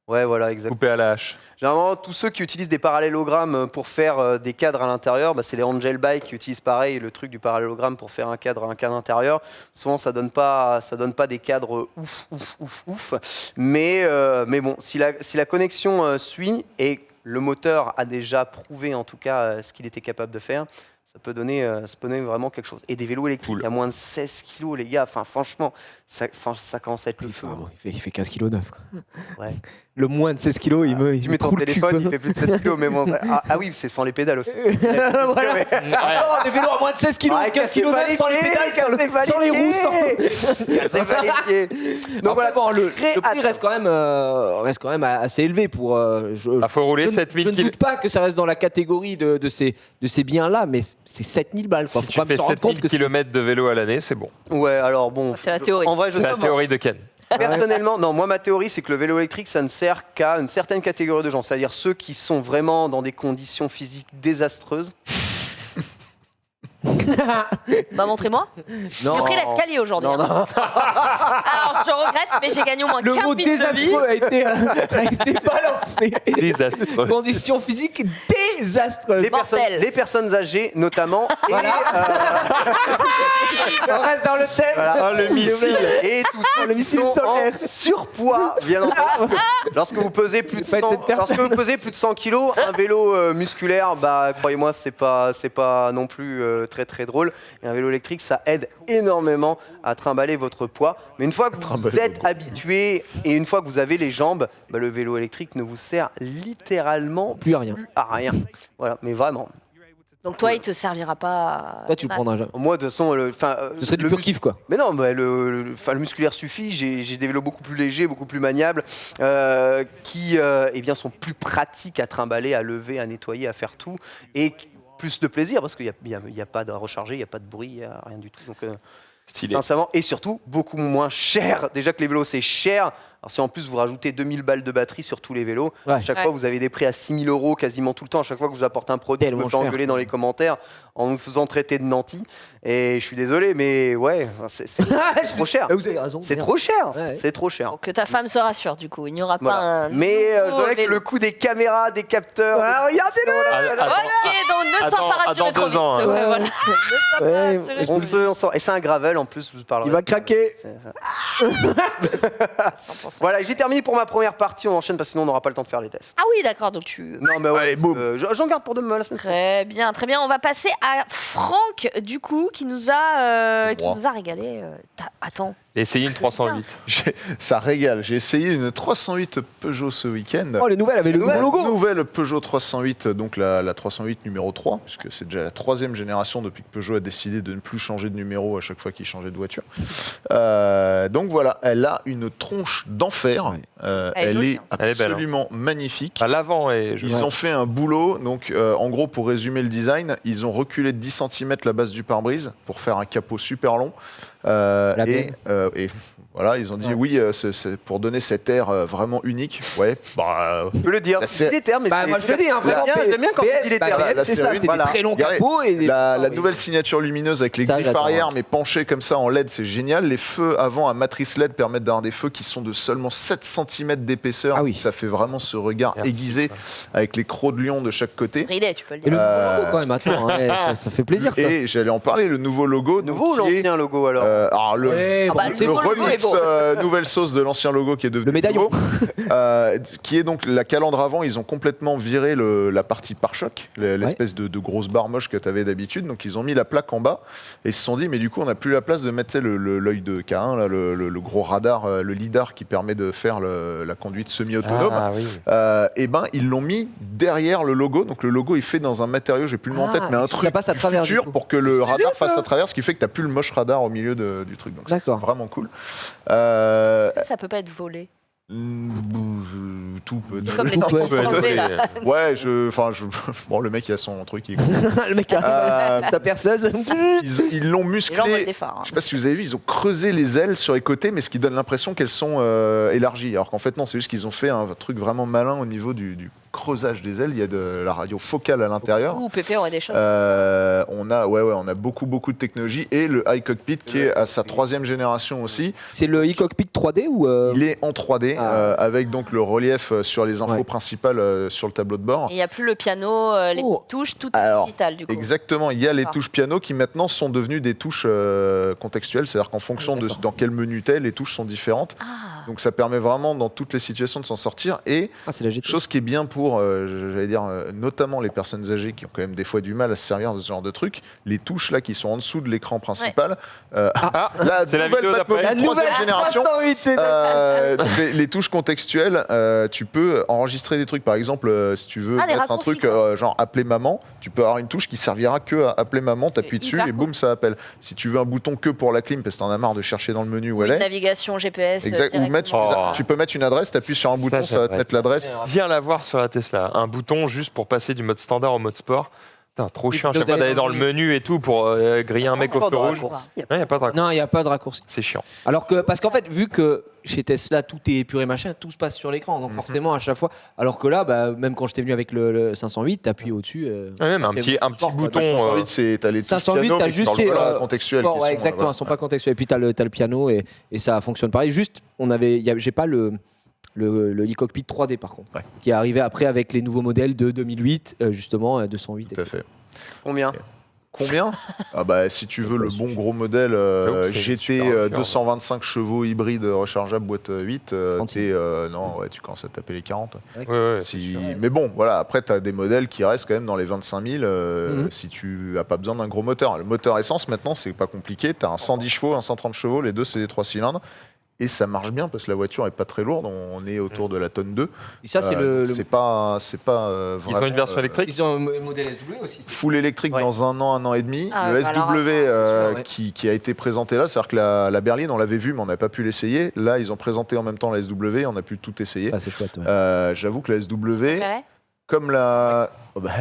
Ouais, voilà, exactement. coupé à la hache. Généralement, tous ceux qui utilisent des parallélogrammes pour faire des cadres à l'intérieur, c'est les Angel Bike qui utilisent pareil le truc du parallélogramme pour faire un cadre intérieur. Souvent, ça donne pas des cadres ouf. Mais bon, si la connexion suit et le moteur a déjà prouvé en tout cas ce qu'il était capable de faire, Ça peut donner vraiment quelque chose. Et des vélos électriques à moins de 16 kilos, les gars, franchement, ça commence à être le feu. Il fait 15 kg 9. Ouais. Le moins de 16 kg, il Tu mets ton coule le cul, téléphone, quoi. il fait plus de 16 kilos, mais bon. Ah oui, c'est sans les pédales aussi. Voilà. Ouais. Ah, des vélos à moins de 16 kg, Ouais, 15 kg 9 sans les pédales, sans les roues, Cassez pas les pieds. Donc voilà, bon, le très prix reste quand même assez élevé pour. Il faut rouler je 7000 ne doute pas que ça reste dans la catégorie de ces biens-là, mais c'est 7000 balles. Quoi. Si Faut tu quand même fais se rendre compte 7000 que km de vélo à l'année, c'est bon. Ouais, alors bon. C'est la théorie. En vrai, C'est la théorie de Ken. personnellement, non, moi ma théorie c'est que le vélo électrique ça ne sert qu'à une certaine catégorie de gens, c'est-à-dire ceux qui sont vraiment dans des conditions physiques désastreuses. Bah montrez-moi. J'ai pris l'escalier aujourd'hui. Non, non. Alors je regrette, mais j'ai gagné au moins le 15 mot minutes de vie. désastreux a été balancé. Désastreux. Conditions physiques désastreuses. Les personnes âgées notamment. Et, On reste dans le thème. voilà. Oh, le missile. Et tous ceux le qui missile sont solaire. en surpoids, bien entendu. Lorsque vous pesez plus de Faites 100, cette personne. lorsque vous pesez plus de 100 kilos, un vélo musculaire, bah croyez-moi, c'est pas non plus très très drôle. Et un vélo électrique, ça aide énormément à trimballer votre poids. Mais une fois que vous êtes habitué et une fois que vous avez les jambes, bah, le vélo électrique ne vous sert littéralement Plus à rien. à rien. Voilà, mais vraiment. Donc toi, il te servira pas. Toi, tu le prendras jamais. Moi, de toute façon, Ce serait du pur kiff, quoi. Mais non, bah, le musculaire suffit. J'ai des vélos beaucoup plus légers, beaucoup plus maniables, qui eh bien, sont plus pratiques à trimballer, à lever, à nettoyer, à faire tout. Et plus de plaisir, parce qu'il n'y a pas de recharger, il n'y a pas de bruit, il n'y a rien du tout. Donc, Stylé. sincèrement, et surtout, beaucoup moins cher. Déjà que les vélos, c'est cher. Alors si en plus vous rajoutez 2000 balles de batterie sur tous les vélos, Ouais. à chaque Ouais. fois vous avez des prix à 6000 € quasiment tout le temps. À chaque fois que vous apportez un produit, vous Tellement me faites cher. engueuler dans les commentaires en nous faisant traiter de nantis. Et je suis désolé, mais ouais, c'est trop cher. Ah, vous avez raison. C'est merde. trop cher. Ouais. C'est trop cher. Donc que ta femme se rassure du coup, il n'y aura Voilà. pas un. Mais je nouveau dirais que vélo. le coût des caméras, des capteurs. Regardez-le. Ok, donc ne Attends, sois pas rassuré attends trop 2 ans, vite. hein. Ouais, voilà. Ne sois pas Ouais, rassuré je On trop vite. se sort. Et c'est un gravel en plus, je vous parlerai. Il va craquer. C'est ça. 100%. Voilà, j'ai terminé pour ma première partie. On enchaîne parce que sinon on n'aura pas le temps de faire les tests. Ah oui, d'accord, donc tu. Non, mais ouais, Allez, boum. j'en garde pour demain la semaine prochaine. Très bien, très bien. On va passer à Franck, du coup, qui nous a Moi. régalé. Attends. Essayez une 308. Ça régale. J'ai essayé une 308 Peugeot ce week-end. Oh, les nouvelles avec le nouveau logo. Nouvelle Peugeot 308, donc la 308 numéro 3, puisque c'est déjà la 3e génération depuis que Peugeot a décidé de ne plus changer de numéro à chaque fois qu'il changeait de voiture. Donc voilà, elle a une tronche d'enfer. Elle est Elle jolie, est hein. Elle est belle, absolument magnifique. À l'avant et je Ils ont fait un boulot, donc en gros pour résumer le design, ils ont reculé de 10 cm la base du pare-brise pour faire un capot super long. Et voilà, ils ont dit oui, c'est pour donner cet air vraiment unique. Ouais, Je peux le dire. La Je série- dis les termes, mais Bah, moi, je le dis, hein, vraiment. J'aime bien quand tu dis les termes. la c'est ça, série, c'est voilà. des très longs Regardez, capots et des. La oui. nouvelle signature lumineuse avec les Ça, griffes j'adore, arrière ouais. mais penchées comme ça en LED, c'est génial. Les feux avant à matrice LED permettent d'avoir des feux qui sont de seulement 7 cm d'épaisseur. Ah oui. Ça fait vraiment ce regard Merci. aiguisé avec les crocs de lion de chaque côté. Brilé, tu peux le Et le dire. nouveau logo quand même, attends, ouais, ça fait plaisir. Quoi. Et j'allais en parler, le nouveau logo. Nouveau ou donc, qui est, l'ancien logo alors alors le, Ouais, Ah bah, bon, le c'est nouveau logo remix, est beau. nouvelle sauce de l'ancien logo qui est devenu Le médaillon. nouveau, qui est donc la calandre avant. Ils ont complètement viré la partie pare-choc, l'espèce de grosse barre moche que tu avais d'habitude. Donc ils ont mis la plaque en bas et ils se sont dit mais du coup on n'a plus la place de mettre tu sais, l'œil de K1, là, le gros radar, le lidar qui permet de faire la conduite semi-autonome. Ah oui. Et ben ils l'ont mis derrière le logo. Donc le logo est fait dans un matériau, j'ai plus le nom en tête, mais un ça truc passe à du travers, du futur coup. pour que le radar ça. passe à travers, ce qui fait que tu n'as plus le moche radar au milieu du truc. Donc ça, c'est D'accord. vraiment cool. Est-ce que ça peut pas être volé? Tout peut. C'est comme les Tout trucs peut qu'on être s'est enlevés, là. Ouais, bon, le mec il a son truc. Le mec arrive, sa perceuse. Ils l'ont Les gens veulent musclé. des phares. hein. Je sais pas si vous avez vu, ils ont creusé les ailes sur les côtés, mais ce qui donne l'impression qu'elles sont élargies. Alors qu'en fait non, c'est juste qu'ils ont fait un truc vraiment malin au niveau du creusage des ailes. Il y a de la radio focale à l'intérieur. Ouh, Pépé aurait des choses. On a beaucoup de technologie et le iCockpit qui est à sa 3e génération aussi. C'est le e-cockpit 3D ou Il est en 3D avec donc le relief sur les infos Ouais. principales sur le tableau de bord. Et il n'y a plus le piano, les Oh. petites touches, tout est Alors, digital du coup. Exactement, il y a les Ah. touches piano qui maintenant sont devenues des touches contextuelles, c'est-à-dire qu'en fonction de D'accord. dans quel menu t'es, les touches sont différentes. Ah, Donc ça permet vraiment dans toutes les situations de s'en sortir. Et c'est la GT. chose qui est bien pour, notamment les personnes âgées qui ont quand même des fois du mal à se servir de ce genre de truc, les touches là qui sont en dessous de l'écran principal. La c'est la nouvelle vidéo d'après. Batmobile troisième génération. Les touches contextuelles, tu peux enregistrer des trucs. Par exemple, si tu veux des mettre un raccourcis, truc quoi. genre appeler maman, tu peux avoir une touche qui servira que à appeler maman, t'appuies dessus hyper et boum, ça appelle. Si tu veux un bouton que pour la clim parce que t'en as marre de chercher dans le menu où elle est. Navigation GPS. Exact. Ou mettre directement. tu peux mettre une adresse, t'appuies sur un bouton, ça va te j'aimerais. mettre l'adresse. Viens la voir sur la Tesla. Un bouton juste pour passer du mode standard au mode sport. Putain, trop chiant à chaque fois d'aller dans le menu et tout pour griller un mec au feu rouge. Il n'y a pas de raccourci. Non, il n'y a pas de raccourci. C'est chiant. Alors que, parce qu'en fait, vu que chez Tesla, tout est épuré, machin, tout se passe sur l'écran. Donc forcément, à chaque fois. Alors que là, même quand j'étais venu avec le 508, t'appuies au-dessus. Même un petit bouton. 508, t'as les touches 508, piano, t'as mais qui juste parlent pas contextuels. sport, qui ouais, sont, exactement, voilà. elles sont pas contextuelles. Et puis t'as le piano et ça fonctionne pareil. Juste, j'ai pas le e-cockpit 3D par contre, qui est arrivé après avec les nouveaux modèles de 2008, justement 208. Tout à fait. Combien Si tu veux le bon gros modèle J'avoue que c'est GT super 225 chevaux hybride rechargeable boîte 8, tu commences à taper les 40. Ouais, Mais bon, voilà, après tu as des modèles qui restent quand même dans les 25 000 si tu n'as pas besoin d'un gros moteur. Le moteur essence maintenant, c'est pas compliqué, tu as un 110 chevaux, un 130 chevaux, les deux c'est des 3 cylindres. Et ça marche bien parce que la voiture est pas très lourde, on est autour de la tonne 2. Et ça, c'est c'est pas Ils vraiment, ont une version électrique. Ils ont un modèle SW aussi. full électrique dans un an et demi. Ah, Le bah SW alors, ouais. qui a été présenté là, c'est-à-dire que la berline, on l'avait vu, mais on n'a pas pu l'essayer. Là, ils ont présenté en même temps la SW, on a pu tout essayer. Ah, c'est chouette. Ouais. J'avoue que la SW, Ouais. comme la...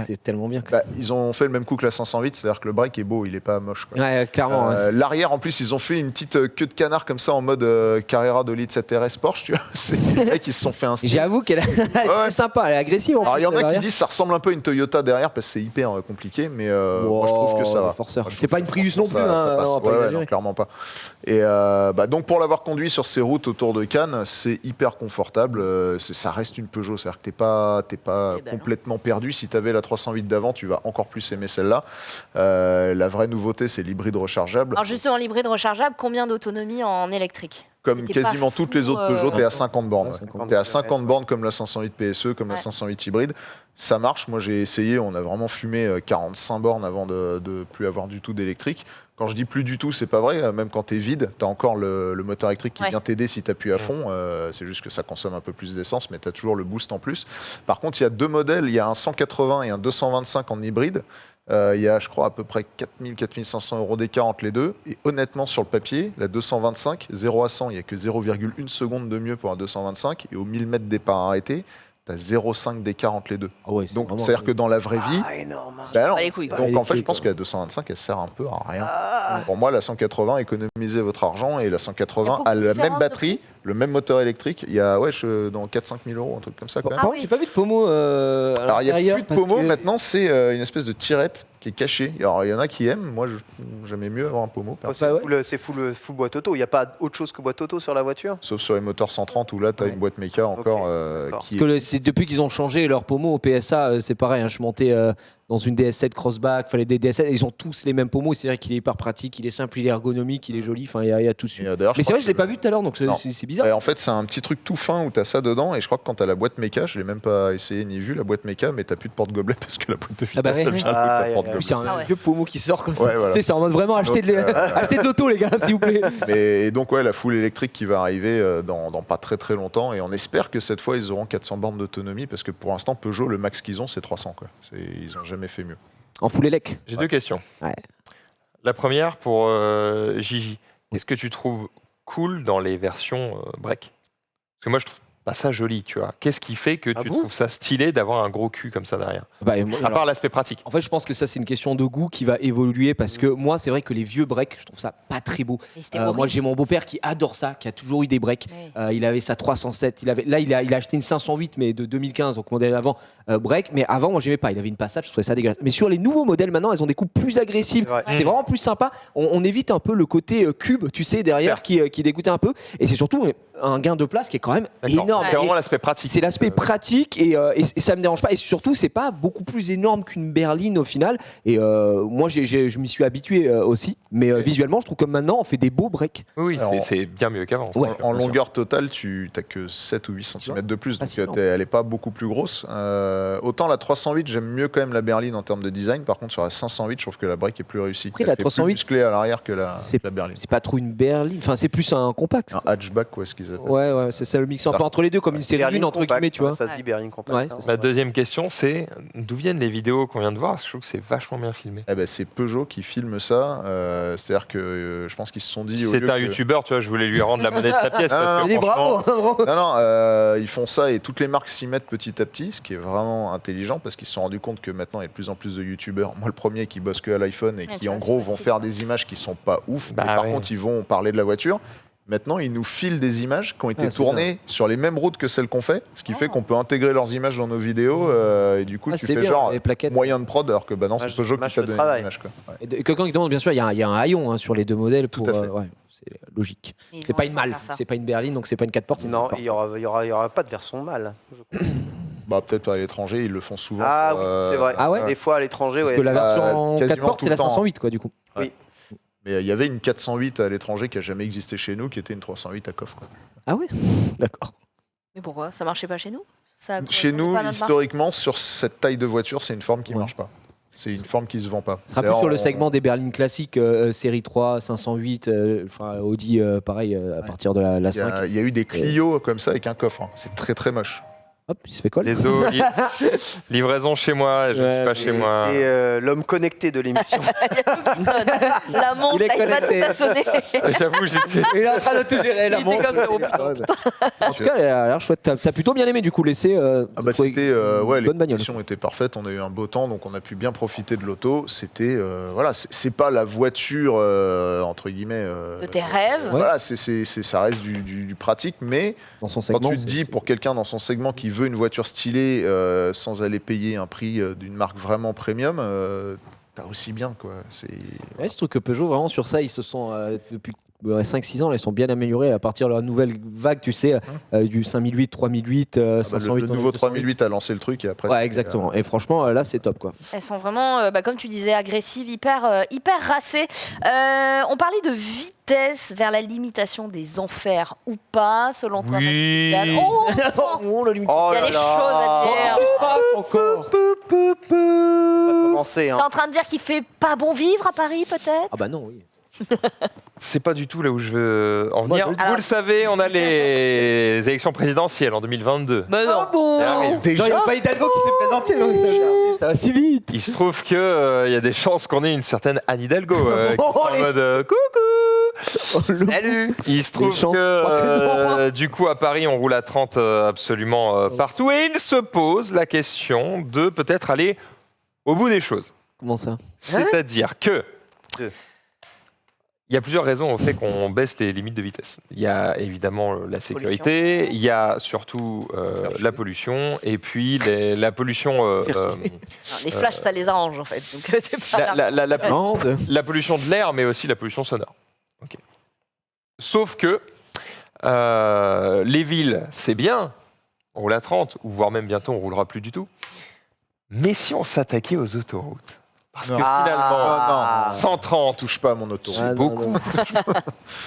C'est tellement bien. ils ont fait le même coup que la 508, c'est-à-dire que le break est beau, il est pas moche. Quoi. Ouais, clairement. L'arrière, en plus, ils ont fait une petite queue de canard comme ça en mode Carrera de Elite 7 RS Porsche, tu vois. C'est les mecs, ils se sont fait un style. J'avoue qu'elle est très sympa, elle est agressive. Alors, il y en a qui disent que ça ressemble un peu à une Toyota derrière parce que c'est hyper compliqué, mais moi je trouve que ça va. Forceur. Moi, je C'est trouve pas une que Prius non plus, ça passe. on va pas Ouais, exagérer. non, clairement pas. Et donc pour l'avoir conduit sur ces routes autour de Cannes, c'est hyper confortable. Ça reste une Peugeot, c'est-à-dire que t'es pas complètement perdu. Si tu avais la 308 d'avant, tu vas encore plus aimer celle-là. La vraie nouveauté, c'est l'hybride rechargeable. Alors justement, l'hybride rechargeable, combien d'autonomie en électrique? Comme C'était quasiment pas toutes les fou, autres Peugeot, tu es à 50 bornes. Ouais, Tu es à 50 bornes comme la 508 PSE, comme la 508 hybride. Ça marche. Moi, j'ai essayé. On a vraiment fumé 45 bornes avant de plus avoir du tout d'électrique. Quand je dis plus du tout, c'est pas vrai. Même quand tu es vide, tu as encore le moteur électrique qui vient t'aider si tu appuies à fond. C'est juste que ça consomme un peu plus d'essence, mais tu as toujours le boost en plus. Par contre, il y a deux modèles. Il y a un 180 et un 225 en hybride. Il y a, je crois, à peu près 4 500 € d'écart entre les deux. Et honnêtement, sur le papier, la 225, 0 à 100, il n'y a que 0,1 seconde de mieux pour un 225. Et au 1000 mètres départ arrêté, tu as 0,5 d'écart entre les deux. Ah ouais, Donc, c'est-à-dire que dans la vraie vie... énorme. bah non. Pas les couilles, quoi. Donc, en fait, je pense que la 225, elle sert un peu à rien. Pour moi, la 180, économisez votre argent. Et la 180 a la même batterie, le même moteur électrique. Il y a dans 4-5 000 €, un truc comme ça, quand même. Par contre, j'ai pas vu de pommeau. Alors, il n'y a l'intérieur, plus de parce pommeau, que- maintenant c'est une espèce de tirette qui est cachée. Alors, il y en a qui aiment, moi j'aimais mieux avoir un pommeau, perso. C'est full boîte auto. Il n'y a pas autre chose que boîte auto sur la voiture? Sauf sur les moteurs 130 où là tu as une boîte méca encore. d'accord. Qui Parce que c'est depuis qu'ils ont changé leur pommeau au PSA, c'est pareil. Je montais dans une DS7 Crossback, fallait des DS7, ils ont tous les mêmes pommeaux. C'est vrai qu'il est hyper pratique, il est simple, il est ergonomique, il est joli. Enfin, il y a tout dessus. d'ailleurs, Mais c'est vrai, crois je l'ai que pas vu tout à l'heure, donc Non. c'est bizarre. En fait, c'est un petit truc tout fin où tu as ça dedans. Et je crois que quand tu as la boîte méca, je l'ai même pas essayé ni vu la boîte méca, mais tu plus de porte-gobelet parce que la boîte de vitesse, bah ouais. elle vient avec ta porte-gobelet. C'est un Ah ouais. vieux pommeau qui sort comme ça. Ouais, voilà. C'est en mode vraiment acheter de l'auto, les gars, s'il vous plaît. Et donc, la full électrique qui va arriver dans pas très très longtemps. Et on espère que cette fois, ils auront 400 bornes d'autonomie parce que pour l'instant, Peugeot, le max qu'ils ont, c'est 300. Ils n'ont jamais fait mieux. En full élec. J'ai deux questions. Ouais. La première pour Gigi. Est-ce que tu trouves cool dans les versions break? Parce que moi, je trouve pas ça joli, tu vois. Qu'est-ce qui fait que tu trouves ça stylé d'avoir un gros cul comme ça derrière? À part l'aspect pratique. En fait, je pense que ça, c'est une question de goût qui va évoluer parce que moi, c'est vrai que les vieux breaks, je trouve ça pas très beau. Mais c'était Moi, horrible. j'ai mon beau-père qui adore ça, qui a toujours eu des breaks. Oui. Il avait sa 307. Il a acheté une 508, mais de 2015, donc modèle avant break. Mais avant, moi, j'aimais pas. Il avait une Passat, je trouvais ça dégueulasse. Mais sur les nouveaux modèles, maintenant, elles ont des coupes plus agressives. C'est vrai. C'est vraiment plus sympa. On évite un peu le côté cube, tu sais, derrière, qui dégoûtait un peu. Et c'est surtout, un gain de place qui est quand même D'accord. énorme. C'est vraiment Et l'aspect pratique. c'est l'aspect pratique et ça me dérange pas. Et surtout, c'est pas beaucoup plus énorme qu'une berline au final. Et moi, je m'y suis habitué aussi. Mais visuellement, je trouve que maintenant, on fait des beaux breaks. Oui, Alors, c'est bien mieux qu'avant. Ouais. En longueur totale, tu n'as que 7 ou 8 cm de plus, donc Facilement. elle n'est pas beaucoup plus grosse. Autant la 308, j'aime mieux quand même la berline en termes de design. Par contre, sur la 508, je trouve que la break est plus réussie. Après, Elle la fait 308, plus musclée à l'arrière que la berline. C'est pas trop une berline. Enfin, c'est plus un compact. Un hatchback, quoi, ce qu'ils appellent. Ouais, c'est ça le mix un peu entre les deux, comme une série Berline lune entre compact, guillemets, tu vois. Ça se dit berline compact. Ouais, hein. c'est ça. Ma deuxième question, c'est d'où viennent les vidéos qu'on vient de voir? Parce que je trouve que c'est vachement bien filmé. Eh ben, c'est Peugeot qui filme ça. C'est-à-dire que je pense qu'ils se sont dit. Si au c'était lieu un que- youtubeur, tu vois, je voulais lui rendre la monnaie de sa pièce. Ah, parce que Allez, franchement, bravo. Non, ils font ça et toutes les marques s'y mettent petit à petit, ce qui est vraiment intelligent parce qu'ils se sont rendus compte que maintenant il y a de plus en plus de youtubeurs. Moi, le premier qui bosse que à l'iPhone et Ouais, qui tu en vois, gros sur le vont site, faire hein. des images qui sont pas ouf, Bah mais par ouais. contre ils vont parler de la voiture. Maintenant, ils nous filent des images qui ont été Ah, c'est tournées sur les mêmes routes que celles qu'on fait, ce qui fait Oh. qu'on peut intégrer leurs images dans nos vidéos et du coup Ah, tu c'est fais bien, genre les plaquettes. moyen de prod alors que bah non, c'est Image- Peugeot image qui t'a de donné travail. les images. Quoi. Ouais. Et quelqu'un qui demande, bien sûr, il y a un haillon hein, sur les deux modèles Tout pour. à fait. Ouais, c'est logique. Ils C'est ont pas une raison de malle, faire ça. c'est pas une berline, donc c'est pas une 4 portes. c'est une Non, 7 portes. il y aura pas de version mâle. je crois. Bah peut-être à l'étranger, ils le font souvent. Ah pour, oui, c'est vrai. Ah ouais Des fois à l'étranger, Parce ouais. que la version quasiment 4 portes, tout c'est le la temps. 508, quoi, du coup. Mais il y avait une 408 à l'étranger qui a jamais existé chez nous, qui était une 308 à coffre. Quoi. Ah ouais. D'accord. Mais pourquoi? Ça marchait pas chez nous? Ça Chez correspondait nous, pas à notre marque historiquement, sur cette taille de voiture, c'est une forme qui Ouais. marche pas. C'est une forme qui se vend pas. Ce sera plus D'ailleurs, sur le on- segment des berlines classiques, série 3, 508, enfin Audi, pareil, à partir de la Il y, 5. a, il y a eu des Clio comme ça avec un coffre. Hein. C'est très très moche. Hop, il se fait coller. Désolé. Livraison chez moi, je ne Ouais, suis pas c'est- chez moi. C'est l'homme connecté de l'émission. La montre, Il est l'iPad, connecté. tout a sonné. J'avoue, j'étais. Il est en train de tout gérer, la Il était montre. comme ça, oh putain. En tout cas, elle a l'air chouette. T'as plutôt bien aimé du coup l'essai. Ah bah c'était ouais, les bonne bagnole. conditions étaient parfaites. On a eu un beau temps, donc on a pu bien profiter de l'auto. C'était voilà, c'est pas la voiture entre guillemets De tes rêves. Voilà, ça reste du pratique, mais Dans son quand segment. tu te dis pour quelqu'un dans son segment qui veut une voiture stylée sans aller payer un prix d'une marque vraiment premium, t'as aussi bien quoi. C'est Ouais, ce truc que Peugeot, vraiment sur ça, ils se sont depuis 5-6 ans, là, ils sont bien améliorés à partir de la nouvelle vague, tu sais, du 5008, 3008, Ah bah, 508. le nouveau 3008 a lancé le truc et après. Ouais, c'était, exactement. Et franchement, là, c'est top quoi. Elles sont vraiment, comme tu disais, agressives, hyper racées. On parlait de vitesse vers la limitation des enfers ou pas, selon toi. Oui. Maxime. Oh, on sent. Oh, la limite. Oh Il y a là des là. choses à dire. Qu'est-ce qui se passe encore On va commencer. Hein. T'es en train de dire qu'il fait pas bon vivre à Paris, peut-être? Ah bah non, oui. C'est pas du tout là où je veux en Moi, venir. je Vous le savez, on a les élections présidentielles en 2022. Mais non. bon Ça arrive. Genre, il n'y a pas Hidalgo qui s'est présenté, donc ça va si vite. Il se trouve qu'il y a des chances qu'on ait une certaine Anne Hidalgo qui Oh, sera en les- mode coucou. Salut. Il se trouve Les chances, que, je crois que non. du coup à Paris on roule à 30 absolument partout et il se pose la question de peut-être aller au bout des choses. Comment ça? C'est-à-dire que Deux. il y a plusieurs raisons au fait qu'on baisse les limites de vitesse. Il y a évidemment la sécurité, il y a surtout la pollution et puis la pollution. Non, les flashs, ça les arrange, en fait. Donc, c'est pas la Bande. pollution de l'air, mais aussi la pollution sonore. Ok. Sauf que les villes, c'est bien, on roule à 30, ou voire même bientôt on roulera plus du tout. Mais si on s'attaquait aux autoroutes, parce que Non. finalement, non. 130, touche pas à mon auto. Ah, non, beaucoup. non.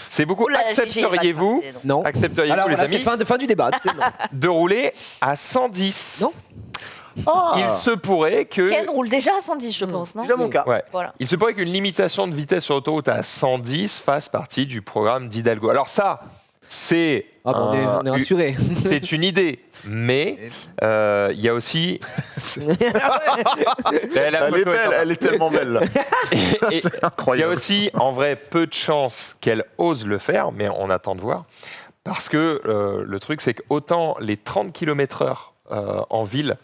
C'est beaucoup. Oula, la GG, il va Accepteriez-vous, passer, donc. Non. accepteriez-vous Alors les voilà, c'est amis, fin du débat. C'est non. de rouler à 110? Non. Il se pourrait que... Ken roule déjà à 110, je pense, non? Déjà mon cas. Ouais. Voilà. Il se pourrait qu'une limitation de vitesse sur l'autoroute à 110 fasse partie du programme d'Hidalgo. Alors ça, c'est Ah bon, on est rassurés. c'est une idée, mais il y a aussi... Elle est belle, elle est tellement belle. Là. Et- C'est il y a incroyable. aussi, en vrai, peu de chances qu'elle ose le faire, mais on attend de voir. Parce que le truc, c'est qu'autant les 30 km/h en ville,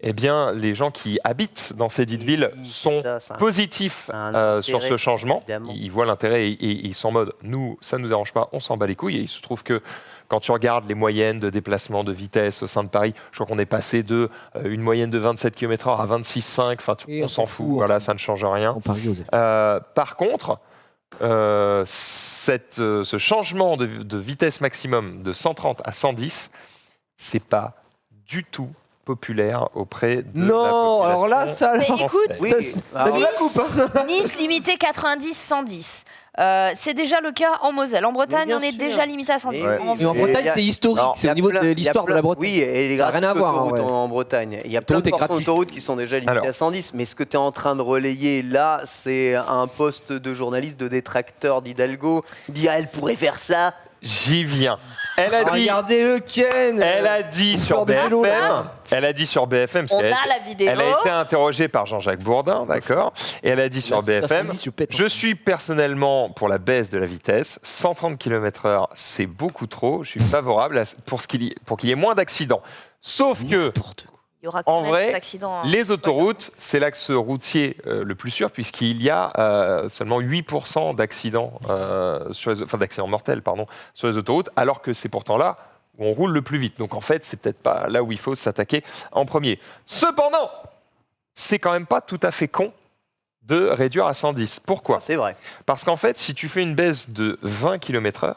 eh bien, les gens qui habitent dans ces dites villes sont Ça, positifs ça a un sur ce intérêt, changement. évidemment. Ils voient l'intérêt et ils sont en mode, nous, ça ne nous dérange pas, on s'en bat les couilles. Et il se trouve que quand tu regardes les moyennes de déplacement de vitesse au sein de Paris, je crois qu'on est passé de une moyenne de 27 km/h à 26,5. Enfin, Et on s'en fout. on Voilà, s'en ça ne change rien. En Paris, Joseph. Par contre, ce changement de vitesse maximum de 130 à 110, c'est pas du tout populaire auprès de la Non, population alors là, ça. Mais alors, écoute, Oui, T'as vu la coupe, hein Nice limité 90-110. C'est déjà le cas en Moselle. En Bretagne, bien on est sûr. déjà limité à 110. Mais- Ouais. Et en Et Bretagne, y a- c'est historique. Non, C'est au niveau de l'histoire de la Bretagne. Oui, et les Ça a rien à voir, autoroutes en vrai. en Bretagne. Il y a plein L'autoroute de est portions gratuite. d'autoroutes qui sont déjà limitées Alors. à 110. Mais ce que tu es en train de relayer là, c'est un poste de journaliste de détracteur d'Hidalgo. Il dit, elle pourrait faire ça. J'y viens. Elle a Ah, dit, regardez le Ken. elle a dit sur Histoire de vélo, BFM, là. elle a dit sur BFM, parce On qu'elle a la vidéo. elle a été interrogée par Jean-Jacques Bourdin, d'accord, et elle a dit sur Là, c'est BFM, 70, je pète, hein. je suis personnellement pour la baisse de la vitesse, 130 km/h, c'est beaucoup trop, je suis favorable pour qu'il y ait moins d'accidents. Sauf que N'importe quoi. Il y aura En quand même vrai, des accidents. les autoroutes, c'est l'axe routier le plus sûr, puisqu'il y a seulement 8% d'accidents, d'accidents mortels, pardon, sur les autoroutes, alors que c'est pourtant là où on roule le plus vite. Donc en fait, c'est peut-être pas là où il faut s'attaquer en premier. Cependant, c'est quand même pas tout à fait con de réduire à 110. Pourquoi ? C'est vrai. Parce qu'en fait, si tu fais une baisse de 20 km/h,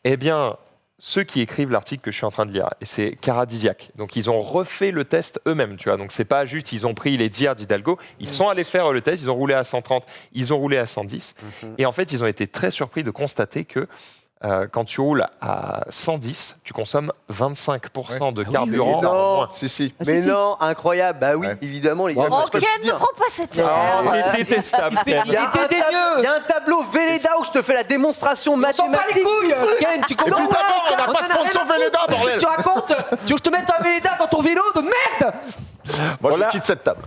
eh bien, ceux qui écrivent l'article que je suis en train de lire, et c'est Caradisiac, donc ils ont refait le test eux-mêmes, tu vois, donc c'est pas juste, ils ont pris les dires d'Hidalgo, ils sont allés faire le test, ils ont roulé à 130, ils ont roulé à 110, et en fait, ils ont été très surpris de constater que quand tu roules à 110, tu consommes 25% de Ah oui, carburant oui, par non. moins. Si. Ah, si, Mais si. non, incroyable. Bah oui, Ouais. évidemment, les Ouais, gars. moi, parce que Ok, je te dis, ne prends pas cette Oh, air. t'es détestable, Ken. Il y, a un était tab- dégueu. il y a un tableau Véleda où je te fais la démonstration On s'en bat les mathématique. couilles, Ken, tu comprends puis d'abord, on n'a pas de sponsor Véleda, bordel. Tu racontes Tu veux que je te mette un Véleda dans ton vélo de merde? Moi, Voilà. je quitte cette table.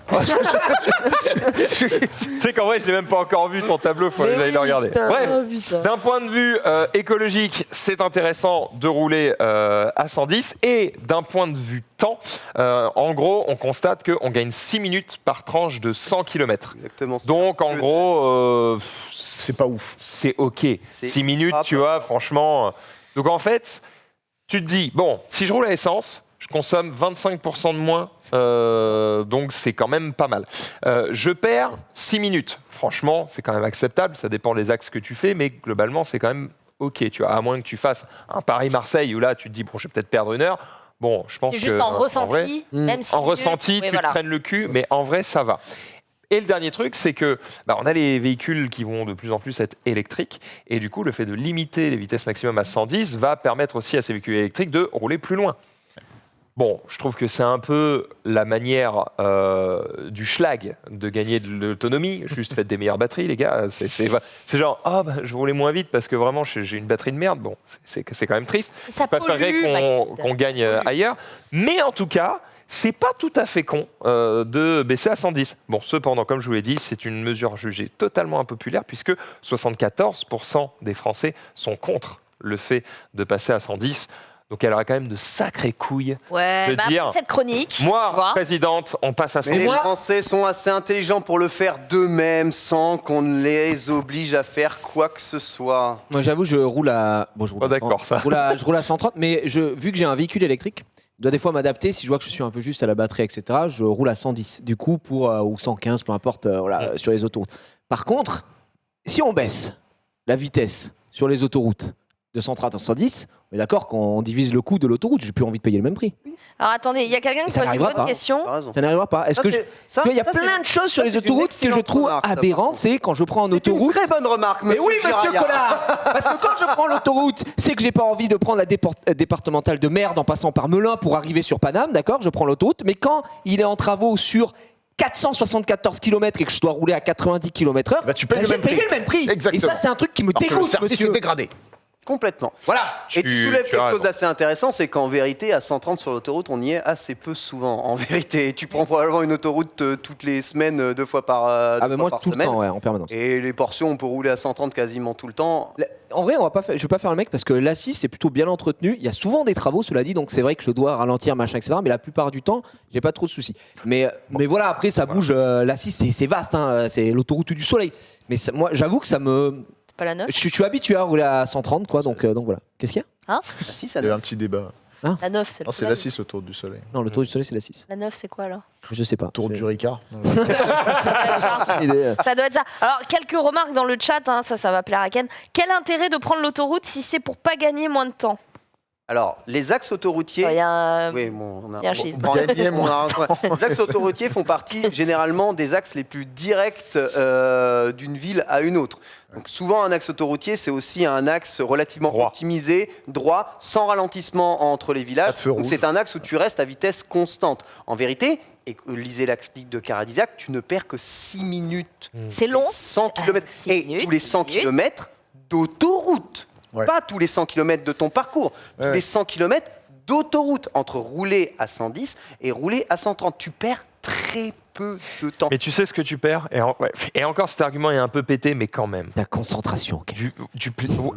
Tu sais qu'en vrai, je l'ai même pas encore vu ton tableau, faut que j'aille le regarder. Bref, Oh, putain. d'un point de vue écologique, c'est intéressant de rouler à 110. Et d'un point de vue temps, en gros, on constate qu'on gagne 6 minutes par tranche de 100 km. Exactement. Donc, en gros, C'est pas ouf. c'est OK. C'est 6 minutes, pas tu mal. vois, franchement. Donc, en fait, tu te dis, bon, si je roule à essence, je consomme 25% de moins, donc c'est quand même pas mal. Je perds 6 minutes. Franchement, c'est quand même acceptable, ça dépend des axes que tu fais, mais globalement, c'est quand même OK, tu vois, à moins que tu fasses un Paris-Marseille où là, tu te dis, bon, je vais peut-être perdre 1 heure. Bon, je pense C'est que... juste en vrai, ressenti, même si en ressenti, tu te traînes le cul, mais en vrai, ça va. Et le dernier truc, c'est que on a les véhicules qui vont de plus en plus être électriques, et du coup, le fait de limiter les vitesses maximum à 110 va permettre aussi à ces véhicules électriques de rouler plus loin. Bon, je trouve que c'est un peu la manière du schlag de gagner de l'autonomie. Juste faites des meilleures batteries, les gars. C'est genre, je vais rouler moins vite parce que vraiment, j'ai une batterie de merde. Bon, c'est quand même triste. Ça Je préférerais pollue, Maxime. qu'on gagne ailleurs. Mais en tout cas, c'est pas tout à fait con de baisser à 110. Bon, cependant, comme je vous l'ai dit, c'est une mesure jugée totalement impopulaire puisque 74% des Français sont contre le fait de passer à 110. Donc elle aura quand même de sacrées couilles Ouais, de bah dire, après cette chronique, tu moi, vois. présidente, on passe à Mais les 110. Français sont assez intelligents pour le faire d'eux-mêmes sans qu'on ne les oblige à faire quoi que ce soit. Moi, j'avoue, je roule à. Bon, je roule Oh, à d'accord, 100. ça. Je roule à 130, mais vu que j'ai un véhicule électrique, je dois des fois m'adapter. Si je vois que je suis un peu juste à la batterie, etc., je roule à 110. Du coup, ou 115, peu importe, sur les autoroutes. Par contre, si on baisse la vitesse sur les autoroutes de 130 à 110, on est d'accord qu'on divise le coût de l'autoroute. J'ai plus envie de payer le même prix. Alors attendez, il y a quelqu'un qui ça pose une n'arrivera bonne pas. question. T'as raison. Ça n'arrivera pas. Est-ce Ça, que c'est- ça, tu vois, il y a ça, plein c'est- de choses sur ça, les c'est une autoroutes que je excellente trouve remarque, ça, par aberrantes. contre. C'est quand je prends en C'est une autoroute. très bonne remarque, Mais monsieur oui, monsieur Giraya. Collard. Parce que quand je prends l'autoroute, c'est que j'ai pas envie de prendre la départementale de merde en passant par Melun pour arriver sur Paname, d'accord? Je prends l'autoroute. Mais quand il est en travaux sur 474 km et que je dois rouler à 90 km/h, Bah, tu payes le j'ai même payé prix. le même prix. Exactement. Et ça, c'est un truc qui me Alors que le dégoûte, service monsieur. est dégradé. Complètement. Voilà. Et tu soulèves as quelque chose raison. d'assez intéressant, c'est qu'en vérité, à 130 sur l'autoroute, on y est assez peu souvent. En vérité, tu prends probablement une autoroute toutes les semaines, 2 fois par, Ah, deux mais fois moi, par tout semaine. le temps, ouais, en permanence. Et les portions, on peut rouler à 130 quasiment tout le temps. En vrai, je vais pas faire le mec parce que l'A6 c'est plutôt bien entretenu. Il y a souvent des travaux, cela dit, donc c'est vrai que je dois ralentir, machin, etc. Mais la plupart du temps, j'ai pas trop de soucis. Mais voilà, après ça bouge. L'A6 c'est vaste, hein, c'est l'autoroute du soleil. Mais moi, j'avoue que ça me. Pas la neuf. Je suis habitué à rouler à 130, quoi. Donc voilà. Qu'est-ce qu'il y a? Ah si, ça Il y avait un petit débat. La 9, c'est le Non, c'est soleil. la 6 autour du soleil. Non, le tour du soleil, c'est la 6. La 9, c'est quoi alors? Je sais pas. Tour C'est- du Ricard. Ça doit être ça. Une idée. Ça doit être ça. Alors, quelques remarques dans le chat, hein, ça va plaire à Ken. Quel intérêt de prendre l'autoroute si c'est pour pas gagner moins de temps? Alors, les axes autoroutiers. Il y a un... Oui, bon, on a, Il y a un schisme. on a- Gagner on moins a un- Les axes autoroutiers font partie généralement des axes les plus directs d'une ville à une autre. Donc souvent un axe autoroutier, c'est aussi un axe relativement Droit. optimisé, droit, sans ralentissement entre les villages. Pas de feu Donc rouge. c'est un axe où tu restes à vitesse constante. En vérité, et lisez l'article de Caradisiac, tu ne perds que 6 minutes. C'est long. 100 km. 6 Et minutes, tous les 6 100 minutes. km d'autoroute. Ouais. Pas tous les 100 km de ton parcours. Tous Ouais. les 100 km d'autoroute entre rouler à 110 et rouler à 130. Tu perds très peu de temps. Mais tu sais ce que tu perds et encore cet argument est un peu pété, mais quand même. La concentration. ok.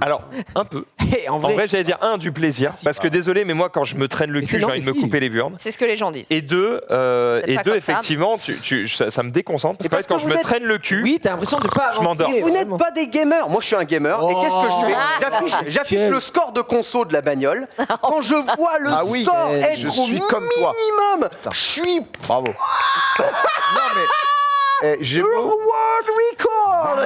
Alors, un peu. Et en En vrai, j'allais dire du plaisir. Merci. Parce que désolé, mais moi, quand je me traîne le Mais cul, c'est j'ai non, envie de mais me si. couper les burnes. C'est ce que les gens disent. Et deux, pas comme ça. effectivement, ça me déconcentre. Parce Et qu'en parce fait, quand que je vous me êtes- traîne le cul, oui, t'as l'impression de pas Je m'endors. avancer. Vous n'êtes vraiment. pas des gamers. Moi, je suis un gamer. Et qu'est-ce que je fais J'affiche Quel- le score de conso de la bagnole. Quand je vois le Ah oui, score être je au suis comme toi. minimum, je suis Bravo. Non, mais. J'ai beau. world record.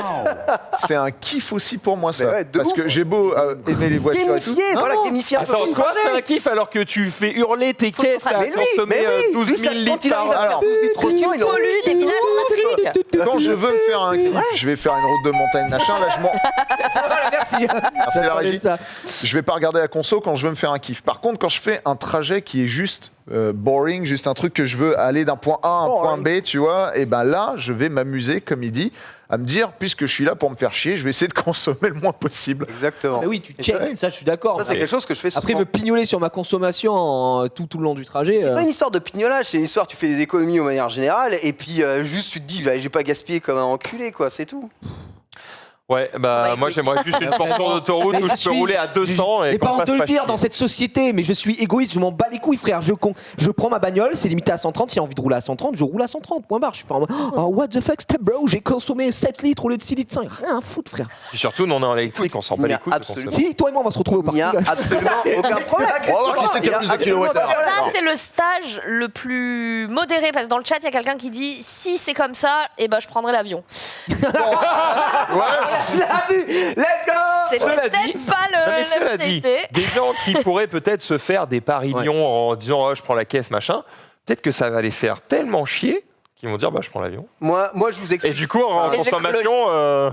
C'est un kiff aussi pour moi, ça. Mais ouais, de parce ouf. que j'ai beau aimer les voitures et tout. Gamifié, Non, voilà, non. gamifié un peu. attends, comme toi, Fabien. c'est un kiff alors que tu fais hurler tes caisses à Mais lui, consommer mais oui, 12 lui, 000 ça, litres quand il arrive par à faire Alors, 12 litres au cent, il en- Pollue des villages en Afrique. Quand je veux me faire un kiff, je vais faire une route de montagne, machin. Là, je m'en. Merci. Merci la régie. Ça. Je vais pas regarder la conso quand je veux me faire un kiff. Par contre, quand je fais un trajet qui est juste boring, juste un truc que je veux aller d'un point A à un point B, tu vois, et ben là, je vais m'amuser, comme il dit, à me dire, puisque je suis là pour me faire chier, je vais essayer de consommer le moins possible. Exactement. Ah oui, tu check, ça je suis d'accord. Ça, c'est quelque chose que je fais souvent. Après, me pignoler sur ma consommation tout le long du trajet. C'est pas une histoire de pignolage, c'est une histoire, tu fais des économies de manière générale, et puis juste tu te dis, bah, j'ai pas gaspillé comme un enculé, quoi, c'est tout. Ouais, bah Ouais, moi écoute. j'aimerais juste une portion d'autoroute Mais où je je peux suis- rouler à 200 et J'ai pas qu'on honte fasse de le pas dire chier. dans cette société, mais je suis égoïste, je m'en bats les couilles, frère. Je prends ma bagnole, c'est limité à 130. Si j'ai envie de rouler à 130, je roule à 130. Point barre. Je suis pas en mode, oh, what the fuck, step bro, j'ai consommé 7 litres au lieu de 6 litres 5. Rien à foutre, frère. Puis surtout, nous on est en électrique, on s'en bat il y les a couilles. de absolument- consommer. Si, toi et moi, on va se retrouver au Il n'y a parking. absolument aucun problème. On va voir qui c'est qui a plus de kilowattheures. Ça, c'est le stage le plus modéré. Parce que dans le chat, il y a quelqu'un qui dit si c'est comme ça, eh ben, je prendrai l'avion. Let's go. C'est Cela peut-être dit- pas Non, mais la cela dit, finalité. des gens qui pourraient peut-être se faire des paris Lyon en disant oh, je prends la caisse, machin, peut-être que ça va les faire tellement chier qu'ils vont dire bah je prends l'avion. Moi, je vous Et explique. du coup, en Les consommation,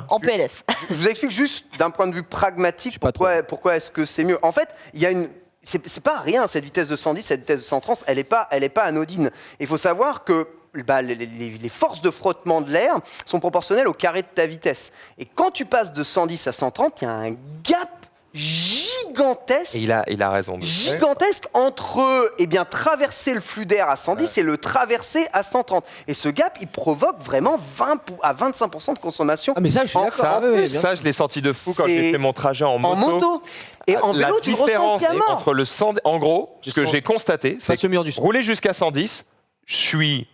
En PLS. Je vous explique juste d'un point de vue pragmatique pas pourquoi est-ce que c'est mieux. En fait, il y a une. C'est pas rien cette vitesse de 110, cette vitesse de 130, elle est pas anodine. Il faut savoir que bah, les forces de frottement de l'air sont proportionnelles au carré de ta vitesse. Et quand tu passes de 110 à 130, il y a un gap gigantesque. et il a raison. Gigantesque entre traverser le flux d'air à 110 et le traverser à 130. Et ce gap, il provoque vraiment 20 à 25% de consommation Ah, mais ça, je suis En- d'accord. Ça, Ah, oui, oui, bien ça, je l'ai senti de fou quand C'est- j'ai fait mon trajet en en moto. Et en la vélo, tu le ressens différence aussi à mort. entre le 100, en gros, ce que Le son- j'ai constaté, c'est Face au mur du son. rouler jusqu'à 110, je suis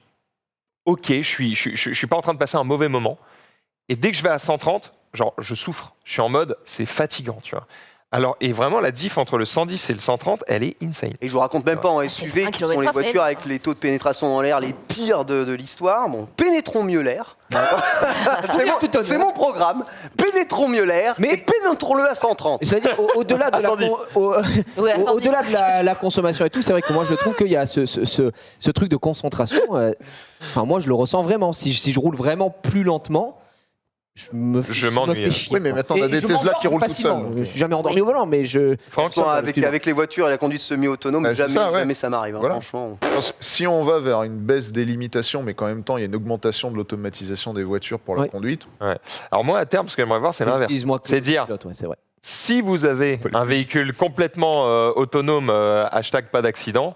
ok, je suis pas en train de passer un mauvais moment. Et dès que je vais à 130, genre, je souffre. Je suis en mode, c'est fatigant, tu vois. Alors, et vraiment, la diff entre le 110 et le 130, elle est insane. Et je vous raconte même pas en SUV, un qui sont les kilomètre, c'est voitures avec les taux de pénétration dans l'air les pires de l'histoire. Bon, pénétrons mieux l'air. C'est mon programme. Pénétrons mieux l'air, Mais- mais pénétrons-le à 130. C'est-à-dire, au-delà de, À 110. Ouais, à 110, au-delà de la consommation et tout, c'est vrai que moi je trouve qu'il y a ce truc de concentration. Enfin, moi je le ressens vraiment. Si je roule vraiment plus lentement, je m'ennuie, fais chier. Oui, mais quoi. maintenant, on a Et des je Tesla m'endors qui roulent tout facilement. seuls. Je suis jamais endormi au volant, mais je. Franchement, Avec les voitures et la conduite semi-autonome, Ouais, c'est jamais, ça, ouais. jamais ça m'arrive. Hein, Voilà. franchement. Si on va vers une baisse des limitations, mais qu'en même temps, il y a une augmentation de l'automatisation des voitures pour la Ouais. conduite, alors moi, à terme, ce que j'aimerais voir, c'est l'inverse. Utilise-moi que C'est le dire- pilote, ouais, c'est vrai. Si vous avez un véhicule complètement autonome, hashtag pas d'accident,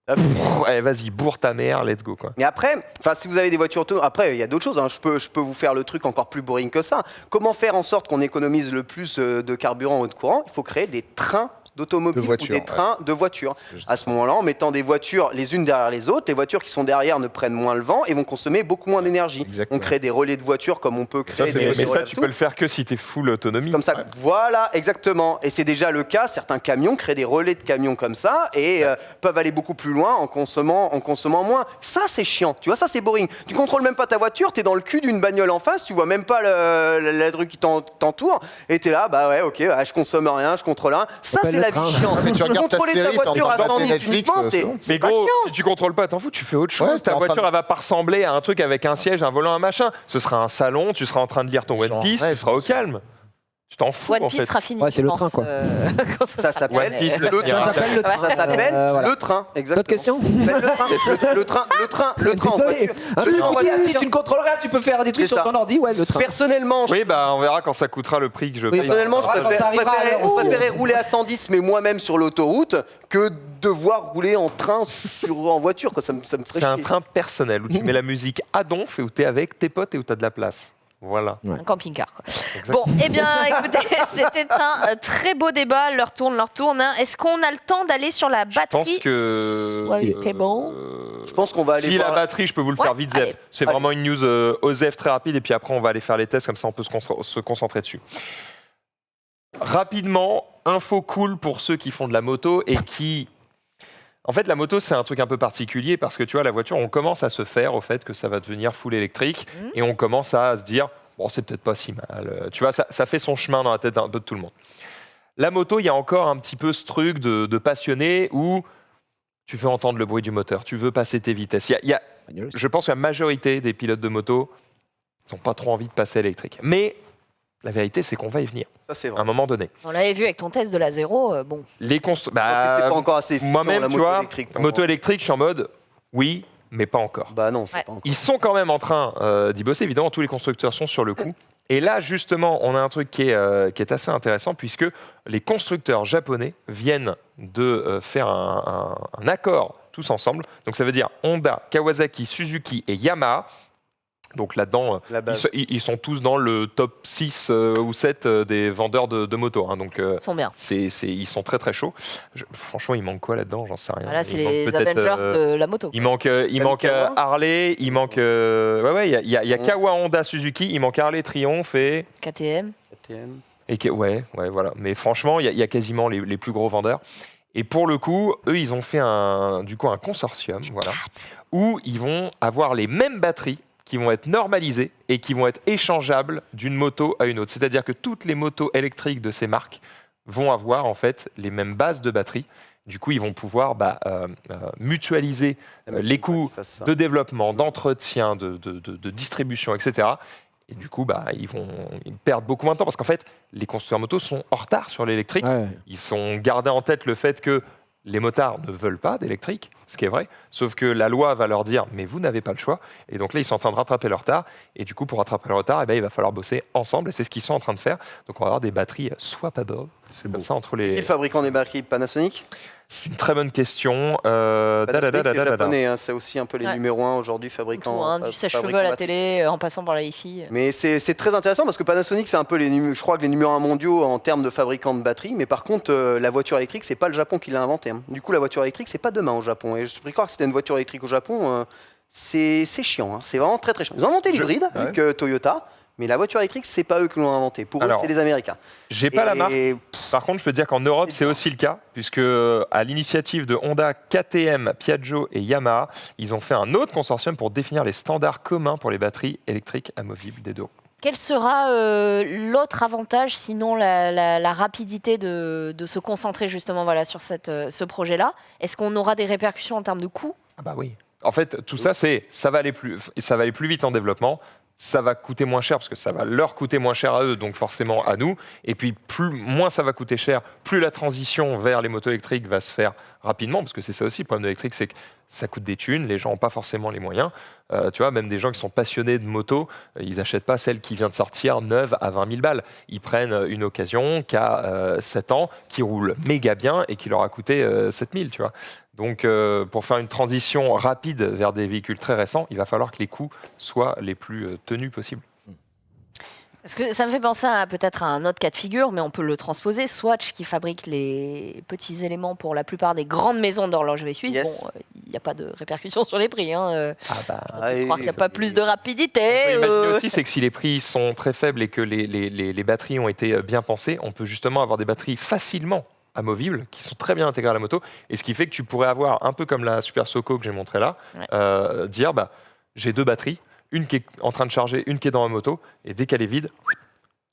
vas-y, bourre ta mère, let's go, quoi. Mais après, si vous avez des voitures autonomes, après il y a d'autres choses. Hein. Je peux vous faire le truc encore plus boring que ça. Comment faire en sorte qu'on économise le plus de carburant ou de courant? Il faut créer des trains d'automobiles De ou voitures, des trains de voitures. que je À ce moment-là, en mettant des voitures les unes derrière les autres, les voitures qui sont derrière ne prennent moins le vent et vont consommer beaucoup moins d'énergie. Exactement. On crée des relais de voitures comme on peut créer ça, c'est- des mais relais Mais ça, de tu tout. peux le faire que si tu es full autonomie. C'est comme ça. Voilà, exactement. Et c'est déjà le cas. Certains camions créent des relais de camions comme ça et peuvent aller beaucoup plus loin en consommant moins. Ça, c'est chiant. Tu vois, ça, c'est boring. Tu contrôles même pas ta voiture. T'es dans le cul d'une bagnole en face. Tu vois même pas la rue qui t'entoure. Et t'es là, bah ouais, ok, je consomme rien, je contrôle rien. Ça, S'appelle c'est le la train. vie chiante. Mais tu regardes ta Contrôler sa série, t'es en voiture à train de 100 mater 000 Netflix, uniquement, c'est bon. c'est Mais pas gros, chiant. si tu contrôles pas, t'en fous, tu fais autre chose. Ouais, t'es Ta en train voiture, de- elle va pas ressembler à un truc avec un siège, un volant, un machin. Ce sera un salon, tu seras en train de lire ton One J'en Piece, tu rêve, seras au ça. calme. Tu t'en fous, One en Piece fait. sera fini. Ouais, c'est je le pense, train, quoi. quand Ça s'appelle One Piece, le le train. train. Ça s'appelle le train. Ça s'appelle Voilà. le train, exactement. D'autres questions Le train en Désolé. voiture. Un truc en qui voiture. si tu ne contrôles rien, tu peux faire des trucs C'est sur ça. ton ordi, ouais, le train. Personnellement, Oui, bah on verra quand ça coûtera le prix que je Oui, paye. Personnellement, je Ouais, quand ça arrivera, préférais alors, préférais rouler à 110, mais moi-même sur l'autoroute, que devoir rouler en train en voiture. Quoi. Ça me ferait C'est un chier. train personnel où tu mets la musique à donf et où tu es avec tes potes et où tu as de la place. Voilà. Un camping-car. Quoi. Exact. Bon, eh bien, écoutez, c'était un très beau débat. Leur tourne. Hein. Est-ce qu'on a le temps d'aller sur la Je pense batterie que. Ouais, c'est bon. Je pense qu'on va aller Si voir- la batterie, je peux vous le faire Ouais, vite, allez. Zef. C'est Allez. vraiment une news OZEF très rapide et puis après on va aller faire les tests, comme ça on peut se concentrer dessus. Rapidement, info cool pour ceux qui font de la moto et qui... En fait, la moto, c'est un truc un peu particulier parce que tu vois, la voiture, on commence à se faire au fait que ça va devenir full électrique et on commence à se dire, bon, c'est peut-être pas si mal. Tu vois, ça fait son chemin dans la tête d'un peu de tout le monde. La moto, il y a encore un petit peu ce truc de passionné où tu veux entendre le bruit du moteur, tu veux passer tes vitesses. Je pense que la majorité des pilotes de moto n'ont pas trop envie de passer à l'électrique. Mais la vérité, c'est qu'on va y venir Ça, c'est à vrai. un moment donné. On l'avait vu avec ton test de la zéro. Bon, Les C'est pas encore assez efficient, moi-même, la tu moto vois, électrique. pour moto moi. électrique, je suis en mode oui, mais pas encore. Bah non, c'est Ouais. pas encore. Ils sont quand même en train d'y bosser. Évidemment, tous les constructeurs sont sur le coup. Et là, justement, on a un truc qui est assez intéressant puisque les constructeurs japonais viennent de faire un accord tous ensemble. Donc, ça veut dire Honda, Kawasaki, Suzuki et Yamaha. Donc là-dedans, La base. ils sont tous dans le top 6 ou 7 des vendeurs de motos. Hein. Donc, ils sont bien. ils sont très très chauds. Franchement, il manque quoi là-dedans? J'en sais rien. Voilà, c'est Il manque les peut-être, Avengers de la moto. il manque Kawa Harley, il manque. Ouais, il y a Kawa, Honda, Suzuki, il manque Harley, Triumph et. KTM. KTM. Ouais, voilà. Mais franchement, il y a quasiment les plus gros vendeurs. Et pour le coup, eux, ils ont fait un consortium, voilà, où ils vont avoir les mêmes batteries qui vont être normalisées et qui vont être échangeables d'une moto à une autre. C'est-à-dire que toutes les motos électriques de ces marques vont avoir en fait les mêmes bases de batteries. Du coup, ils vont pouvoir mutualiser les coûts de développement, d'entretien, de distribution, etc. Et du coup, ils perdent beaucoup moins de temps parce qu'en fait, les constructeurs motos sont en retard sur l'électrique. Ouais. Ils sont gardés en tête le fait que les motards ne veulent pas d'électrique, ce qui est vrai, sauf que la loi va leur dire « mais vous n'avez pas le choix ». Et donc là, ils sont en train de rattraper leur retard. Et du coup, pour rattraper le retard, il va falloir bosser ensemble. Et c'est ce qu'ils sont en train de faire. Donc on va avoir des batteries swappable, C'est beau. comme ça, entre Qui est les... le fabricant des batteries? Panasonic? C'est une très bonne question. Panasonic, c'est japonais, hein, c'est aussi un peu les Ouais. numéros 1 aujourd'hui, Tout, fabricants. hein, du sèche-cheveux à la télé, en passant par la hi-fi. Mais c'est très intéressant parce que Panasonic, c'est un peu je crois que les numéros 1 mondiaux en termes de fabricants de batteries. Mais par contre, la voiture électrique, c'est pas le Japon qui l'a inventé. Hein. Du coup, la voiture électrique, c'est pas demain au Japon. Et je peux croire que c'était une voiture électrique au Japon, c'est chiant. Hein. C'est vraiment très très chiant. Ils ont inventé l'hybride avec Toyota. Mais la voiture électrique, c'est pas eux qui l'ont inventé. Pour eux, Alors, c'est les Américains. J'ai pas la marque. Et Par contre, je peux te dire qu'en Europe, C'est c'est bien. aussi le cas, puisque à l'initiative de Honda, KTM, Piaggio et Yamaha, ils ont fait un autre consortium pour définir les standards communs pour les batteries électriques amovibles des deux roues. Quel sera l'autre avantage, sinon la rapidité de se concentrer justement voilà, sur ce projet-là? Est-ce qu'on aura des répercussions en termes de coûts? Ah bah oui. En fait, tout ça, ça va aller plus vite en développement. Ça va coûter moins cher parce que ça va leur coûter moins cher à eux, donc forcément à nous. Et puis, moins ça va coûter cher, plus la transition vers les motos électriques va se faire rapidement, parce que c'est ça aussi le problème de l'électrique, c'est que ça coûte des thunes, les gens n'ont pas forcément les moyens. Tu vois, même des gens qui sont passionnés de moto, ils n'achètent pas celle qui vient de sortir neuve à 20 000 balles. Ils prennent une occasion qui a 7 ans, qui roule méga bien et qui leur a coûté 7 000, tu vois. Donc, pour faire une transition rapide vers des véhicules très récents, il va falloir que les coûts soient les plus tenus possibles. Parce que ça me fait penser à peut-être à un autre cas de figure, mais on peut le transposer. Swatch, qui fabrique les petits éléments pour la plupart des grandes maisons d'horlogerie suisse, Yes. bon, il n'y a pas de répercussions sur les prix. Hein. Ah bah, Je crois qu'il n'y a pas plus de On rapidité. peut imaginer aussi, c'est que si les prix sont très faibles et que les batteries ont été bien pensées, on peut justement avoir des batteries facilement amovibles qui sont très bien intégrées à la moto. Et ce qui fait que tu pourrais avoir, un peu comme la Super Soco que j'ai montré là, dire j'ai 2 batteries, une qui est en train de charger, une qui est dans ma moto, et dès qu'elle est vide,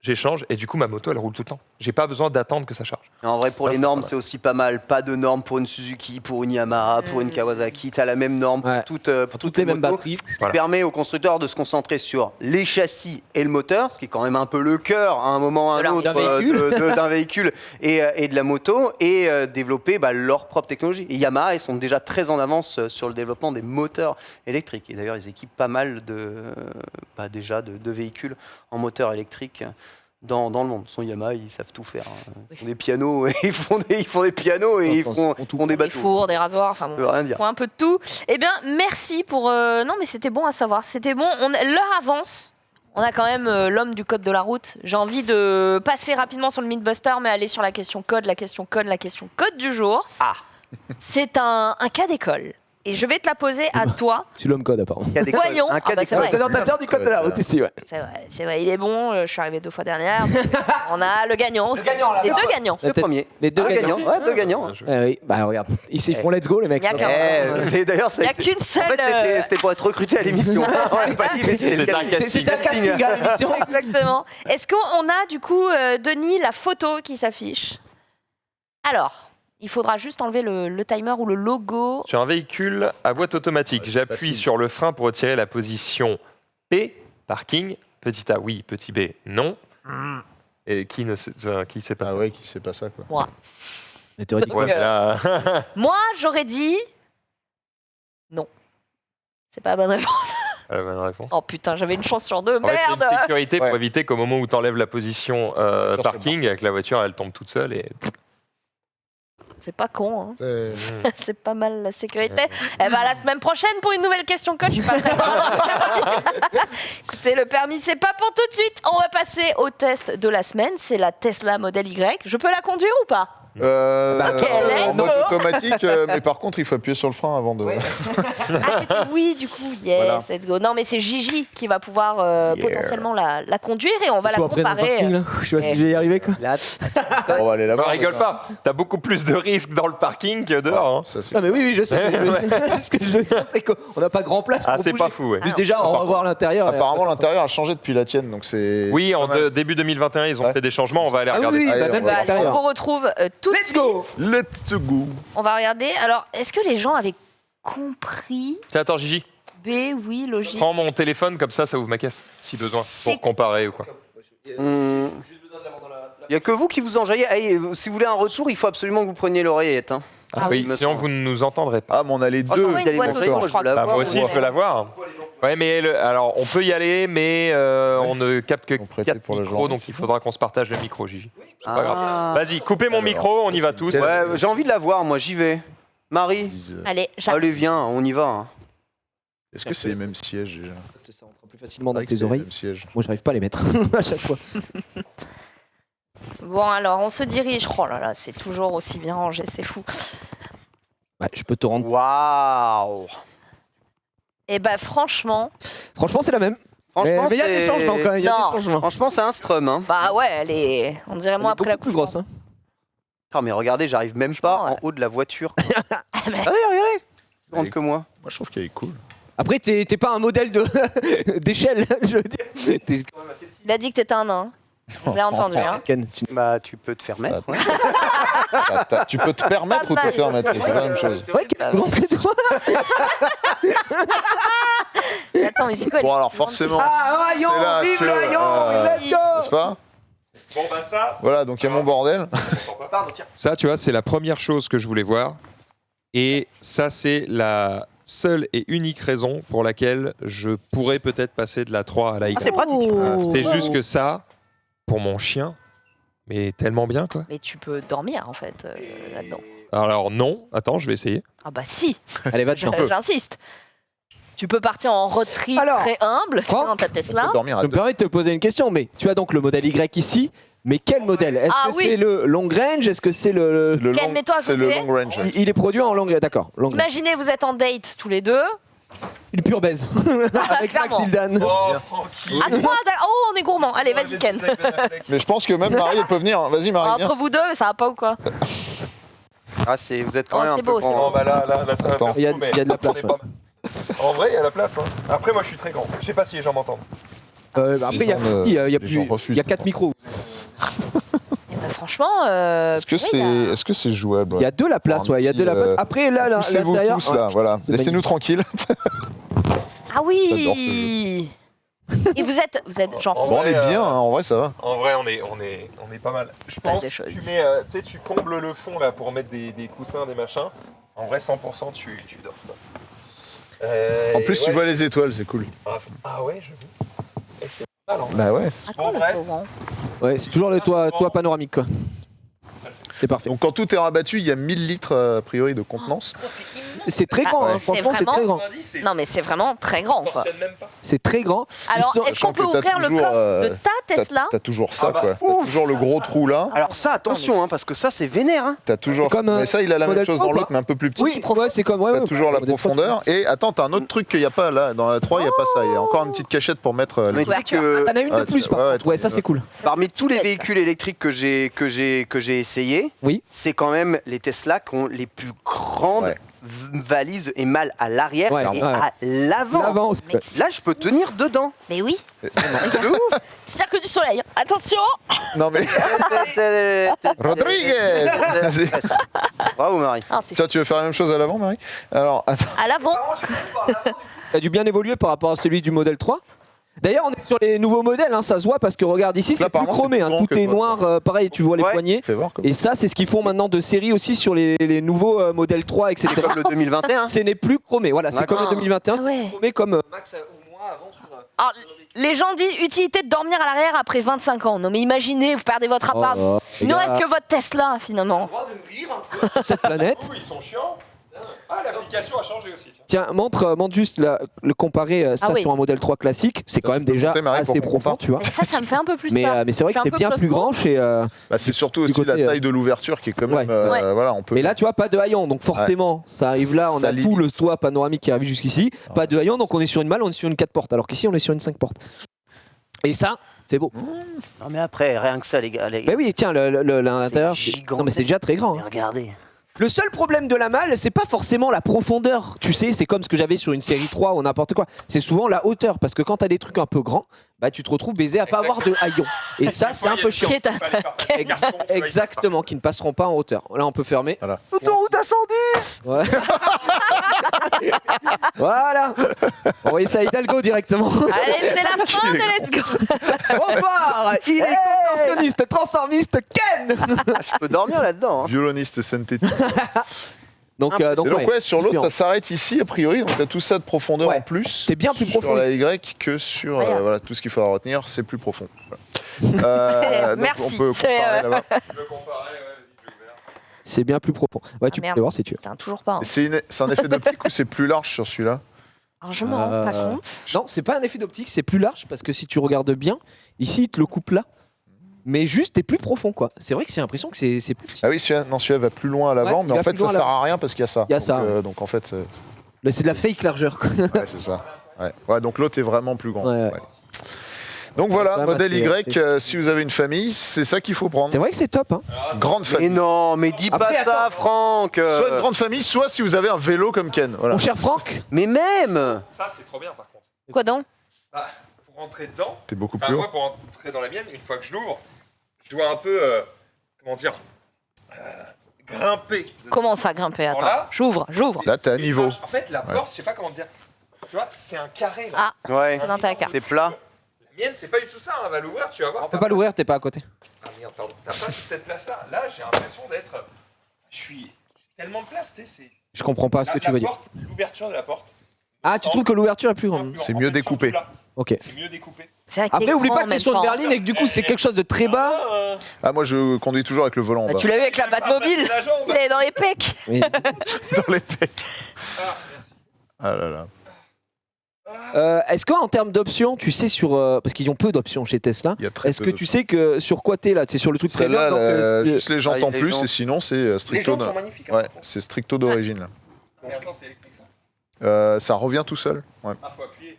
j'échange et du coup ma moto elle roule tout le temps. J'ai pas besoin d'attendre que ça charge. En vrai, pour Ça, les c'est normes, pas mal. c'est aussi pas mal. Pas de normes pour une Suzuki, pour une Yamaha, pour une Kawasaki. Tu as la même norme Ouais. pour Pour toutes les mêmes motos. batteries. Ce qui Voilà. permet aux constructeurs de se concentrer sur les châssis et le moteur, ce qui est quand même un peu le cœur à un moment ou à un D'un autre d'un véhicule et de la moto, et développer leur propre technologie. Et Yamaha, ils sont déjà très en avance sur le développement des moteurs électriques. Et d'ailleurs, ils équipent pas mal déjà de véhicules en moteur électrique dans le monde. Son Yamaha, ils savent tout faire. Hein. Ils font des pianos, et ils font des pianos et ils font des Des bateaux. fours, des rasoirs, enfin Je bon. peux rien dire. Pour un peu de tout. Eh bien, merci pour... Non, mais c'était bon à savoir. C'était bon. L'heure avance. On a quand même l'homme du code de la route. J'ai envie de passer rapidement sur le Mythbuster, mais aller sur la question code du jour. Ah. C'est un cas d'école. Et je vais te la poser à toi. C'est l'homme code, apparemment. Cas d'école. Voyons. Un Ah cas bah, c'est d'école. vrai. Présentateur du code de la route ici, ouais. C'est vrai, il est bon. Je suis arrivé 2 fois dernière. On a le gagnant aussi. Les 2 gagnants. Le Peut-être premier. les 2 Un gagnants. gagnant. Ouais, 2 gagnants. Bien joué. Oui, bah regarde, ils font let's go les mecs. Il y a qu'un. Et d'ailleurs, Il n'y a qu'une seule. En fait, c'était pour être recruté à l'émission. On l'a pas dit, mais c'était le C'était un casting. C'est un casting à l'émission. Exactement. Est-ce qu'on a du coup, Denis, la photo qui s'affiche? Alors, il faudra juste enlever le timer ou le logo. Sur un véhicule à boîte automatique, j'appuie facile. sur le frein pour retirer la position P, parking, petit A oui, petit B non. Et qui sait pas Ah ça ouais, qui sait pas ça quoi. Moi. Mais théoriquement, Ouais, mais là, Moi, j'aurais dit non. C'est pas la bonne réponse. la bonne réponse. Oh putain, j'avais une chance sur 2. En fait, c'est Merde. une sécurité pour Ouais. éviter qu'au moment où tu enlèves la position Sur parking, avec la voiture, elle tombe toute seule. Et... C'est pas con, hein. C'est- C'est pas mal la sécurité. Eh ben, à la semaine prochaine pour une nouvelle question code. Je suis pas prête. Écoutez, le permis, c'est pas pour tout de suite. On va passer au test de la semaine. C'est la Tesla Model Y. Je peux la conduire ou pas? Ok, let's en mode go. automatique, mais par contre, il faut appuyer sur le frein avant de. Ah, c'était oui, du coup. Yes, Voilà. let's go. Non, mais c'est Gigi qui va pouvoir Yeah. potentiellement la conduire et on va la faut après dans le comparer. parking, là. Je sais pas si je vais y arriver quoi. On va aller Non, là-bas. rigole pas, t'as beaucoup plus de risques dans le parking que dehors. hein. Ça, c'est- Non mais oui, je sais. Ce que je veux dire, c'est qu'on n'a pas grand place pour Ah, c'est bouger. pas fou, ouais. Juste déjà, on va Par voir l'intérieur. et Apparemment, après, ça l'intérieur a changé depuis la tienne, donc c'est. Oui, en pas mal. début 2021, ils ont Ouais. fait des changements, on va aller Ah regarder oui, ça. oui, bah, Allez, même on va Bah, voir allez, ça. on vous retrouve tout de Let's go. suite. Let's go. On va regarder. Alors, est-ce que les gens avaient compris? Tiens, attends, Gigi, Oui, logique. prends mon téléphone, comme ça ouvre ma caisse, si besoin, C'est- pour comparer ou quoi. Il n'y a que vous qui vous enjaillez. Hey, si vous voulez un retour, il faut absolument que vous preniez l'oreillette. Hein. Ah oui, oui. sinon vous ne nous entendrez pas. Ah, mais on a les Oh, deux. j'ai envie d'aller boîte montrer, auto, moi, je crois. veux la Bah, voir, moi aussi, ouais. je peux la voir. Ouais, mais alors, on peut y aller, mais on ne capte que On prêtait 4 pour le micros, journal, donc c'est il faudra qu'on se partage le micro, Gigi. C'est pas grave. Ah. Vas-y, coupez mon micro, on y va tous. Ouais, j'ai envie de la voir, moi, j'y vais. Marie, Allez, j'arrive. allez, viens, on y va. Hein. Est-ce que c'est les mêmes sièges déjà Ça rentre plus facilement dans C'est tes les oreilles. mêmes sièges. Moi, j'arrive pas à les mettre à chaque fois. Bon, alors, on se dirige. Oh là là, c'est toujours aussi bien rangé, c'est fou. Ouais, je peux te rendre. Waouh. Et bah, franchement, Franchement, c'est la même. Mais Franchement, il y a des c'est- changements quand même. Il y a Non. des changements. Franchement, c'est un strum. Hein. bah ouais, elle est. On dirait moi Elle est après la beaucoup plus grosse. Hein. Ah, mais regardez, j'arrive même pas Franchement, en haut de la voiture. mais- Regardez, regardez. Plus grande Elle est- que moi. Moi, je trouve qu'elle est cool. Après, t'es pas un modèle de d'échelle, je veux dire. T'es- Il a dit que t'étais un nain. Je l'ai entendu, hein. Ken, tu- Bah, tu peux te faire mettre. ouais. Tu peux te permettre ou te faire mettre, c'est la même chose. C'est vrai qu'elle est plus grande que toi. Mais attends, il dit quoi Bon, alors forcément, Ah, c'est là vive que, le Rayon, let's go. n'est-ce pas Bon, bah ça. Voilà, donc il y a mon bordel. Ça, tu vois, c'est la première chose que je voulais voir. Et ça, c'est la seule et unique raison pour laquelle je pourrais peut-être passer de la 3 à la Y. Ah, c'est pratique. C'est juste que ça, pour mon chien, mais tellement bien, quoi. Mais tu peux dormir, en fait, là-dedans. Alors non, attends, je vais essayer. Ah bah si, Allez, va dedans. j'insiste. Tu peux partir en road trip Alors, très humble Franck, dans ta Tu Tesla. peux dormir à Je me deux. permets de te poser une question, mais tu as donc le modèle Y ici, mais quel modèle? Est-ce Ah que oui. c'est le long range? Est-ce que c'est le... Ken, mets-toi à C'est le côté. long range. Il est produit en long... D'accord, long range. Imaginez, vous êtes en date tous les deux. Il est pur baise. Avec Max clairement. Hildan. Oh, Francky. À trois, oh, on est gourmand. Allez, vas-y, Ken. Mais je pense que même Marie, elle peut venir. Vas-y, Marie, viens. Entre vous deux, ça va pas ou quoi? Ah, vous êtes quand Oh, même un c'est peu beau, c'est grand. Oh, bah là, ça va Attends. faire Il y a- trop, mais il y a de la on place, est pas mal. En vrai, il y a la place. Hein. Après, moi, je suis très grand. Je sais pas si les gens m'entendent. Après, il y a, il y a Les plus... gens refusent. Il y a 4 micros. Eh ben, franchement, Est-ce que c'est jouable? Il y a de la place, ouais. Il y a de la place. Après, là, Poussez-vous l'intérieur... tous là, voilà. c'est Laissez-nous magnifique. tranquilles. Ah J'adore oui. Et vous êtes genre. En Bon, on vrai, est bien, hein, en vrai, ça va. En vrai, on est pas mal. Je pas pense des que choses. tu mets, tu sais, tu combles le fond là pour mettre des coussins, des machins. En vrai, 100%, tu dors. Quoi. En plus, tu ouais, vois les étoiles, c'est cool. Ah ouais, je veux. Et c'est pas mal. Bah ouais. Attends, Bon, le bref. pauvre, hein. Ouais, c'est toujours le toit panoramique, quoi. C'est parfait. Donc quand tout est rabattu, il y a 1000 litres a priori de contenance. C'est très grand, Ah, hein. ouais. Franchement, C'est c'est très vraiment- grand. Non, mais c'est vraiment très grand, quoi. même pas. C'est très grand. Alors, Ils sont- est-ce qu'on peut Sachant que t'as ouvrir le toujours, coffre de ta T'as Tesla? t'as toujours ça, Ah bah, quoi. T'as toujours le gros trou là. Alors ça, attention, hein, parce que ça, c'est vénère. Hein. T'as toujours. C'est comme, Mais ça, il a la même modèle chose 3 dans ou l'autre, pas mais un peu plus petit. Oui, ouais, c'est comme... Ouais, T'as ouais, toujours la modèle 3, profondeur. Et attends, t'as un autre truc qu'il n'y a pas là. Dans la 3, il n'y a pas ça. Il y a encore une petite cachette pour mettre Mais les. tu sais que T'en as une de Ouais, plus, par ouais, contre. Ouais, ça, c'est cool. parmi tous les véhicules électriques que j'ai essayé, Oui. c'est quand même les Tesla qui ont les plus grandes Ouais. valises et malles à l'arrière Ouais, et ouais. à l'avant. L'avant aussi. Mais- Là, je peux tenir dedans. Mais oui, De ouf. Cirque du Soleil. Attention. Non mais. Rodriguez. Vas-y. Bravo, Marie. Ah, c'est Toi, tu veux faire la même chose à l'avant, Marie? Alors, attends. à l'avant. Il a dû bien évoluer par rapport à celui du modèle 3. D'ailleurs, on est sur les nouveaux modèles, hein, ça se voit parce que regarde ici, Là, c'est plus apparemment, chromé, c'est hein, plus grand tout que est toi. noir, pareil, tu vois les Ouais. poignées. Fais voir. Comme... Et ça, c'est ce qu'ils font maintenant de série aussi sur les nouveaux modèles 3, etc. C'est comme le 2021. Ce n'est plus chromé, voilà, c'est D'accord. comme le 2021, Ah ouais. c'est chromé comme Max ou moi avant sur... Alors, les gens disent utilité de dormir à l'arrière après 25 ans. Non, mais imaginez, vous perdez votre appart. Oh, Il ne reste que votre Tesla, finalement. cette planète. Ils sont chiants. Ah, l'application a changé aussi. Tiens, montre juste le comparer ça Ah oui. sur un modèle 3 classique, c'est quand même peux déjà monter, Marie, assez pour qu'on profond, compare. tu vois. Mais ça me fait un peu plus Mais, peur. mais c'est vrai Je que suis c'est un peu bien plus claustro. grand chez... Bah, c'est surtout du aussi côté, la taille de l'ouverture qui est quand même. Ouais. Ouais. Voilà, on peut. Mais là, tu vois, pas de haillons, donc forcément, ça arrive là, on Ça a tout limite. le toit panoramique qui arrive jusqu'ici, pas de haillons, donc on est sur une malle, on est sur une 4 portes, alors qu'ici, on est sur une 5 portes. Et ça, c'est beau. Non, mais après, rien que ça, les gars. Mais oui, tiens, l'intérieur, C'est c'est non, mais c'est déjà très grand. hein. Regardez. Le seul problème de la malle, c'est pas forcément la profondeur. Tu sais, c'est comme ce que j'avais sur une série 3 ou n'importe quoi. C'est souvent la hauteur, parce que quand t'as des trucs un peu grands, bah tu te retrouves baisé à pas avoir de haillons. Et ça, c'est un peu chiant. Qui est à- Exactement, qui ne passeront pas en hauteur. Là, on peut fermer. Voilà. Autoroute à 110. Ouais. Voilà. Envoyez ça à Hidalgo directement. Allez, c'est la fin de Let's Go. Bonsoir. Il est contorsionniste, transformiste, Ken. Je peux dormir là-dedans. Hein. Violoniste synthétique. Donc, Et donc ouais, ouais, sur l'autre, différent. ça s'arrête ici a priori. Donc t'as tout ça de profondeur Ouais. en plus. C'est bien plus sur profond la Y que sur Regarde. voilà tout ce qu'il faudra retenir, c'est plus profond. Voilà. Donc Merci. on peut C'est, comparer là-bas. Tu veux comparer, ouais, vas-y, je vais ouvert. C'est bien plus profond. Ouais, tu merde. peux voir si tu veux. Putain, toujours pas. hein. Et c'est un effet d'optique ou c'est plus large sur celui-là? Alors, je m'en rends pas compte. Non, c'est pas un effet d'optique, c'est plus large parce que si tu regardes bien, ici, il te le coupe là. Mais juste, t'es plus profond, quoi. C'est vrai que j'ai l'impression que c'est plus petit. Ah oui, celui-là va plus loin à l'avant, Ouais, mais il en va fait plus ça loin à sert l'avant. à rien parce qu'il y a ça. Il y a donc, ça. donc en fait, Là, c'est de la fake largeur, quoi. ouais, c'est ça. Ouais. Ouais, donc l'autre est vraiment plus grand. Ouais. Ouais. Donc C'est voilà, quand même modèle assez- Y, si vous avez une famille, c'est ça qu'il faut prendre. C'est vrai que c'est top, hein. Grande Mais famille. non, mais dis Après, pas ça, attends. Franck. Soit une grande famille, soit si vous avez un vélo comme Ken. Voilà. Mon cher Franck, Mais même. Ça, c'est trop bien par contre. Quoi donc? Bah, pour rentrer dedans, T'es beaucoup enfin, plus haut. moi, pour rentrer dans la mienne, une fois que je l'ouvre, je dois un peu, comment dire, grimper. dedans. Comment ça grimper? Alors Attends, là- j'ouvre. Là, t'es à C'est niveau. vache. En fait, la porte, je sais pas comment dire. Tu vois, c'est un carré là. Ah, Ouais. dans ta carte. C'est plat. La mienne, c'est pas du tout ça. On va l'ouvrir, tu vas voir. tu peux pas l'ouvrir, t'es pas à côté. Ah merde, pardon. T'as pas toute cette place-là. Là, j'ai l'impression d'être. J'ai tellement de place, tu sais. C'est Je comprends pas ce que tu veux dire. L'ouverture de la porte. Ah, tu trouves que l'ouverture est plus grande? C'est En mieux fait, découpé. surtout là, Ok. C'est mieux découpé. C'est vrai Après, t'es oublie grand pas en que t'es même sur une temps. berline et que du coup, c'est quelque chose de très bas. Ah, moi je conduis toujours avec le volant en Bah, bas. tu l'as vu avec la Batmobile. la jambe. Il est dans les pecs. Mais- Dans les pecs. Ah, merci. Ah là là. Est-ce qu'en termes d'options, tu sais parce qu'ils ont peu d'options chez Tesla, Il y a très est-ce peu que tu sais que sur quoi t'es là? C'est sur le truc Celle-là, premium, donc, juste les jantes Ah, en les plus, jantes. et sinon c'est les stricto. jantes sont magnifiques. hein, Ouais, par contre. c'est stricto d'origine là. Mais attends, c'est électrique ça. Ça revient tout seul. Ouais. Ah, faut appuyer.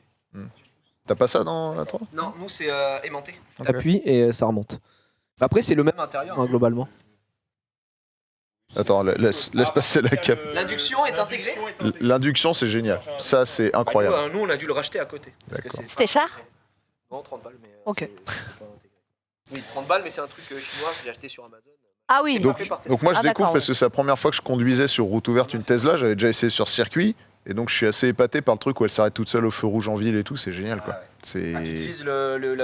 T'as pas ça dans la 3? Non, nous c'est aimanté. Ok. T'appuies et ça remonte. Après, c'est le même intérieur hein, globalement. Attends, laisse passer la cap. L'induction est intégrée. L'induction, c'est génial. Ça, c'est incroyable. Nous, on a dû le racheter à côté. D'accord. C'était cher? Non, 30 balles, mais. Ok. c'est pas intégré. Oui, 30 balles, mais c'est un truc chinois que j'ai acheté sur Amazon. Ah oui. Donc moi, je Ah, découvre d'accord, parce que c'est la première fois que je conduisais sur route ouverte une Tesla. J'avais déjà essayé sur circuit. Et donc, je suis assez épaté par le truc où elle s'arrête toute seule au feu rouge en ville et tout. C'est génial, quoi. C'est... Tu utilises la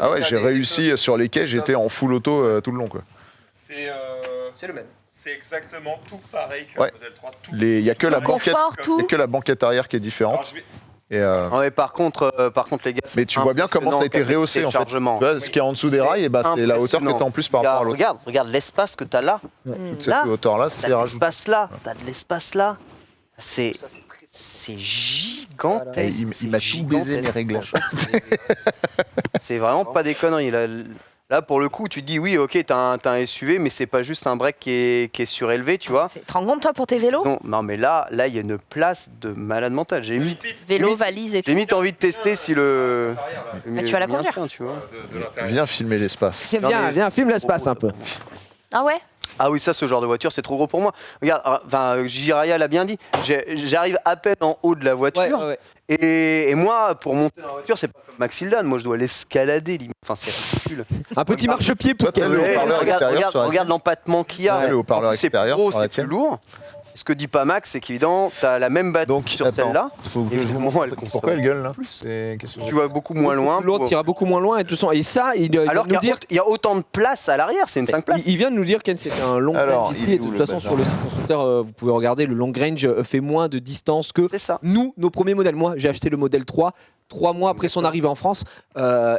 Ah ouais, méta j'ai des réussi feux. sur les quais. J'étais en full auto tout le long, quoi. C'est le même. C'est exactement tout pareil que Ouais. le Model 3. Tout Il y a que la Le banquette, confort, il y tout. a que la banquette arrière qui est Alors, différente. je vais- Et, Ah ouais, par contre, les gars. mais tu vois bien comment ça a été rehaussé en fait. Tu vois, ce qui est en dessous des rails, et bah, c'est la hauteur que tu as en plus par rapport à l'autre. Regarde l'espace que tu as là. Toute Là, cette hauteur là, T'as c'est de rajouté. l'espace là. T'as de l'espace là. C'est gigantesque. Et il m'a tout baisé mes réglages. C'est vraiment pas des conneries. Là, pour le coup, tu te dis oui, ok, t'as un SUV, mais c'est pas juste un break qui est surélevé, tu vois. Tu te rends compte, toi, pour tes vélos? Non, mais là, il y a une place de malade mental. J'ai limite Vélo, valise et tout. envie de tester si le. Mais tu vas la le mien conduire. tient, tu vois. de l'intérieur. Viens filmer l'espace. Non, mais- Viens, filme l'espace un peu. Ah ouais? Ah oui, ça, ce genre de voiture, c'est trop gros pour moi. Regarde, enfin, Jiraya l'a bien dit. J'arrive à peine en haut de la voiture. Et moi, pour monter dans la voiture, c'est pas comme Maxildan. Moi, je dois l'escalader. Enfin, c'est ridicule. Un petit marchepied pour Toi, t'as qu'elle. le haut-parleur extérieur sur la regarde l'empattement qu'il y a. Ouais, le haut-parleur En plus, c'est plus extérieur gros, sur la c'est plus tienne. lourd. Ce que dit pas Max, c'est qu'évidemment, tu as la même batterie Donc, sur attends, celle-là. faut que je vous Évidemment, montre. elle consomme. Pourquoi elle gueule là Qu'est-ce que Tu vas beaucoup moins loin. L'autre ira beaucoup moins loin et tout ça. Et ça, il vient Alors de nous dire. qu'il y a autant de place à l'arrière, c'est une 5 places. Il vient de nous dire que c'était un long Alors, range il ici est et de où, toute le façon bazar sur le site constructeur vous pouvez regarder le long range fait moins de distance que C'est ça. nous, nos premiers modèles. Moi j'ai acheté le modèle 3 mois après son arrivée en France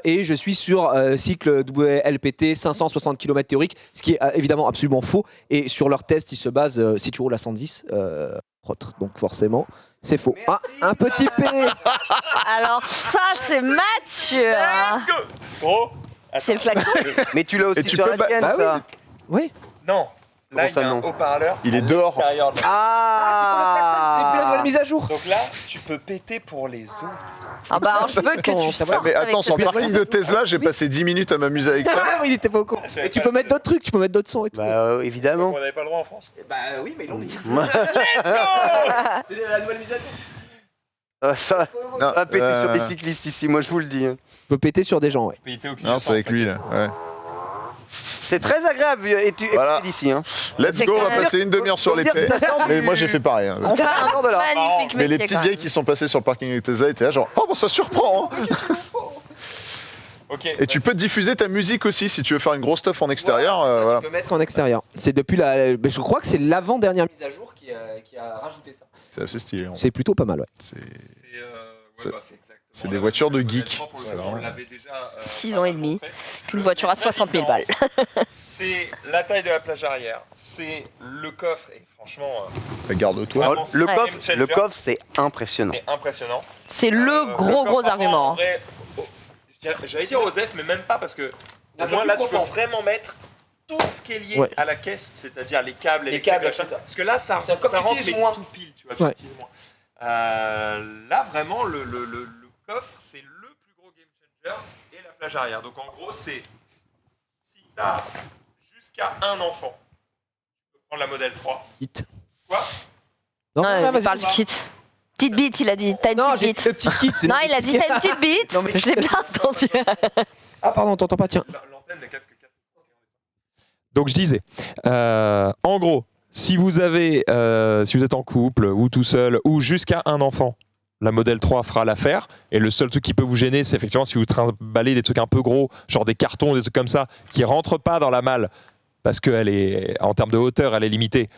et je suis sur cycle WLPT 560 km théorique, ce qui est évidemment absolument faux et sur leur test ils se basent si tu roules à 110 donc forcément c'est faux. Ah, un petit P. Alors ça, c'est Mathieu. hein. Gros, C'est le klaxon. Mais tu l'as aussi Et tu sur peux la ba- tienne, bah ça. Oui. non. Là, Comment il y ça, a un non haut-parleur. Il est à dehors. l'extérieur de la- C'est plus la nouvelle mise à jour. Donc là, tu peux péter pour les autres. Ah bah alors, je veux que tu Ça va, sortes Mais avec attends, ce sur le blague. parking de Tesla, j'ai passé 10 minutes à m'amuser avec ça. Ah oui, il était pas au courant. Et tu peux mettre d'autres trucs, tu peux mettre d'autres sons et tout. Bah, évidemment. On n'avait pas le droit en France. Bah oui, mais ils l'ont mis. C'est la nouvelle mise à jour. Ça Non, va péter sur les cyclistes ici, moi je vous le dis. Tu peux péter sur des gens, ouais. Péter au Non, c'est avec lui là. Ouais. C'est très agréable et tu Voilà. d'ici. Hein. Let's C'est go, on quand va même- passer une demi-heure sur les paix. Mais moi j'ai fait pareil. hein. On fait un Sors de là. magnifique Mais les métier, petites quand vieilles même. qui sont passées sur le parking de Tesla étaient là genre oh bah ça surprend hein. Ok. Et tu peux diffuser ta musique aussi si tu veux faire une grosse stuff en extérieur. Voilà, c'est ça, voilà. Tu peux mettre en extérieur. C'est depuis mais je crois que c'est l'avant-dernière mise à jour qui a rajouté ça. C'est assez stylé. en fait. C'est plutôt pas mal, ouais. C'est- C'est c'est des voitures de geeks. On l'avait déjà. 6 ans et demi. montré. Qu'une voiture à 60 000 balles. C'est la taille de la plage arrière, c'est le coffre et franchement, Garde-toi. Vraiment, Le Ouais. coffre, c'est impressionnant. c'est impressionnant. C'est le gros coffre avant, argument. en vrai, j'allais dire Osef, mais même pas parce que au moins là tu peux vraiment mettre tout ce qui est lié Ouais. à la caisse, c'est-à-dire les câbles, Les électriques, câbles, machin. etc. Parce que là ça C'est comme tu rentre utilises mais moins. tout pile, tu vois, tu Ouais. utilises moins. Là vraiment le coffre c'est le plus gros game changer et la plage arrière. Donc en gros c'est si tu as jusqu'à un enfant, tu peux prendre la modèle 3. Hit. Quoi Non, Non, ouais, il vas-y. parle du kit. Petite bite, il a dit. T'as une Non, petite j'ai bite. le petit kit. Non, il a dit t'as une petite bite. Non, mais- Je l'ai bien entendu. Ah, pardon, t'entends pas, tiens. L'antenne n'a capte que 4. Donc je disais, en gros, si vous êtes en couple ou tout seul ou jusqu'à un enfant, la modèle 3 fera l'affaire. Et le seul truc qui peut vous gêner, c'est effectivement si vous trimballez des trucs un peu gros, genre des cartons, des trucs comme ça, qui rentrent pas dans la malle parce qu'elle est, en termes de hauteur, elle est limitée.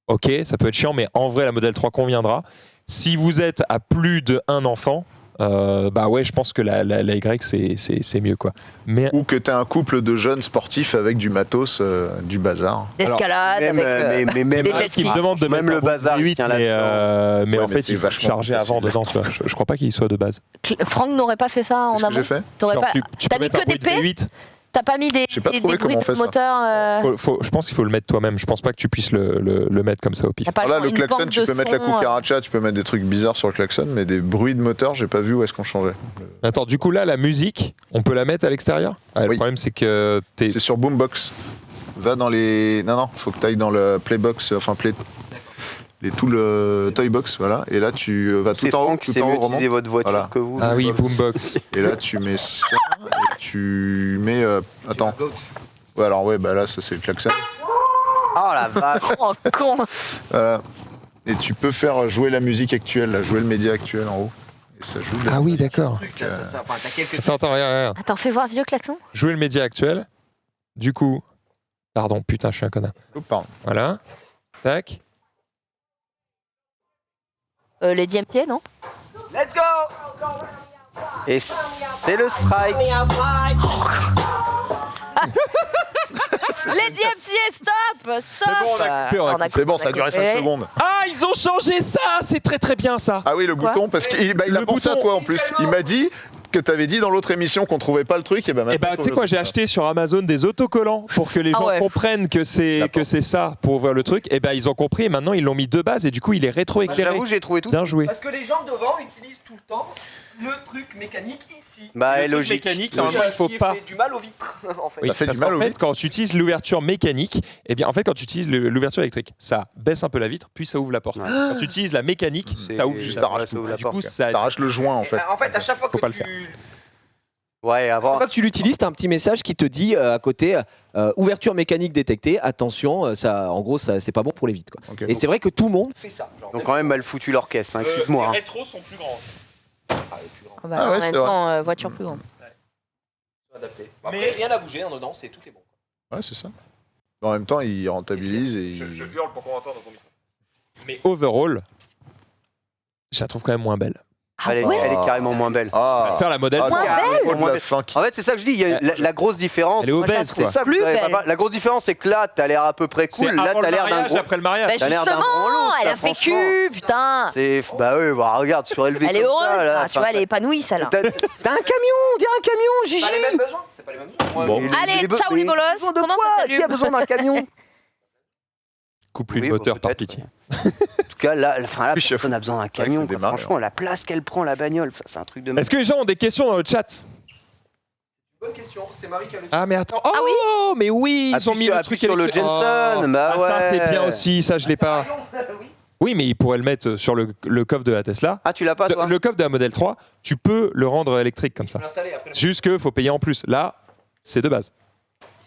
Ok, ça peut être chiant, mais en vrai, la modèle 3 conviendra. Si vous êtes à plus d'un enfant, bah ouais, je pense que la Y c'est mieux quoi. Mais Ou que tu as un couple de jeunes sportifs avec du matos, du bazar. D'escalade, Même, avec mais même des qui jet skis. me demande de Même mettre le un bon bazar, il 8, tient mais Ouais, en mais fait c'est il faut vachement charger plus avant facile. dedans, tu vois. Je crois pas qu'il soit de base. Franck n'aurait pas fait ça en Qu'est-ce que amont. j'ai fait T'aurais Genre, pas... tu T'as peux mis mettre un que des bruit de P V8. T'as pas mis des J'ai pas des trouvé bruits comment on de fait ça. moteur Je pense qu'il faut le mettre toi-même. Je pense pas que tu puisses le mettre comme ça au pif. y a pas Alors là, genre le une klaxon, bande tu de peux mettre la son, cucaracha, tu peux mettre des trucs bizarres sur le klaxon, mais des bruits de moteur, j'ai pas vu où est-ce qu'on changeait. Attends, du coup là, la musique, on peut la mettre à l'extérieur. Le Oui. problème c'est que t'es. C'est sur Boombox. Va dans les. Non, faut que tu ailles dans le Playbox, enfin tout le Toybox, voilà. Et là, tu vas C'est tout en haut, Franck, tout c'est en mieux haut, remonte. d'utiliser votre voiture Voilà. que vous. Ah oui, Boombox. Et là, tu mets ça, et tu mets. Attends. Ouais, alors, ouais, bah là, ça, c'est le klaxon. Oh la vache. Oh, con. Et tu peux faire jouer la musique actuelle, là, jouer le média actuel en haut. Et ça joue. Ah oui, d'accord. T'as quelques Attends, regarde. Attends, fais voir vieux klaxon. Jouer le média actuel. Du coup, pardon, putain, je suis un connard. Oh, pardon. Voilà. Tac. Les DMT, non? Let's go. Et c'est le strike. Les DMT, stop! Stop! bon, on a coupé, on a coupé. C'est bon, ça a duré 5 secondes. Ah, ils ont changé ça. C'est très très bien ça. Ah oui, le Quoi bouton, parce qu'il Le a pensé à bouton. toi en plus. Il m'a dit que tu avais dit dans l'autre émission qu'on trouvait pas le truc, et ben Et maintenant. bah, tu sais quoi, j'ai acheté sur Amazon des autocollants pour que les Ah gens ouais. comprennent que c'est D'accord. ça pour voir le truc. Et bah, ils ont compris et maintenant ils l'ont mis de base et du coup, il est rétro-éclairé. J'avoue, j'ai trouvé tout. Bien joué. Parce que les gens devant utilisent tout le temps le truc mécanique ici. Bah, le et truc logique. mécanique, Logique. normalement, il faut Qui pas. fait du mal aux vitres, en fait. Ça fait Parce du mal qu'en au fait, vide. quand tu utilises l'ouverture mécanique, eh bien, en fait, quand tu utilises l'ouverture électrique, ça baisse un peu la vitre, puis ça ouvre la porte. Quand tu utilises la mécanique, ça ouvre juste t'arraches ça ouvre la Du porte. coup, ça. T'arraches le joint en fait. En fait, à chaque fois Faut que pas le tu... Ouais, Ah, avant. bah, Une fois que tu l'utilises, tu as un petit message qui te dit à côté ouverture mécanique détectée, attention, ça, en gros, ça, c'est pas bon pour les vitres. Quoi. Ok. Et c'est vrai que tout le monde. fais ça. Genre, Ils ont quand même mal foutu l'orchestre, hein, excuse-moi. Les hein. rétros sont plus grands. Ah bah, Ah ouais, en même c'est vrai. temps, voiture plus grande. Adapté. Mais rien à bouger en dedans, c'est tout est bon. Ouais, c'est ça. En même temps, il rentabilise et il... hurle pour qu'on entende dans ton micro. Mais overall, je la trouve quand même moins belle. Elle est carrément moins belle. Ah, Faire la modèle. Moins le belle de la fin qui... En fait, c'est ça que je dis. Il y a la grosse différence. Elle est obèse, C'est quoi. ça que Plus vous avez pas belle. pas- La grosse différence, c'est que là, t'as l'air à peu près C'est cool. Là, avant t'as le l'air d'un mariage, gros. après le mariage. Bah T'as l'air d'un justement, branlos, elle ça, a fait franchement. cul, putain. Bah ouais, bah regarde, surélevé. Elle est comme heureuse, ça, là. là, tu Enfin, vois, elle est épanouie, celle-là. T'as un camion, on dirait un camion, Gigi. Pas les mêmes besoins. C'est pas les mêmes besoins. Bon. Allez, ciao, les bolos. Besoin de Comment quoi ça Qui a s'allume besoin d'un camion En Coupe Oui, le moteur bon, par peut-être. pitié. tout cas, là, Oui, chef. personne n'a besoin d'un vrai que camion. c'est quoi. démarré, Franchement, la place qu'elle prend, la bagnole, c'est un truc de. Est-ce que les gens ont des questions dans le chat? Bonne question. C'est Marie qui a le. Ah mais attends. Oh mais oui, ils ont mis le Appuie truc sur le électrique. Jensen. Oh. Bah Ah ça c'est ouais. bien aussi, ça je l'ai pas. Oui. Oui mais ils pourraient le mettre sur le coffre de la Tesla. Ah, tu l'as pas, toi Le coffre de la Model 3, tu peux le rendre électrique comme ça. Je peux l'installer après. Juste que faut payer en plus. Là, c'est de base.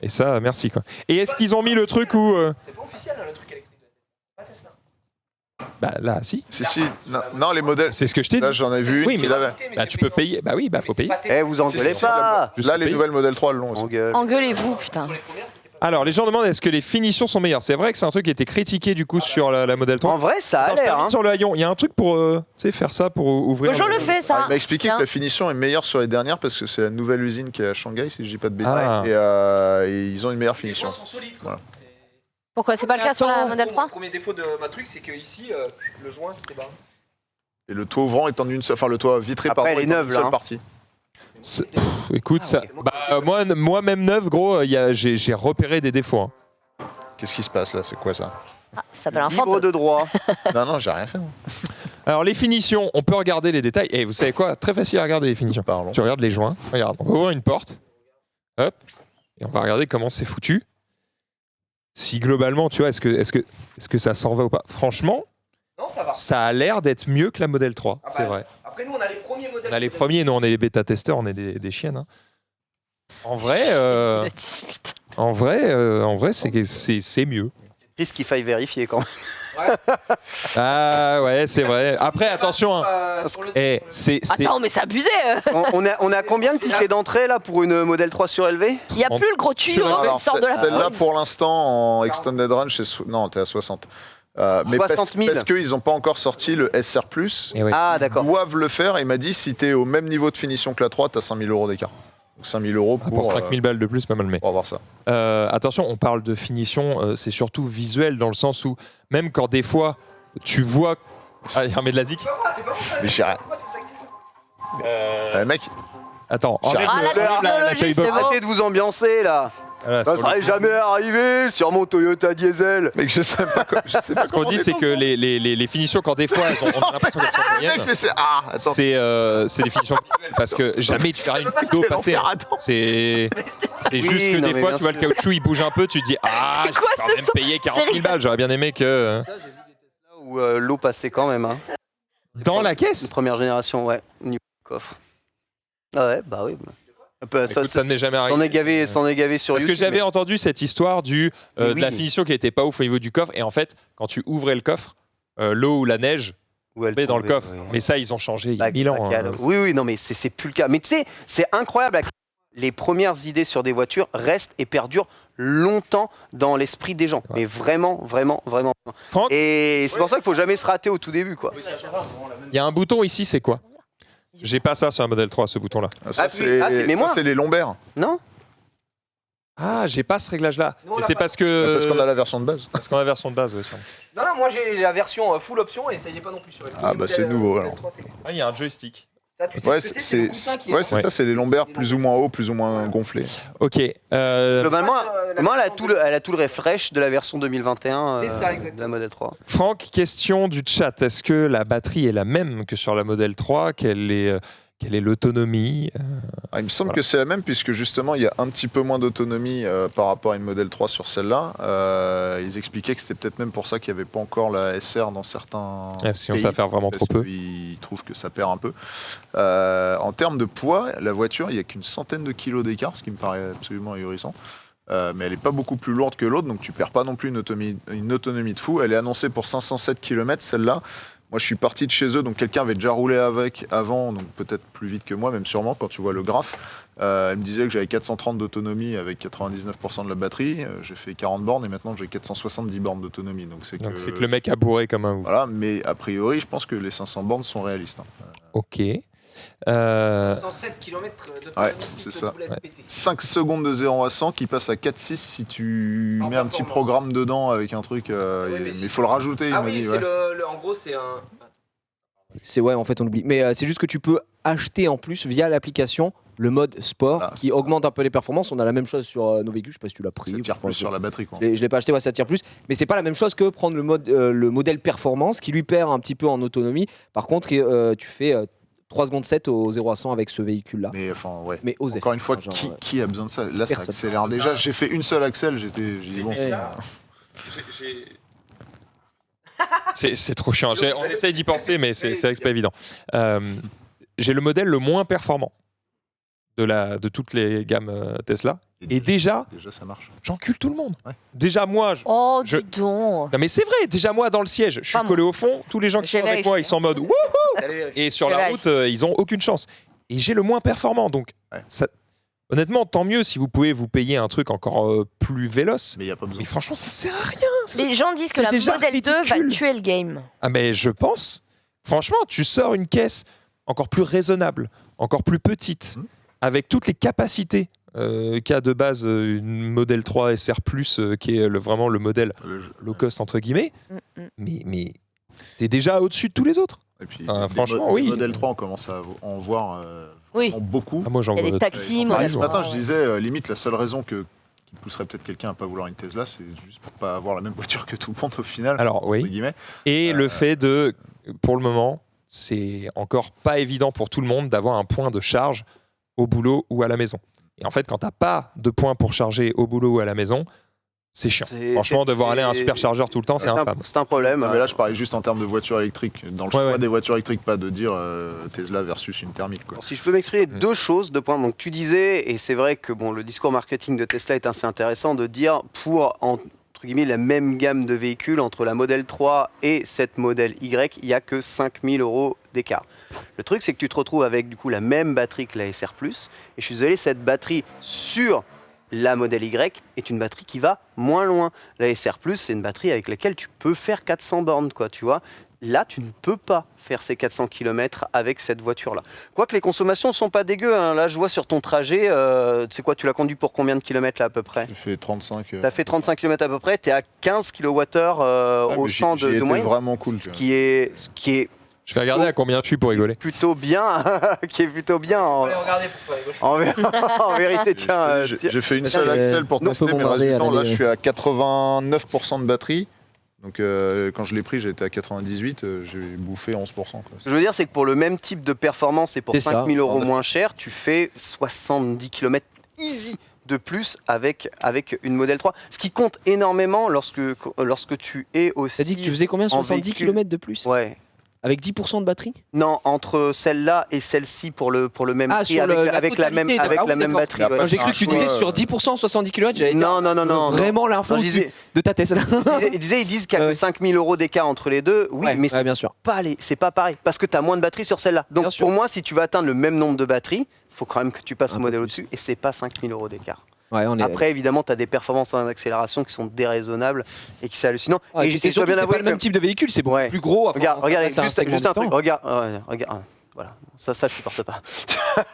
Et ça, merci quoi. Et est-ce qu'ils ont mis le truc où C'est pas officiel hein, le truc électrique. Pas Tesla. Bah là, si. Si, non, les modèles... C'est ce que je t'ai dit. Là, j'en ai vu une Oui, qui mais l'avait. Bah tu peux payer. Bah oui, bah faut payer. Eh, vous engueulez pas. Juste Là, faut les payer. nouvelles modèles 3 l'ont aussi. Engueule. Engueulez-vous, putain. Alors les gens demandent est-ce que les finitions sont meilleures. C'est vrai que c'est un truc qui a été critiqué du coup sur la Model 3. En vrai, ça a Attends, je l'air. termine Hein. sur le haillon. Il y a un truc pour tu sais, faire ça pour ouvrir. Bonjour le fait, Ah, ça. il m'a expliqué Bien. que la finition est meilleure sur les dernières parce que c'est la nouvelle usine qui est à Shanghai, si je dis pas de bêtises. Ah. Et ils ont une meilleure Les finition. joints sont solides. Voilà. Quoi. C'est- Pourquoi c'est pas le cas sur la Model 3? Le premier défaut de ma truc, c'est que ici, le joint c'était barré. Et le toit ouvrant est en une seule... Enfin, le toit vitré, Après, pardon, elle est est en neuve, une là, seule hein. partie. Écoute, ça. Bah, moi même neuf, gros, j'ai repéré des défauts. hein. Qu'est-ce qui se passe là? C'est quoi ça? Ah, ça s'appelle un Libre fantôme. de droit. Non, j'ai rien fait. moi. Alors les finitions, on peut regarder les détails. Et vous savez quoi? Très facile à regarder les finitions. Pardon. Tu regardes les joints. Regarde, on va ouvrir une porte. Hop. Et on va regarder comment c'est foutu. Si globalement, tu vois, est-ce que ça s'en va ou pas? Franchement, Non, ça va. ça a l'air d'être mieux que la Model 3. Ah bah, C'est vrai. Après, nous, on a les premiers modèles. On a les premiers, nous on est les bêta-testeurs, on est des chiennes. hein. En vrai, Putain. en vrai, c'est mieux. Risque qu'il faille vérifier quand même. Ah ouais, c'est vrai. Après, attention. Hein. Sur le... Eh, c'est Attends, mais c'est abusé. On a combien de tickets d'entrée là pour une Model 3 surélevée? Il n'y a plus le gros tuyau Sur- qui Alors, sort de la celle-là, porte. pour l'instant, en Extended Range, non, t'es à 60. Mais 60 000. parce qu'ils n'ont pas encore sorti le SR+. Et oui. Ah, Ils d'accord. doivent le faire. Et il m'a dit, si tu es au même niveau de finition que la 3, tu as 5 000 € d'écart. Donc 5 000 € Pour 5000 balles de plus, pas mal. Mais pour avoir ça. attention, on parle de finition, c'est surtout visuel dans le sens où même quand des fois tu vois. Ah, il remet de la zik. Mais je sais rien. Mec, Attends, Ah, enlève la technologie, feuille c'est box. bon. Arrêtez de vous ambiancer là. Voilà, Ça sur le serait coup. jamais arrivé sur mon Toyota diesel. mec, je sais pas quoi. Je sais pas Ce qu'on comment dit, on c'est est que les finitions, quand des fois on a l'impression qu'elles sont dans- moyennes, Mec, mais c'est. Ah, attends. c'est des finitions visuelles parce que jamais tu feras une vidéo passer. l'enfer, attends. C'est Oui, juste que non, des mais fois bien tu vois le sûr. caoutchouc il bouge un peu, tu te dis ah C'est j'ai quoi quand ce même son payé 40 C'est 000 balles, j'aurais bien aimé que Ça, j'ai vu des Tesla où l'eau passait quand même. Hein. dans la De caisse. première génération, ouais. Au niveau du coffre. Ah ouais, bah oui. Un peu, Écoute, ça ne m'est jamais arrivé. s'en est gavé sur Parce que YouTube. j'avais entendu cette histoire de Mais la oui. finition qui était pas ouf au niveau du coffre et en fait quand tu ouvrais le coffre, l'eau ou la neige Où elle tombait dans le tombait, coffre. ouais. Mais ça ils ont changé il y a Bac- 1000 ans. bacal. hein. Oui, oui, non, mais c'est plus le cas. Mais tu sais, c'est incroyable. Les premières idées sur des voitures restent et perdurent longtemps dans l'esprit des gens. Ouais. Mais vraiment, vraiment, vraiment. Franck, Et c'est pour ça qu'il faut jamais se rater au tout début, quoi. il y a un bouton ici, c'est quoi? J'ai pas ça sur un modèle 3, ce bouton là. Ça, Ah, c'est c'est mémoire. ça, c'est les lombaires. Non? Ah, j'ai pas ce réglage là. Non, on Mais l'a c'est pas. parce que Parce qu'on a la version de base. parce qu'on a la version de base, ouais, sûrement. Non, non, moi j'ai la version full option et ça y est pas non plus sur les Ah, bah, c'est nouveau, alors. Ah, il y a un joystick. Ça, tu sais Ouais, ce que c'est le coussin qui est ouais, c'est Ouais. ça, c'est les lombaires plus ou moins hauts, plus ou moins gonflés. OK. Globalement, la moi, elle a version tout le refresh de la version 2021 C'est ça, de exactement. la Model 3. Franck, question du chat. Est-ce que la batterie est la même que sur la Model 3? Quelle est l'autonomie? Ah, il me semble Voilà. que c'est la même, puisque justement, il y a un petit peu moins d'autonomie par rapport à une Model 3 sur celle-là. Ils expliquaient que c'était peut-être même pour ça qu'il n'y avait pas encore la SR dans certains Sinon, pays, ça va faire vraiment trop parce peu. qu'ils trouvent que ça perd un peu. En termes de poids, la voiture, il n'y a qu'une centaine de kilos d'écart, ce qui me paraît absolument ahurissant. Mais elle n'est pas beaucoup plus lourde que l'autre, donc tu perds pas non plus une autonomie de fou. Elle est annoncée pour 507 km, celle-là. Moi, je suis parti de chez eux, donc quelqu'un avait déjà roulé avec avant, donc peut-être plus vite que moi, même sûrement, quand tu vois le graphe. Elle me disait que j'avais 430 d'autonomie avec 99% de la batterie. J'ai fait 40 bornes et maintenant j'ai 470 bornes d'autonomie. Donc c'est Donc que, c'est que le mec a bourré comme un ouf. Voilà, mais a priori, je pense que les 500 bornes sont réalistes. Hein. OK. 107 km de Ouais, c'est ça. 5 secondes de 0 à 100 qui passe à 4,6 si tu En mets un petit performance. programme dedans avec un truc. mais mais si- il faut le rajouter, il Ah m'a oui, dit. c'est Ouais. en gros, c'est un. C'est ouais, en fait, on oublie. Mais c'est juste que tu peux acheter en plus via l'application le mode sport Ah, qui c'est ça. augmente un peu les performances. On a la même chose sur nos véhicules. Je sais pas si tu l'as pris. Ça tire Enfin, plus sur la batterie. Quoi. je l'ai pas acheté, ouais, ça tire plus. Mais c'est pas la même chose que prendre le modèle performance qui lui perd un petit peu en autonomie. Par contre, tu fais 3 secondes 7 au 0 à 100 avec ce véhicule-là. Mais enfin, ouais. Mais osez. Encore une fois, Genre, qui a besoin de ça? Là, ça personne. accélère C'est déjà. ça. J'ai fait une seule accel, j'ai dit bon. Ouais. C'est trop chiant. On essaye d'y penser, mais c'est vrai que c'est pas évident. J'ai le modèle le moins performant de toutes les gammes Tesla. Et déjà, Déjà, ça marche. j'encule tout le monde. Ouais. Déjà, moi, Oh, Je- dis donc. non mais c'est vrai, déjà moi dans le siège, je suis Pas collé au fond, tous les gens qui J'ai sont avec moi, vérifié. ils sont en mode wouh, et sur J'ai la vérifié. route, ils ont aucune chance. Et j'ai le moins performant, donc Ouais. honnêtement, tant mieux si vous pouvez vous payer un truc encore plus véloce. Mais il n'y a pas besoin. Mais franchement, ça sert à rien. Les gens disent que c'est la déjà Model 2 va ridicule. tuer le game. Ah mais je pense. Franchement, tu sors une caisse encore plus raisonnable, encore plus petite, avec toutes les capacités qu'a de base une Model 3 SR+, qui est vraiment le modèle low cost entre guillemets. Mais t'es déjà au-dessus de tous les autres. Et puis, Enfin, des franchement, mo- oui. des Model 3, on commence à en voir Oui. vraiment beaucoup. Ah, moi j'en Il y a vois des taxis, Et moi. ce matin, je disais, limite, la seule raison qui pousserait peut-être quelqu'un à pas vouloir une Tesla, c'est juste pour pas avoir la même voiture que tout le monde au final. Alors entre oui. guillemets. Et le fait de, pour le moment, c'est encore pas évident pour tout le monde d'avoir un point de charge au boulot ou à la maison. Et en fait, quand t'as pas de point pour charger au boulot ou à la maison, c'est chiant. Franchement, devoir aller à un superchargeur tout le temps, c'est infâme. C'est un problème. Non, mais là, je parlais juste en termes de voitures électriques. Dans le Ouais, choix ouais. des voitures électriques, pas de dire Tesla versus une thermique. Quoi. Alors, si je peux m'exprimer deux choses, deux points. Donc tu disais, et c'est vrai que bon, le discours marketing de Tesla est assez intéressant de dire pour entre guillemets la même gamme de véhicules entre la Model 3 et cette Model Y, il n'y a que 5000 € d'écart. Le truc, c'est que tu te retrouves avec du coup la même batterie que la SR+. Et je suis désolé, cette batterie sur La modèle Y est une batterie qui va moins loin. La SR+, c'est une batterie avec laquelle tu peux faire 400 bornes, quoi, tu vois. Là, tu ne peux pas faire ces 400 km avec cette voiture-là. Quoique les consommations ne sont pas dégueu. Hein. Là, je vois sur ton trajet, tu sais quoi, tu l'as conduit pour combien de kilomètres là à peu près? J'ai fait 35. Tu as fait 35 km à peu près, tu es à 15 kWh au 100 de moyenne. Vraiment cool. Ce qui est Je vais regarder à combien je suis pour rigoler. plutôt bien, qui est plutôt bien en vérité. Tiens, J'ai fait une seule Axel pour Non, tester faut mes bombarder, résultats. Là, allez. je suis à 89% de batterie. Donc quand je l'ai pris, j'étais à 98. J'ai bouffé 11%. Quoi. ce que je veux dire, c'est que pour le même type de performance et pour C'est 5 000 ça. euros moins cher, tu fais 70 km easy de plus avec une Model 3. Ce qui compte énormément lorsque tu es aussi... T'as dit que tu faisais combien, en 70 véhicule. km de plus? Ouais. Avec 10% de batterie? Non, entre celle-là et celle-ci pour le même Ah, prix, sur avec la même, totalité, avec ah oui, la même d'accord. batterie. Mais après, ouais. J'ai cru un que tu choix, disais sur 10% 70 km, j'allais dire. Non. Vraiment l'info Non, je disais- de ta Tesla. Ils disent qu'il y a que 5 000 euros d'écart entre les deux. Oui, Ouais, mais ouais, bien sûr. c'est pas pareil. Parce que tu as moins de batterie sur celle-là. Bien Donc sûr. pour moi, si tu veux atteindre le même nombre de batteries, il faut quand même que tu passes Un au peu modèle plus. au-dessus. Et c'est pas 5 000 euros d'écart. Ouais, on est. Après, évidemment, tu as des performances en accélération qui sont déraisonnables et qui sont hallucinantes. Ouais, et je c'est dois surtout, c'est pas avouer le même que- type de véhicule, c'est beaucoup Ouais. plus gros. Enfin, Regarde, c'est un juste segment un truc. différent. Regarde. Voilà, ça je supporte pas.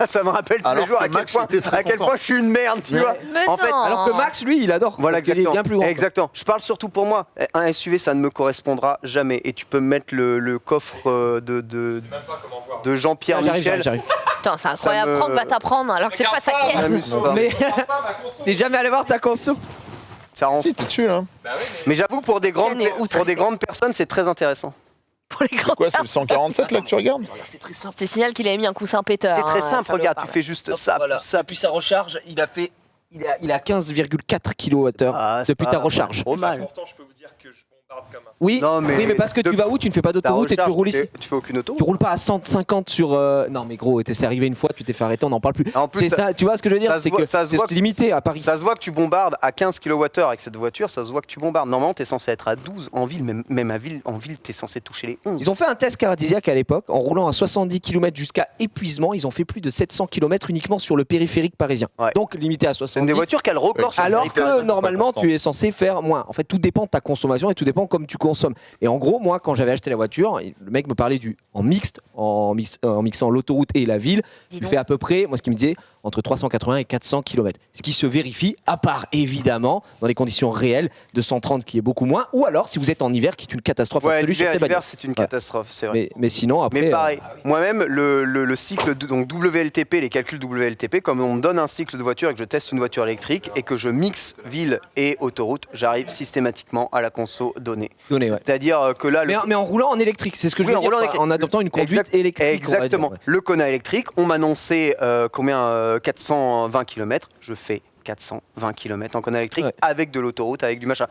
Ça me rappelle tous Alors les jours que à quel Max point, était très à quel content. point je suis une merde, tu vois. Mais En fait, non. Alors que Max, lui, il adore. Voilà, parce qu'il est exactement. bien plus grand. Exactement. Je parle surtout pour moi. Un SUV, ça ne me correspondra jamais. Et tu peux me mettre le coffre de Jean-Pierre Michel. J'arrive. Putain, c'est incroyable. me- Franck va t'apprendre alors que c'est pas ça qui Ça est. m'amuse pas. Mais t'es jamais allé voir ta conso? Ça rend Si, t'es dessus, là. Mais j'avoue, pour des grandes, Ken est outré. pour des grandes personnes, c'est très intéressant. Pour les grands. Quoi, c'est le 147 là que tu regardes? C'est très simple. C'est signal qu'il avait mis un coussin péteur. C'est très hein, simple. sur le Regarde, tu haut-parleur. fais juste Hop, ça, voilà. ça. Depuis sa recharge, il a 15,4 kWh Ah, c'est depuis pas ta recharge. trop mal. Pourtant, je peux vous dire que je bombarde comme un. Oui, Non, mais parce que de- tu vas où? Tu ne fais pas Ta d'autoroute et tu recharge, roules ici. Tu fais aucune auto. Tu roules pas à 150 sur. Non, mais gros, c'est arrivé une fois, tu t'es fait arrêter, on n'en parle plus. En plus, C'est ça, tu vois ce que je veux dire? ça se C'est voit- que ça se c'est voit que- limité à Paris. Ça se voit que tu bombardes à 15 kWh avec cette voiture, ça se voit que tu bombardes. Normalement, tu es censé être à 12 en ville, même en ville, tu es censé toucher les 11. Ils ont fait un test cardiaque à l'époque, en roulant à 70 km jusqu'à épuisement. Ils ont fait plus de 700 km uniquement sur le périphérique parisien. Ouais. Donc limité à C'est une 70. des voitures qui a le record sur le Alors périphérique. que normalement, tu es censé faire moins. En fait, tout dépend de ta consommation et tout dépend comme tu consommes. Et en gros, moi, quand j'avais acheté la voiture, le mec me parlait en mixant l'autoroute et la ville. Dis Tu donc. fais à peu près, moi, ce qu'il me disait, entre 380 et 400 km. Ce qui se vérifie, à part évidemment dans les conditions réelles de 130 qui est beaucoup moins, ou alors si vous êtes en hiver, qui est une catastrophe Ouais, absolue sur ces l'hiver, bagnoles. c'est une catastrophe, c'est vrai. Mais sinon, après. Mais pareil, moi-même, le cycle donc WLTP, les calculs WLTP, comme on me donne un cycle de voiture et que je teste une voiture électrique et que je mixe ville et autoroute, j'arrive systématiquement à la conso donnée. donné, ouais. C'est-à-dire que là, Mais en roulant en électrique, c'est ce que je Oui, veux en dire, roulant en quoi, électrique. en adoptant une conduite Exact- électrique. on va dire, Exactement. ouais. Le Kona électrique, on m'annonçait 420 km. Je fais 420 km en Kona électrique Ouais. avec de l'autoroute, avec du machin.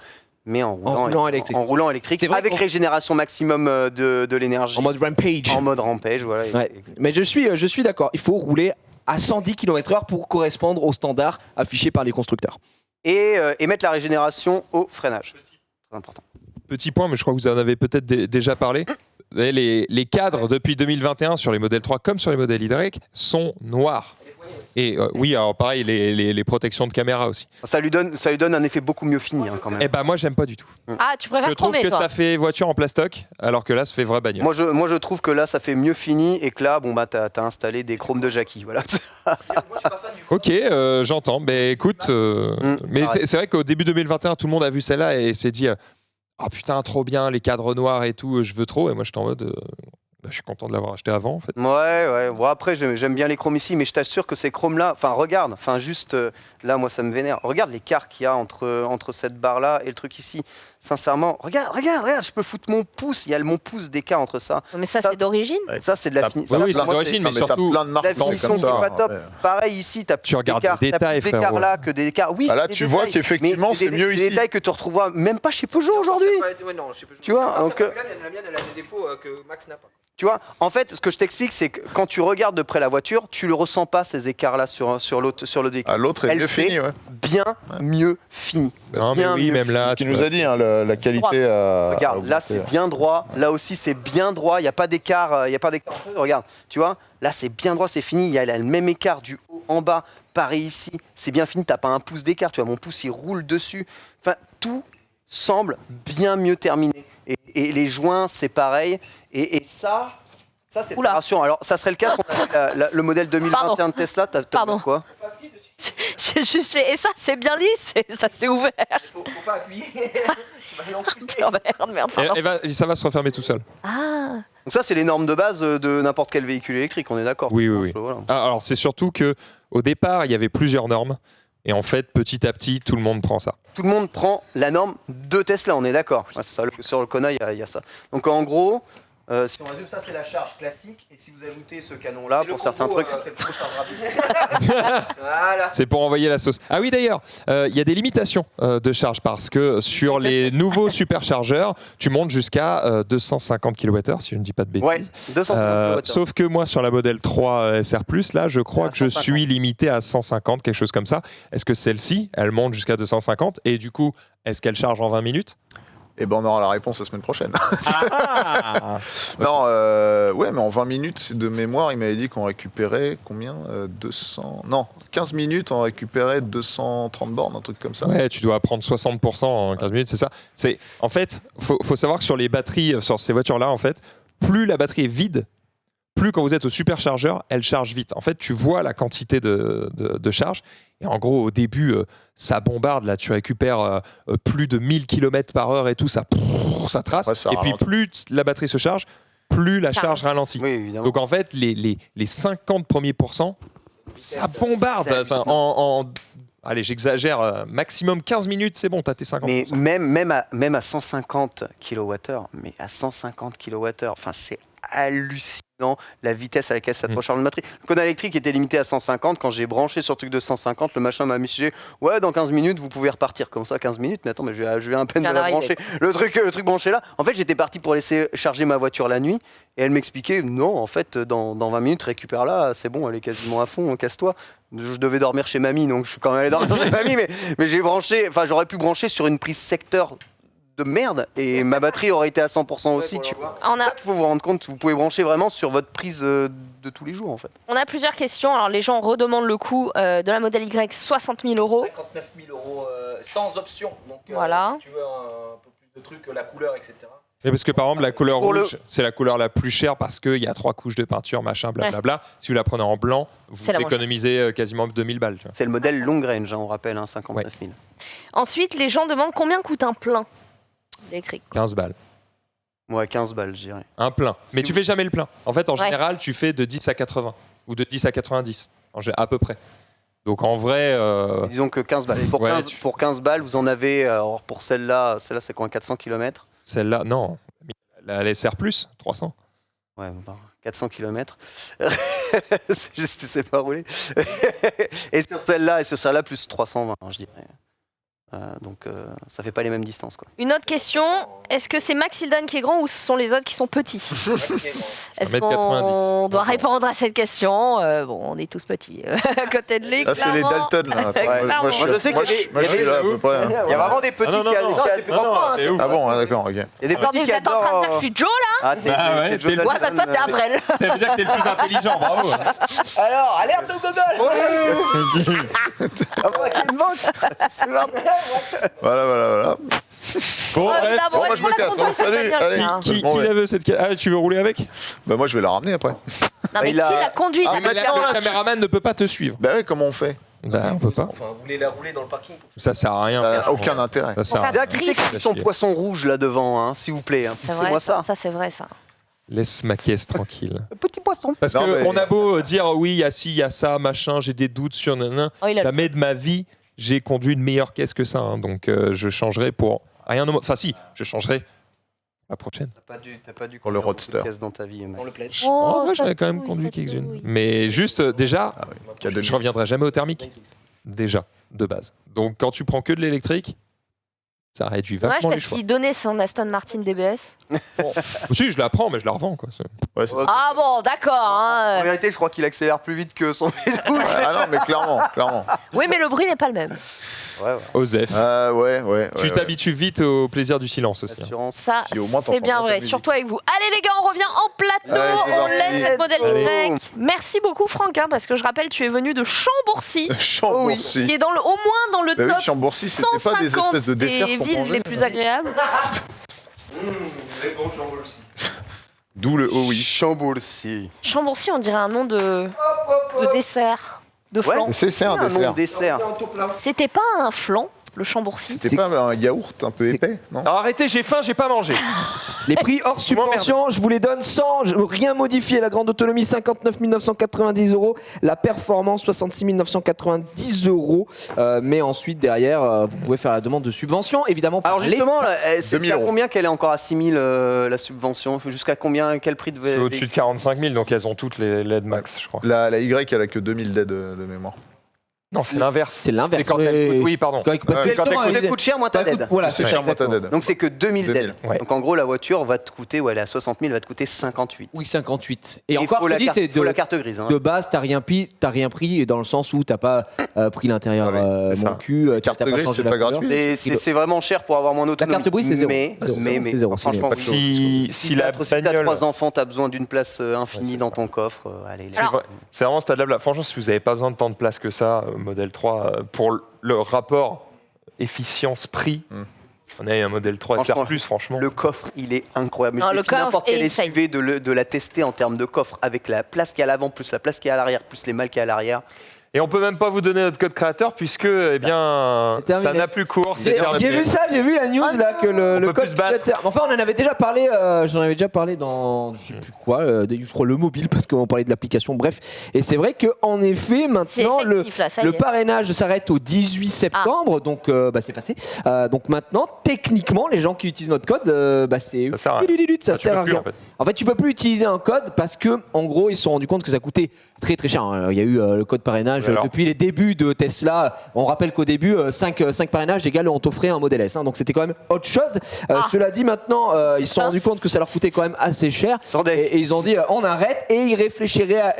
Mais en roulant électrique. En roulant électrique, C'est vrai avec qu'on- régénération maximum de l'énergie. En mode rampage. En mode rampage, voilà. Ouais. Mais je suis d'accord, il faut rouler à 110 km/h pour correspondre aux standards affichés par les constructeurs. Et mettre la régénération au freinage. Très important. Petit point, mais je crois que vous en avez peut-être déjà parlé. Vous savez, les cadres depuis 2021 sur les modèles 3 comme sur les modèles Y sont noirs. Et oui, alors pareil, les protections de caméra aussi. Ça lui donne un effet beaucoup mieux fini hein, quand même. Eh ben moi, j'aime pas du tout. Ah, tu préfères Je trouve chromé, que toi. ça fait voiture en plastoc, alors que là, ça fait vraie bagnole. Moi je trouve que là ça fait mieux fini et que là bon bah t'as installé des chromes de Jackie voilà. Ok, j'entends. Ben écoute, mais pareil. c'est vrai qu'au début 2021, tout le monde a vu celle-là et s'est dit ah putain, trop bien, les cadres noirs et tout, je veux trop. Et moi, j'étais en mode je suis content de l'avoir acheté avant en fait. Ouais. Bon après j'aime bien les chromes ici mais je t'assure que ces chromes là, enfin regarde, enfin juste là moi ça me vénère. Regarde l'écart qu'il y a entre cette barre là et le truc ici. Sincèrement, regarde, je peux foutre mon pouce, il y a mon pouce d'écart entre ça. Mais ça, Ça- c'est d'origine. Ça c'est de la T'as- finition. Oui, c'est Moi, d'origine, mais Non, surtout. t'as plein de marques la blanches finition comme qui est ça. pas top. ouais. Pareil ici, t'as plus Tu regardes d'écart, les t'as détails, plus d'écart frérot. là que des écarts. Oui, Ah, là, c'est des tu vois détails, qu'effectivement, mais c'est mieux des ici. détails que tu retrouveras même pas chez Peugeot aujourd'hui. Tu vois, donc, la mienne, elle a des défauts que Max n'a pas. Tu vois, en fait, ce que je t'explique, c'est que quand tu regardes de près la voiture, tu le ressens pas ces écarts-là sur l'autre véhicule. Ah, l'autre est Elle mieux fait fini, ouais. Bien mieux fini. Non, mais Bien oui, mieux même là. Ce tu qu'il nous vois. a dit, hein, la qualité a Regarde, là augmenté. c'est bien droit, là aussi c'est bien droit, il n'y a pas d'écart, Regarde, tu vois, là c'est bien droit, c'est fini, il y a le même écart du haut en bas, pareil ici, c'est bien fini, t'as pas un pouce d'écart, tu vois, mon pouce il roule dessus. Enfin, tout semble bien mieux terminé. Et les joints, c'est pareil. Et ça c'est Oula. très rassurant. Alors, ça serait le cas si on avait le modèle 2021 de Tesla. T'as Pardon. quoi? J'ai juste fait, et ça, c'est bien lisse, et ça s'est ouvert. Faut pas appuyer. Merde, pardon. Ça va se refermer tout seul. Ah, Donc ça, c'est les normes de base de n'importe quel véhicule électrique, on est d'accord? Oui. Voilà. Alors c'est surtout que au départ, il y avait plusieurs normes. Et en fait, petit à petit, tout le monde prend ça. Tout le monde prend la norme de Tesla, on est d'accord. Ouais, c'est ça, sur le Kona, il y a ça. Donc en gros, si on résume, ça c'est la charge classique. Et si vous ajoutez ce canon-là, pour certains trucs, c'est le charge rapide. Voilà. C'est pour envoyer la sauce. Ah oui, d'ailleurs, il y a des limitations de charge parce que sur les nouveaux superchargeurs, tu montes jusqu'à 250 kWh, si je ne dis pas de bêtises. Ouais, 250 kWh. Sauf que moi, sur la modèle 3 SR+, là, je crois À que je 150. suis limité à 150, quelque chose comme ça. Est-ce que celle-ci, elle monte jusqu'à 250 et du coup, est-ce qu'elle charge en 20 minutes? Et ben on aura la réponse la semaine prochaine. Non, ouais, mais en 20 minutes de mémoire, il m'avait dit qu'on récupérait combien 200. Non, 15 minutes, on récupérait 230 bornes, un truc comme ça. Ouais, tu dois prendre 60% en 15 minutes, c'est ça. En fait, faut savoir que sur les batteries, sur ces voitures-là, en fait, plus la batterie est vide, plus quand vous êtes au superchargeur, elle charge vite. En fait, tu vois la quantité de charge. Et en gros, au début, ça bombarde. Là, tu récupères plus de 1000 km/h et tout, ça trace. Ouais, ça et puis, ralentit. plus la batterie se charge, plus la Ça charge ralentit. Oui, évidemment. Donc, en fait, les 50 premiers pourcents, ça bombarde. C'est Allez, j'exagère, maximum 15 minutes, c'est bon, t'as tes 50%. Mais même à 150 kWh, mais à 150 kWh, enfin c'est hallucinant la vitesse à laquelle ça te recharge une batterie. Le Kona électrique était limité à 150. Quand j'ai branché sur le truc de 150, le machin m'a mis ouais, dans 15 minutes, vous pouvez repartir. Comme ça, 15 minutes, mais attends, mais je viens à peine de Viens la d'arriver. brancher. Le truc branché là, en fait, j'étais parti pour laisser charger ma voiture la nuit. Et elle m'expliquait, non, en fait, dans 20 minutes, récupère là, c'est bon, elle est quasiment à fond, casse-toi. Je devais dormir chez mamie, donc je suis quand même allé dormir chez mamie, mais j'ai branché, enfin, j'aurais pu brancher sur une prise secteur de merde et ma batterie aurait été à 100% aussi, tu vois. on a, Il faut vous rendre compte, vous pouvez brancher vraiment sur votre prise de tous les jours, en fait. on a plusieurs questions. Alors, les gens redemandent le coût de la modèle Y, 60 000 euros. 59 000 euros sans option. Donc, Voilà. si tu veux un peu plus de trucs, la couleur, etc. Et parce que par exemple, la couleur Pour rouge, c'est la couleur la plus chère parce qu'il y a 3 couches de peinture, machin, blablabla. Si vous la prenez en blanc, vous C'est la moins économisez quasiment 2000 balles. Tu vois. C'est le modèle long range, hein, on rappelle, hein, 59 000. Ensuite, les gens demandent combien coûte un plein électrique. 15 balles. Ouais, 15 balles, je dirais. Un plein. Mais tu fais jamais le plein. En fait, en Ouais. général, tu fais de 10 à 80 ou de 10 à 90, à peu près. Donc en vrai, Disons que 15 balles. Et pour, Ouais, 15, pour 15 balles, vous en avez, alors pour celle-là c'est quoi, 400 km? celle-là, non. La LSR+, 300. Ouais, bon, 400 km. C'est juste, tu sais pas rouler. et sur celle-là, plus 320, je dirais. Donc ça fait pas les mêmes distances, quoi. Une autre question, est-ce que c'est Maxildan qui est grand ou ce sont les autres qui sont petits? Est-ce 1m90. qu'on doit répondre à cette question? Bon, on est tous petits. À côté de lui, Ah, c'est les clairement. Dalton là. Clairement. Moi, je suis, Moi, je sais moi, qu'il y je- moi, je suis là à peu près. hein. Il y a vraiment des petits Ah, non, qui non, adorent. t'es ouf. Ah bon, hein, d'accord, ok. Il y a des Attendez, petits vous qui êtes en train de dire que je adorent. suis Joe là? Ah, Ah ouais, t'es Joe t'es le- Ouais, bah toi t'es Dalton, Avril. Ça veut dire que t'es le plus intelligent, bravo. Alors, alerte au gogol. Ah bon, il me manque. C'est bordel. Voilà. Bon, Ah, bref. ça, Bon, moi, je me voilà, casse, on doit hein, salut, s'établir, allez. là. Qui Bon, ouais. la veut cette Ah, tu veux rouler avec? Bah moi je vais la ramener après. Non mais Il a- qui la conduit? Ah, la mais bagnole maintenant, Le là, caméraman ne peut pas te suivre. Bah ouais, comment on fait? Bah, on peut pas. Enfin, vous voulez la rouler dans le parking pour... Ça sert à rien. Ça n'a franchement. aucun intérêt. Ça sert à Pour rien. faire Déjà, qui c'est qui Ça son chier. poisson rouge là devant, hein, s'il vous plaît, hein. C'est Poussez-moi vrai, ça. ça c'est vrai ça. Laisse ma caisse tranquille. Petit poisson. Parce Non, qu'on mais- a beau dire oui, il y a ci, il y a ça, machin, j'ai des doutes sur nanan. Oh, il a le Jamais de ma vie, j'ai conduit une meilleure caisse que ça. hein. Donc je changerai pour rien au monde. Enfin, si, je changerai la prochaine. T'as pas dû Pour le conduire beaucoup de roadster. caisses dans ta vie, mec. On le plaide. Oh, en vrai, ça j'avais quand même touille, conduit ça quelques-unes. touille. Mais juste, déjà, Ah oui, cadeau. je reviendrai jamais au thermique. Déjà, de base. Donc quand tu prends que de l'électrique, ça réduit Dommage vachement les parce choix. qu'il donnait son Aston Martin DBS. Si, je la prends, mais je la revends. Quoi. Ouais, c'est ça. Ah bon, d'accord. En hein. vérité, je crois qu'il accélère plus vite que son vélo. Ah non, mais clairement. Oui, mais le bruit n'est pas le même. Osef. Ouais. Tu t'habitues vite au plaisir du silence aussi. hein. Assurance. Ça, Puis au moins, c'est t'entends bien pas ta vrai. musique. Surtout avec vous. Allez les gars, on revient en plateau. Allez, c'est On parti. laisse cette modèle Allez. Y. Merci beaucoup Franck, hein, parce que je rappelle, tu es venu de Chambourcy, Chambourcy. qui est au moins dans le Bah oui, top Chambourcy, c'était pas des 150 espèces de desserts des qu'on villes mangeait, les plus agréables. D'où le oh oui. Chambourcy. Chambourcy, on dirait un nom de dessert, de flan. C'est un nom dessert. de dessert. C'était pas un flan, le Chambourcy? C'était pas un yaourt un peu épais, non? Alors arrêtez, j'ai faim, j'ai pas mangé. Les prix hors subvention, je vous les donne sans rien modifier. La grande autonomie, 59 990 €. La performance, 66 990 €. Mais ensuite, derrière, vous pouvez faire la demande de subvention, évidemment. par Alors justement, là, c'est 2000 à €. combien qu'elle est encore à 6 000 la subvention? Jusqu'à combien? Quel prix C'est de au-dessus de 45 000, donc elles ont toutes les LED max, je crois. La Y, elle a que 2000 d'aide de mémoire. Non, c'est l'inverse. C'est l'inverse. C'est quand elle coûte- Oui, pardon. Parce que Ouais. justement, Plus elle elle coûte cher, moins t'as d'aide. Voilà, C'est c'est cher, ça, moi, ta exactement. d'aide. Donc c'est que 2000 d'aide. Ouais. Donc en gros, la voiture va te coûter, elle est à 60 000, elle va te coûter 58. Oui, 58. Et Il encore, faut je te la dis, carte- c'est faut la carte grise. hein. de base, t'as rien pris dans le sens où t'as pas pris l'intérieur Ah oui, c'est mon ça. cul, Carte t'as pas grise, changé c'est la pas couleur. gratuit. C'est vraiment cher pour avoir moins d'autonomie. carte brise, c'est zéro. Mais, Zéro, mais, c'est zéro, franchement, c'est oui. Si la Si t'as bagnole... 3 enfants, t'as besoin d'une place infinie dans ton coffre. Allez, C'est vrai- c'est vraiment stade de la blague. Franchement, si vous n'avez pas besoin de tant de place que ça, modèle 3, pour le rapport efficience-prix, on a un modèle 3 Franchement, SR+, franchement. le coffre, il est incroyable. Non, Je le défie n'importe coffre quel est insane. SUV de la tester en termes de coffre avec la place qui est à l'avant, plus la place qui est à l'arrière, plus les malles qui est à l'arrière. Et on peut même pas vous donner notre code créateur puisque, eh bien, C'est terminé. ça n'a plus cours. c'est J'ai terminé. vu ça, j'ai vu la news Oh là que le peut code plus se battre. Twitter- Enfin, on en avait déjà parlé. J'en avais déjà parlé dans je sais plus quoi, je crois le mobile parce qu'on parlait de l'application. Bref, et c'est vrai que en effet C'est maintenant effectif là, ça y le est. parrainage s'arrête au 18 septembre, donc c'est passé. Donc maintenant, techniquement, les gens qui utilisent notre code, c'est Ça sert à rien. ça Ah, tu sert peux à plus, rien. en fait. En fait, tu peux plus utiliser un code parce que, en gros, ils se sont rendus compte que ça coûtait très très cher. hein. Il y a eu le code parrainage Alors depuis les débuts de Tesla. On rappelle qu'au début, 5 parrainages égale on t'offrait un modèle S. hein. Donc c'était quand même autre chose. Cela dit, maintenant, ils se sont rendus compte que ça leur coûtait quand même assez cher. Et ils ont dit on arrête et ils réfléchiraient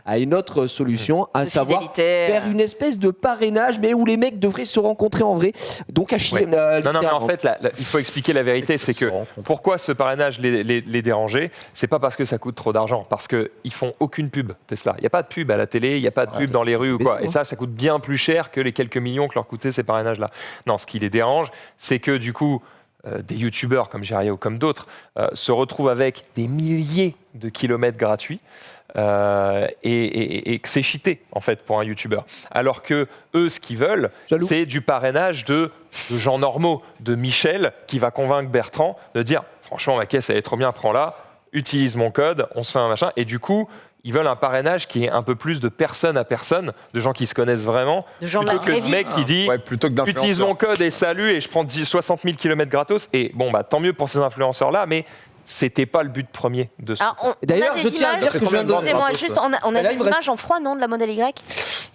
à une autre solution, à De savoir fidélité. faire une espèce de parrainage, mais où les mecs devraient se rencontrer en vrai. Donc à chier. Ouais. Non, mais en littéralement. fait, il faut expliquer la vérité, c'est que pourquoi ce parrainage les dérangeait, c'est pas parce que ça coûte trop d'argent, parce qu'ils font aucune pub, Tesla. Il n'y a pas de pub à la télé, il n'y a pas de pub dans les rues ou mais quoi. c'est Et ça coûte bien plus cher que les quelques millions que leur coûtaient ces parrainages-là. Non, ce qui les dérange, c'est que du coup, des youtubeurs comme Jericho ou comme d'autres se retrouvent avec des milliers de kilomètres gratuits. Et que c'est cheaté en fait pour un youtubeur. Alors que eux, ce qu'ils veulent, Jaloux. c'est du parrainage de gens normaux, de Michel qui va convaincre Bertrand de dire franchement ma caisse elle est trop bien, prends-la, utilise mon code, on se fait un machin. Et du coup, ils veulent un parrainage qui est un peu plus de personne à personne, de gens qui se connaissent vraiment, De gens de la plutôt que vraie de vie. mec qui dit Ouais, plutôt que utilise d'influenceurs. mon code et salut et je prends 60 000 km gratos. Et bon, bah tant mieux pour ces influenceurs-là, mais c'était pas le but premier de ce. Alors, on D'ailleurs, a je des tiens à images. dire que je viens de Excusez-moi, voir- juste, on a Et là, des il me reste- images en froid, non, de la modèle Y?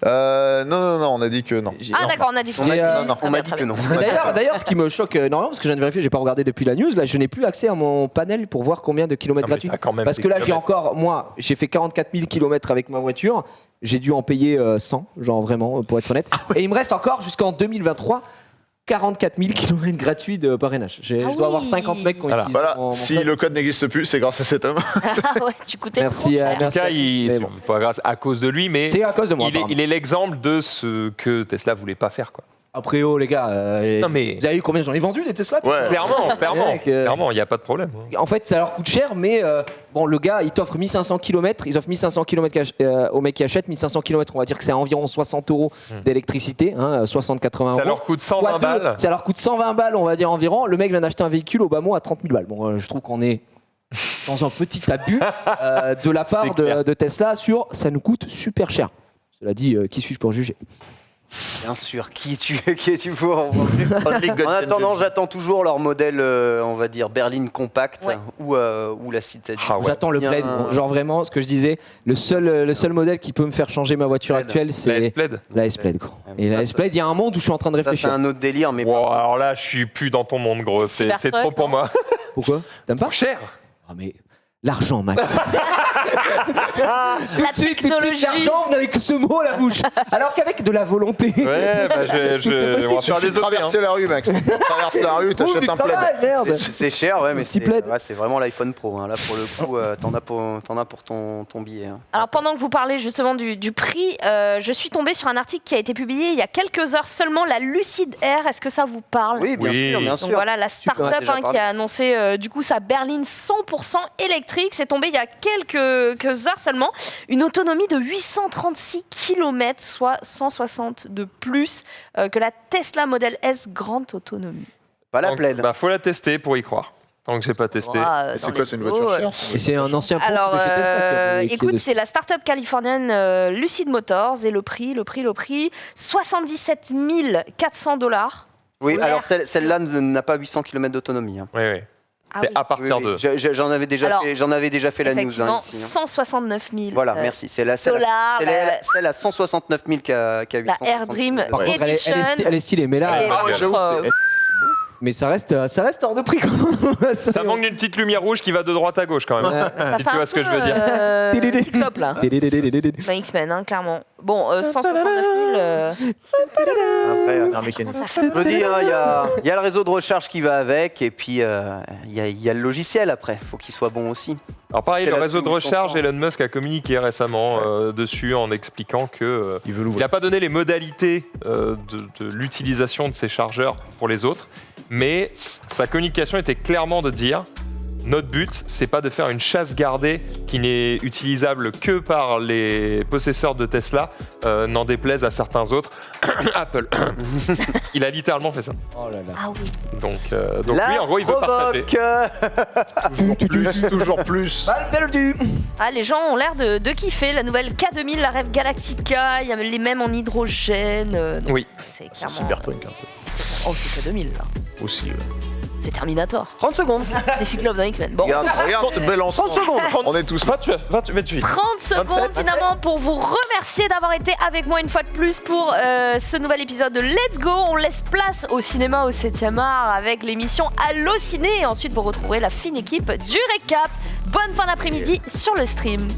Non, on a dit que non. Ah, d'accord, on a dit que On m'a dit, euh, non, Très on m'a bien, dit très que bien. non. Mais D'ailleurs, ce qui me choque énormément, parce que je viens de vérifier, j'ai pas regardé depuis la news, là, je n'ai plus accès à mon panel pour voir combien de kilomètres Non, mais gratuits. t'as quand même Parce des que là, j'ai kilomètres. encore, moi, j'ai fait 44 000 kilomètres avec ma voiture, j'ai dû en payer 100, genre vraiment, pour être honnête. Et il me reste encore jusqu'en 2023 44 000 kilomètres gratuits de parrainage. Je Ah dois avoir oui. 50 mecs qui ont utilisé Voilà, mon si code. le code n'existe plus, c'est grâce à cet homme. Ah ouais, tu coûtais Merci, trop cher. En tout merci cas, à tous, mais bon. pas grâce à cause de lui, mais C'est à cause de moi, il est apparemment. l'exemple de ce que Tesla voulait pas faire, quoi. Après, oh les gars, Non, mais- vous avez vu combien j'en ai vendu des Tesla Ouais. Clairement, Mec, clairement, il n'y a pas de problème. En fait, ça leur coûte cher, mais bon, le gars, il t'offre 1500 km, ils offrent 1500 km au mec qui achète, 1500 km, on va dire que c'est à environ 60 € d'électricité, hein, 60-80 Ça euros. leur coûte 120 Fois deux, balles. Ça leur coûte 120 balles, on va dire environ. Le mec vient d'acheter un véhicule au bas mot à 30 000 balles. Bon, je trouve qu'on est dans un petit abus de la part C'est clair. de Tesla sur ça nous coûte super cher. Cela dit, qui suis-je pour juger? Bien sûr, qui es-tu pour En attendant, j'attends toujours leur modèle, on va dire, berline compact Ouais. ou la citadine. Ah ouais. J'attends le Bien. Blade. Bon, genre vraiment, ce que je disais, le seul modèle qui peut me faire changer ma voiture Blade. actuelle, La c'est S-Plaid. la S-Plaid. quoi. mais Et ça, la ça- S-Plaid, il y a un monde où je suis en train de Ça, c'est réfléchir. un autre délire, mais Wow, alors là, je suis plus dans ton monde, gros. C'est Cybertruck, trop pour non moi. Pourquoi? T'aimes pas? Cher. Ah, mais L'argent, Max. La Tout de suite, technologie. l'argent, on n'avait que ce mot à la bouche. Alors qu'avec de la volonté. Ouais, bah je on va faire Tu des OP. traverser la rue, Max. Tu traverses la rue, t'achètes un plaid. Merde. C'est cher, ouais, mais Petit plaid. c'est vraiment l'iPhone Pro. Hein. Là, pour le coup, t'en as pour ton billet. Hein. Alors pendant que vous parlez justement du prix, je suis tombée sur un article qui a été publié il y a quelques heures seulement, la Lucid Air. Est-ce que ça vous parle? Oui, bien Oui. sûr, bien Donc sûr. voilà, la Super, start-up déjà qui parlé. a annoncé du coup sa berline 100% électrique. C'est tombé il y a quelques heures seulement. Une autonomie de 836 km, soit 160 de plus que la Tesla Model S grande autonomie. Pas la Donc, plaide. bah, faut la tester pour y croire. Tant que j'ai pas testé. C'est quoi, c'est une voiture chère? Et c'est un ancien pompe Alors, de chez Tesla qui est écoute, dessus. c'est la start-up californienne Lucid Motors et le prix, 77 400 $. Oui, alors celle-là n'a pas 800 km d'autonomie. Hein. Oui, oui. Ah C'est oui. à partir Oui, de. oui. J'en avais déjà fait la news. Effectivement, Hein, ici, hein. 169 000. Voilà, merci. C'est la dollars, celle à 169 000 qui a 800. La Air Dream. Par contre, elle est stylée, mais là, Et Ah ouais, l'autre, j'avoue, c'est mais ça reste hors de prix quand même. Ça manque d'une petite lumière rouge qui va de droite à gauche quand même. ça Si fait tu un vois ce que peu, je veux dire. Cyclope, là. Dans X-Men, hein, clairement. Bon, 169 000. Après, un mécanisme. Ça fait je le dis, hein, il y a le réseau de recharge qui va avec, et puis il y a le logiciel après. Il faut qu'il soit bon aussi. Alors pareil, C'est le là réseau de où ils sont recharge, forts. Elon Musk a communiqué récemment dessus en expliquant que Il veut il l'ouvrir. n'a pas donné les modalités de l'utilisation de ces chargeurs pour les autres, mais sa communication était clairement de dire notre but, c'est pas de faire une chasse gardée qui n'est utilisable que par les possesseurs de Tesla, n'en déplaise à certains autres. Apple. Il a littéralement fait ça. Oh là là. Ah oui. Donc La lui, en gros, il veut partager. Toujours plus. Mal perdu. Ah, les gens ont l'air de kiffer la nouvelle K2000, la Rêve Galactica. Il y a les mêmes en hydrogène. Donc, Oui. C'est C'est clairement. cyberpunk un peu. Oh, c'est K2000 là. Aussi. C'est Terminator. 30 secondes. C'est Cyclope dans X-Men. Bon. Regarde ce bel ensemble. 30 secondes. On est tous. 28. 30 secondes 27. finalement pour vous remercier d'avoir été avec moi une fois de plus pour ce nouvel épisode de Let's Go. On laisse place au cinéma au 7e art avec l'émission Allociné. Et ensuite vous retrouverez la fine équipe du récap. Bonne fin d'après-midi sur le stream.